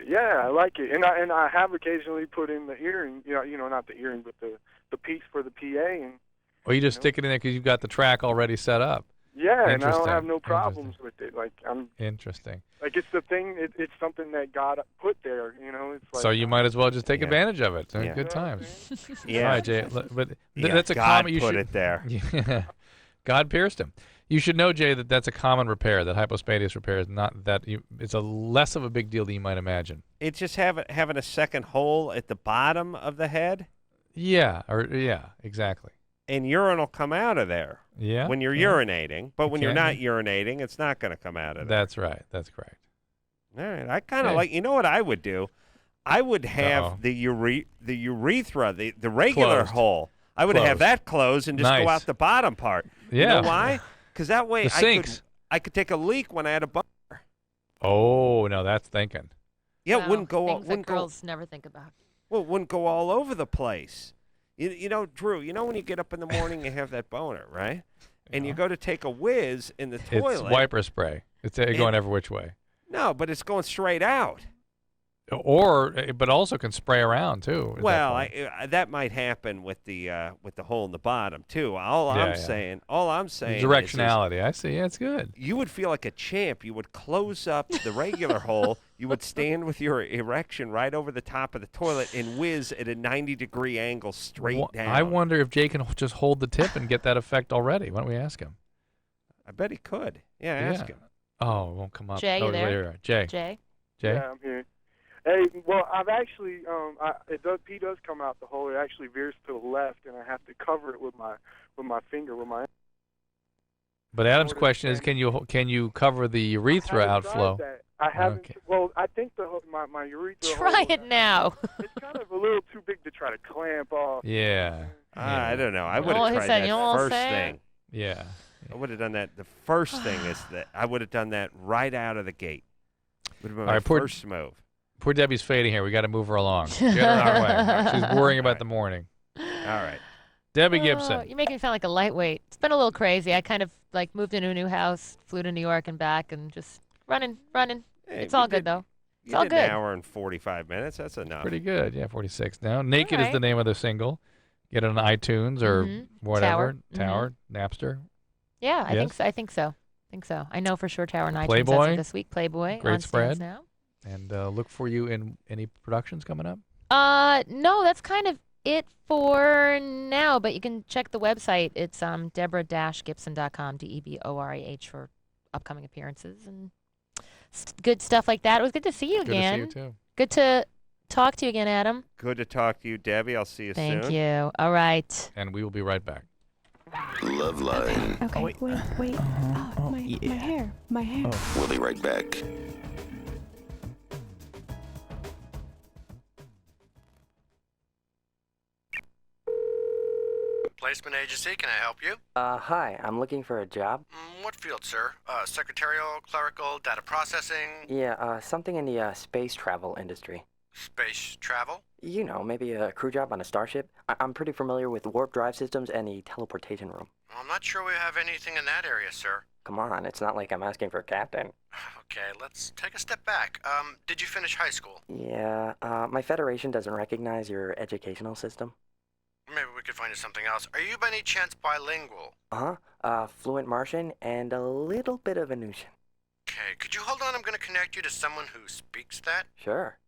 Yeah, I like it, and I have occasionally put in the earring, you know, not the earring, but the piece for the PA, and. Or you just stick it in there because you've got the track already set up. Yeah, and I don't have no problems with it. Like I'm. Interesting. Like it's the thing. It's something that God put there. You know. It's like. So you might as well just take advantage of it. Good times. Yeah. All right, Jay. But Yeah, that's a God common. You put should, it there. Yeah. God pierced him. You should know, Jay, that that's a common repair. That hypospadias repair is not that. It's a less of a big deal than you might imagine. It's just having a second hole at the bottom of the head. Yeah. Exactly. And urine will come out of there. Yeah. When you're urinating, but when you're not urinating, it's not going to come out of there. That's right. That's correct. All right. I kind of like. You know what I would do? I would have the urethra, the regular Closed. hole. I would have that closed and just go out the bottom part. Yeah. You know why? Because that way The sinks. I could take a leak when I had a boner. Oh, no, that's thinking. Yeah, Wow, it wouldn't go. Things Wouldn't that girls never think about. Well, it wouldn't go all over the place. You know, Drew, you know when you get up in the morning and have that boner, right? And you go to take a whiz in the toilet. It's wiper spray. It's going every which way. No, but it's going straight out. But also can spray around too. Well, that might happen with the hole in the bottom too. All I'm saying directionality. I see. Yeah, it's good. You would feel like a champ. You would close up the regular hole. You would stand with your erection right over the top of the toilet and whiz at a 90-degree angle straight down. I wonder if Jay can just hold the tip and get that effect already. Why don't we ask him? I bet he could. Yeah, ask him. Oh, it won't come up. Jay, you there? Jay. Jay. Yeah, I'm here. Hey, well, I've actually, pee does come out the hole. It actually veers to the left, and I have to cover it with my finger, with my. But Adam's question is, can you cover the urethra outflow? I haven't. Okay. Well, I think my urethra. Try it now. It's kind of a little too big to try to clamp off. Yeah. I don't know. I would have tried that first thing. Yeah. I would have done that. The first thing is that I would have done that right out of the gate. Would have been my first move. Poor Debbie's fading here. We got to move her along. Get her out of the way. She's worrying about the morning. All right. Debbie Gibson. You make me sound like a lightweight. It's been a little crazy. I kind of moved into a new house, flew to New York and back, and just running. Hey, it's all good though. It's all good. An hour and 45 minutes. That's enough. Pretty good. Yeah, 46 now. Naked is the name of the single. Get it on iTunes or whatever. Tower, Napster. Yeah, I think so. I know for sure Tower and iTunes Playboy. as of this week. Playboy. Great on spread. now. And look for you in any productions coming up? No, that's kind of it for now, but you can check the website. It's Deborah-Gibson.com, DEBORAH, for upcoming appearances and good stuff like that. It was good to see you again. Good to see you, too. Good to talk to you again, Adam. Good to talk to you, Debbie. I'll see you soon. Thank you. All right. And we will be right back. LoveLine. Okay, wait. Oh, my hair. We'll be right back. Placement agency, can I help you? Hi, I'm looking for a job. What field, sir? Secretarial, clerical, data processing? Yeah, something in the space travel industry. Space travel? You know, maybe a crew job on a starship. I'm pretty familiar with warp drive systems and the teleportation room. I'm not sure we have anything in that area, sir. Come on, it's not like I'm asking for a captain. Okay, let's take a step back. Did you finish high school? Yeah, my federation doesn't recognize your educational system. Maybe we could find you something else. Are you by any chance bilingual? Fluent Martian and a little bit of Venusian. Okay, could you hold on? I'm going to connect you to someone who speaks that. Sure.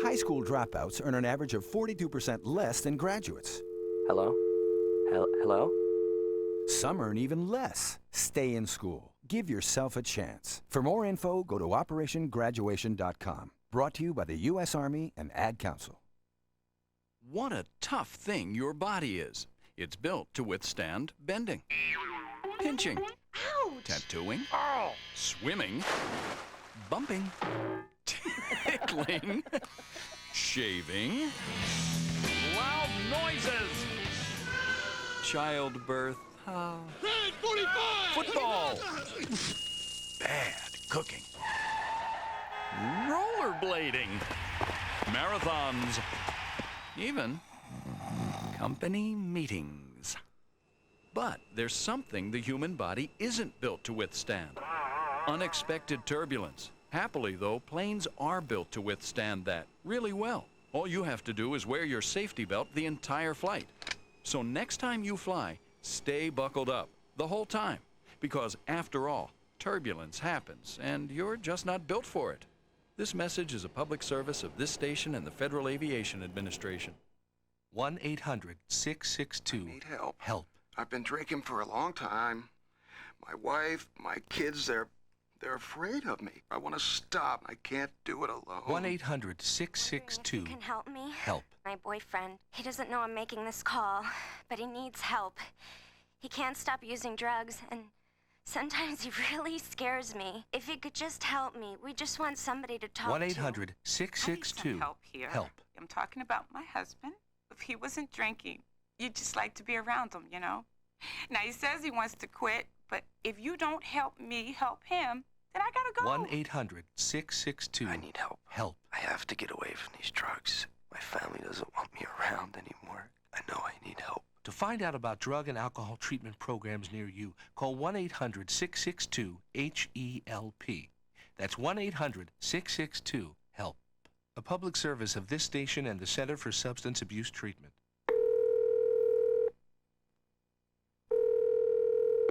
High school dropouts earn an average of 42% less than graduates. Hello? Hello? Some earn even less. Stay in school. Give yourself a chance. For more info, go to OperationGraduation.com. Brought to you by the U.S. Army and Ad Council. What a tough thing your body is. It's built to withstand bending, pinching, tattooing, swimming, bumping, tickling, shaving, loud noises, childbirth, football, bad cooking, rollerblading, marathons, even company meetings. But there's something the human body isn't built to withstand. Unexpected turbulence. Happily, though, planes are built to withstand that really well. All you have to do is wear your safety belt the entire flight. So next time you fly, stay buckled up the whole time. Because after all, turbulence happens, and you're just not built for it. This message is a public service of this station and the Federal Aviation Administration. 1-800-662 Need help. HELP. I've been drinking for a long time. My wife, my kids, they're afraid of me. I want to stop. I can't do it alone. 1-800-662 You can help me. HELP. My boyfriend, he doesn't know I'm making this call, but he needs help. He can't stop using drugs, and sometimes he really scares me. If he could just help me, we just want somebody to talk to. 1-800-662 help here. HELP. I'm talking about my husband. If he wasn't drinking, you'd just like to be around him, you know? Now, he says he wants to quit, but if you don't help me help him, then I gotta go. 1-800-662 I need help. HELP. I have to get away from these drugs. My family doesn't want me around anymore. I know I need help. To find out about drug and alcohol treatment programs near you, call 1-800-662-HELP. That's 1-800-662-HELP. A public service of this station and the Center for Substance Abuse Treatment.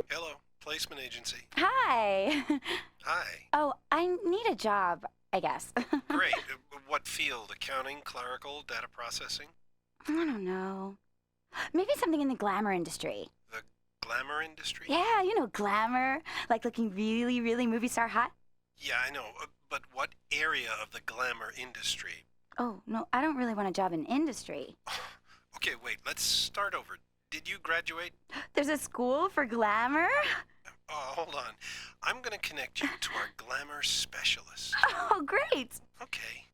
Hello, placement agency. Hi. Hi. Oh, I need a job, I guess. Great. What field? Accounting, clerical, data processing? I don't know. Maybe something in the glamour industry. The glamour industry? Yeah, you know, glamour. Like looking really, really movie star hot. Yeah, I know. But what area of the glamour industry? Oh, no, I don't really want a job in industry. Okay, wait, let's start over. Did you graduate? There's a school for glamour? Oh, hold on. I'm going to connect you to our glamour specialist. Oh, great. Okay.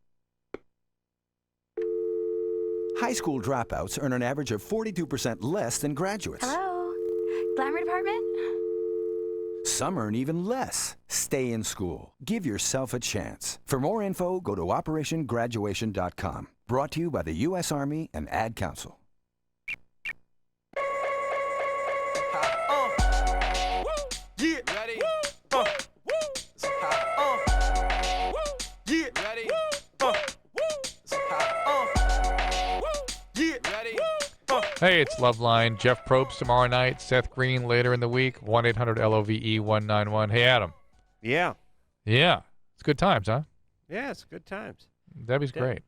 High school dropouts earn an average of 42% less than graduates. Hello? Glamour department? Some earn even less. Stay in school. Give yourself a chance. For more info, go to OperationGraduation.com. Brought to you by the U.S. Army and Ad Council. Yeah. Ready? Yeah. Ready? Yeah. Ready? Hey, it's LoveLine. Jeff Probst tomorrow night. Seth Green later in the week. 1-800-LOVE-191. Hey, Adam. Yeah. Yeah. It's good times, huh? Yeah, it's good times. Debbie's great.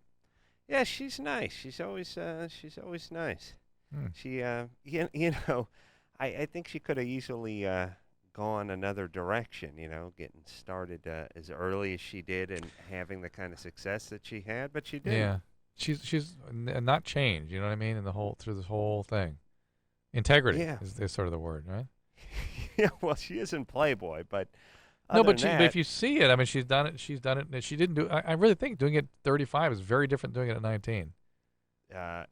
Yeah, she's nice. She's always nice. Hmm. She, you know, I think she could have easily gone another direction, you know, getting started as early as she did and having the kind of success that she had, but she didn't. Yeah. She's not changed, you know what I mean, through this whole thing. Integrity is sort of the word, right? Yeah, well, she is in Playboy, but no, other but than if you see it, I mean, she's done it. She didn't do. I really think doing it at 35 is very different than doing it at 19.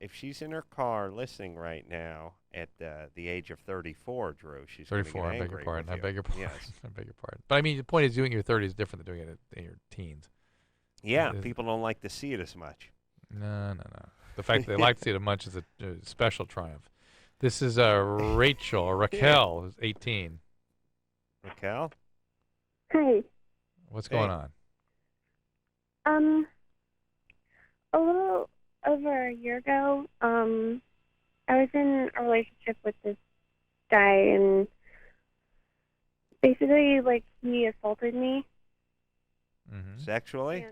if she's in her car listening right now at the age of 34, Drew, she's 34. Gonna get I beg your angry pardon. with I you. beg your pardon. Yes. I beg your pardon. But I mean, the point is, doing it in your 30s is different than doing it in your teens. Yeah, people don't like to see it as much. No. The fact that they like to see it as much is a special triumph. This is Raquel, who's 18. Raquel? Hi. What's going on? A little over a year ago, I was in a relationship with this guy, and basically, like, he assaulted me. Mm-hmm. Sexually?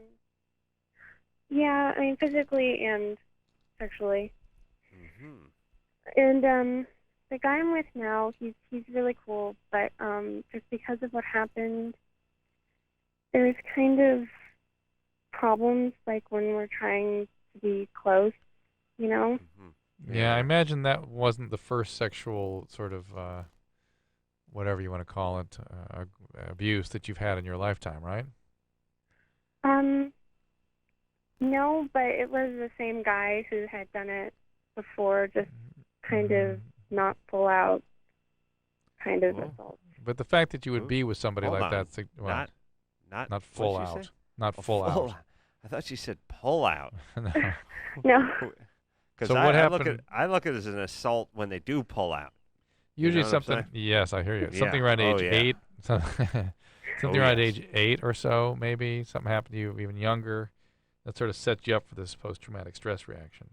Yeah, I mean, physically and sexually. Mm-hmm. And the guy I'm with now, he's really cool, but just because of what happened, there's kind of problems, like when we're trying to be close, you know? Mm-hmm. Yeah, I imagine that wasn't the first sexual sort of, whatever you want to call it, abuse that you've had in your lifetime, right? No, but it was the same guy who had done it before, just kind of not full out kind of assault. But the fact that you would be with somebody Hold like on. that, well, not full what'd she out, say? not Oh, full out. I thought she said pull out. No. No. Because So what happened? I look at it as an assault when they do pull out. Usually You know what I'm something. saying? Yes, I hear you. Yeah. Something around age 8. Something around yes. age 8 or so, maybe. Something happened to you even younger. That sort of sets you up for this post-traumatic stress reaction.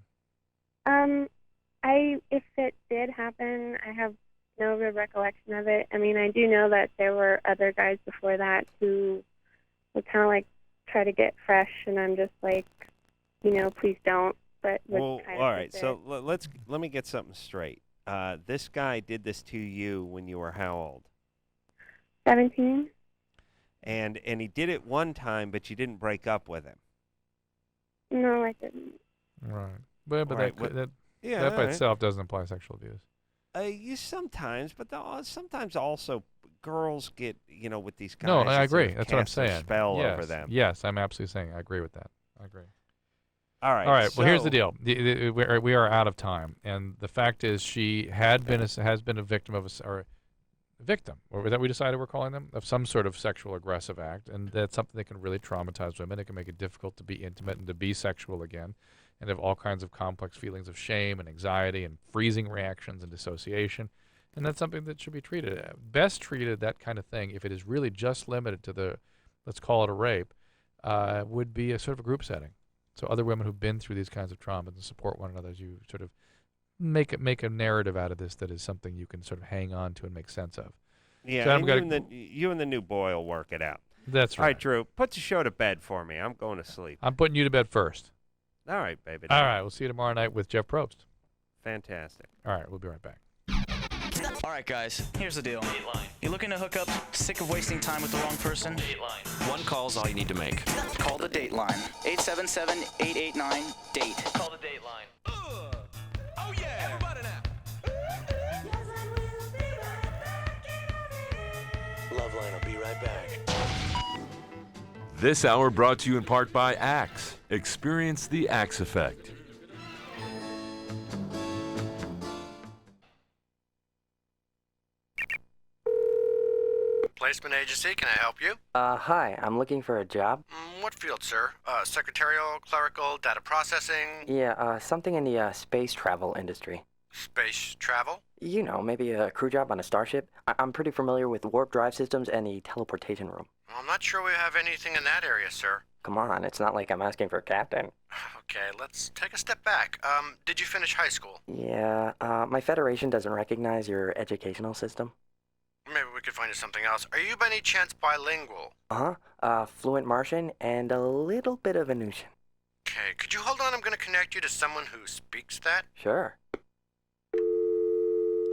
If it did happen, I have no real recollection of it. I mean, I do know that there were other guys before that who would kind of like try to get fresh, and I'm just like, please don't. But Well, all right. So let me get something straight. This guy did this to you when you were how old? 17. And he did it one time, but you didn't break up with him. No, I didn't. Right. But All right, that yeah, by all right. itself doesn't imply sexual abuse. You sometimes, but sometimes also girls get, with these guys. No, I it sort agree. of That's what I'm casts a saying. spell yes. over them. Yes, I'm absolutely saying I agree with that. I agree. All right. All right. Well, here's the so- deal. We are out of time, and the fact is, she has been a victim of or that we decided we're calling them, of some sort of sexual aggressive act, and that's something that can really traumatize women. It can make it difficult to be intimate and to be sexual again, and have all kinds of complex feelings of shame and anxiety and freezing reactions and dissociation, and that's something that should be treated. Best treated, that kind of thing, if it is really just limited to let's call it a rape, would be a sort of a group setting. So other women who've been through these kinds of traumas and support one another as you sort of make a narrative out of this that is something you can sort of hang on to and make sense of. Yeah, so and you and the new boy will work it out. That's right. All right, Drew, put the show to bed for me. I'm going to sleep. I'm putting you to bed first. All right, baby. All right, we'll see you tomorrow night with Jeff Probst. Fantastic. All right, we'll be right back. All right, guys, here's the deal. You looking to hook up, sick of wasting time with the wrong person? One call's all you need to make. Call the Dateline. 877-889-DATE. Call the Dateline. Oh yeah, everybody now. LoveLine will be right back. This hour brought to you in part by Axe. Experience the Axe effect. Placement agency, can I help you? Hi, I'm looking for a job. What field, sir? Secretarial, clerical, data processing, Yeah, something in the space travel industry. space travel? Maybe a crew job on a starship. I'm pretty familiar with warp drive systems and the teleportation room. Well, I'm not sure we have anything in that area, sir. Come on, it's not like I'm asking for a captain. Okay, let's take a step back. Did you finish high school? Yeah, my federation doesn't recognize your educational system. Maybe we could find you something else. Are you by any chance bilingual? Fluent Martian and a little bit of Venusian. Okay, could you hold on? I'm going to connect you to someone who speaks that. Sure.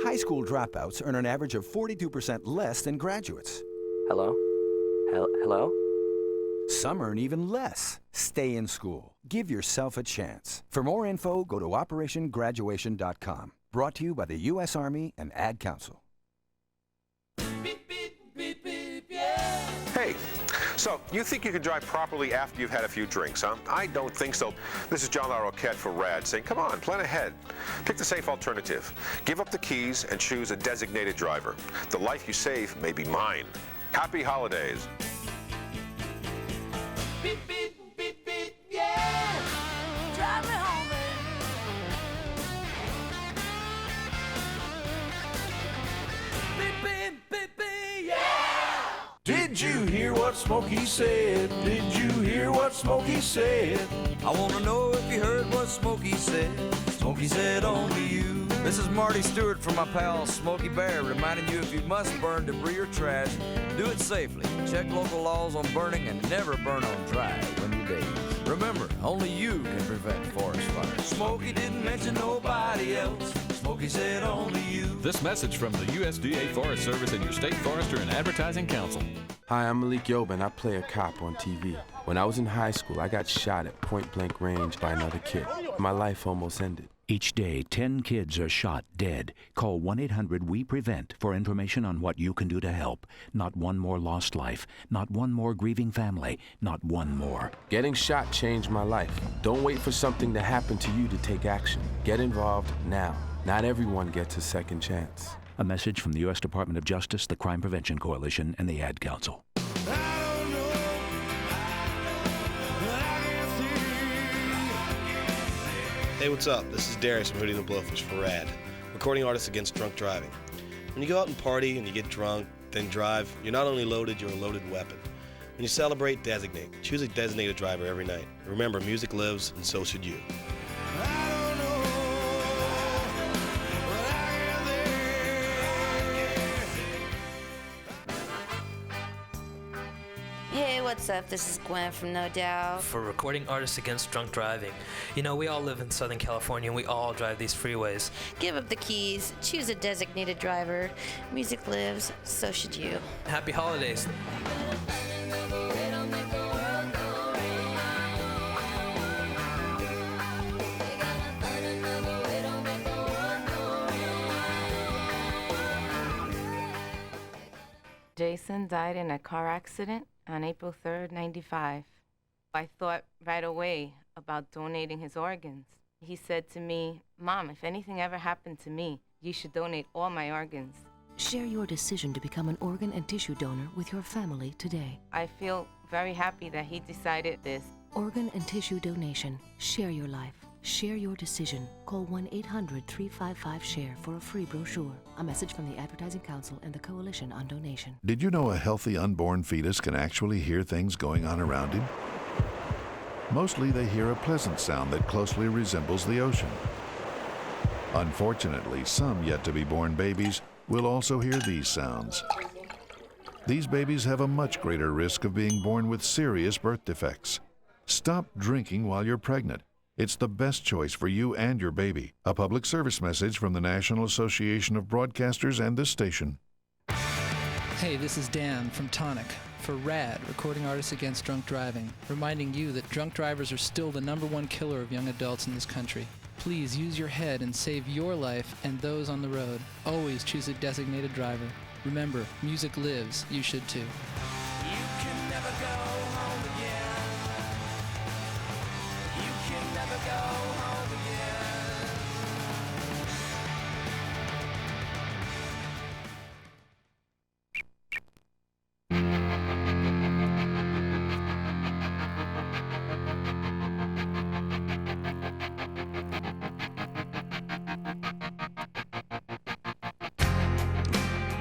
High school dropouts earn an average of 42% less than graduates. Hello? Hello? Some earn even less. Stay in school. Give yourself a chance. For more info, go to OperationGraduation.com. Brought to you by the U.S. Army and Ad Council. Hey, so you think you can drive properly after you've had a few drinks, huh? I don't think so. This is John LaRoquette for RAD saying, come on, plan ahead. Pick the safe alternative. Give up the keys and choose a designated driver. The life you save may be mine. Happy holidays. Beep, beep, beep, beep, yeah. Drive me home, baby. Beep, beep, beep, beep, yeah. Did you hear what Smokey said? Did you hear what Smokey said? I wanna know if you heard what Smokey said. Smokey said only you. This is Marty Stewart from my pal Smokey Bear, reminding you if you must burn debris or trash, do it safely. Check local laws on burning and never burn on dry when you're dazed. Remember, only you can prevent forest fires. Smokey didn't mention nobody else. Smokey said only you. This message from the USDA Forest Service and your state forester and advertising council. Hi, I'm Malik Yoba, and I play a cop on TV. When I was in high school, I got shot at point-blank range by another kid. My life almost ended. Each day, 10 kids are shot dead. Call 1-800-WE-PREVENT for information on what you can do to help. Not one more lost life. Not one more grieving family. Not one more. Getting shot changed my life. Don't wait for something to happen to you to take action. Get involved now. Not everyone gets a second chance. A message from the U.S. Department of Justice, the Crime Prevention Coalition, and the Ad Council. Hey, what's up? This is Darius from Hootie and the Blowfish for RAD, recording artists against drunk driving. When you go out and party and you get drunk, then drive, you're not only loaded, you're a loaded weapon. When you celebrate, designate. Choose a designated driver every night. Remember, music lives, and so should you. Hey, what's up? This is Gwen from No Doubt. For Recording Artists Against Drunk Driving. You know, we all live in Southern California and we all drive these freeways. Give up the keys, choose a designated driver. Music lives, so should you. Happy holidays. Jason died in a car accident on April 3rd, 95. I thought right away about donating his organs. He said to me, "Mom, if anything ever happened to me, you should donate all my organs." Share your decision to become an organ and tissue donor with your family today. I feel very happy that he decided this. Organ and tissue donation. Share your life. Share your decision. Call 1-800-355-SHARE for a free brochure. A message from the Advertising Council and the Coalition on Donation. Did you know a healthy unborn fetus can actually hear things going on around him? Mostly they hear a pleasant sound that closely resembles the ocean. Unfortunately, some yet-to-be-born babies will also hear these sounds. These babies have a much greater risk of being born with serious birth defects. Stop drinking while you're pregnant. It's the best choice for you and your baby. A public service message from the National Association of Broadcasters and this station. Hey, this is Dan from Tonic for RAD, Recording Artists Against Drunk Driving, reminding you that drunk drivers are still the #1 killer of young adults in this country. Please use your head and save your life and those on the road. Always choose a designated driver. Remember, music lives. You should too.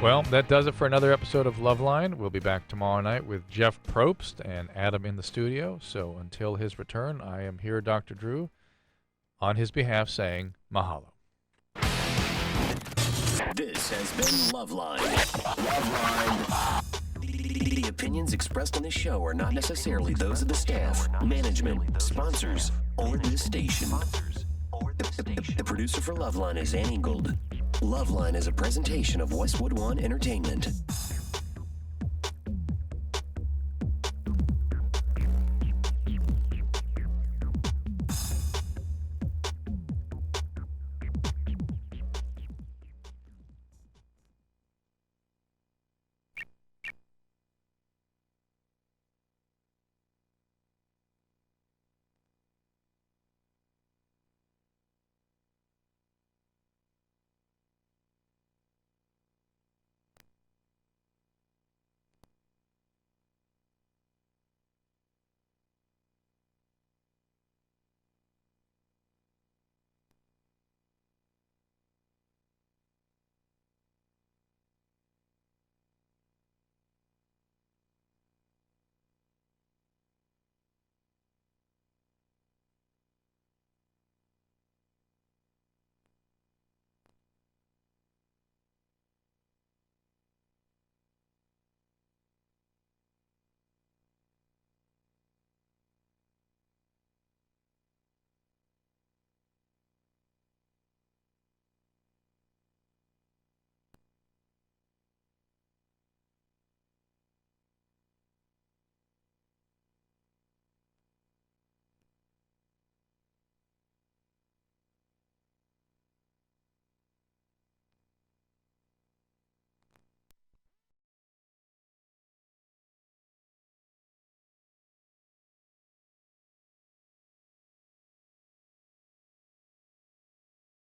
Well, that does it for another episode of LoveLine. We'll be back tomorrow night with Jeff Probst and Adam in the studio. So until his return, I am here, Dr. Drew, on his behalf saying mahalo. This has been LoveLine. LoveLine. The opinions expressed on this show are not necessarily those of the staff, management, sponsors, or this station. The producer for LoveLine is Annie Gold. LoveLine is a presentation of Westwood One Entertainment.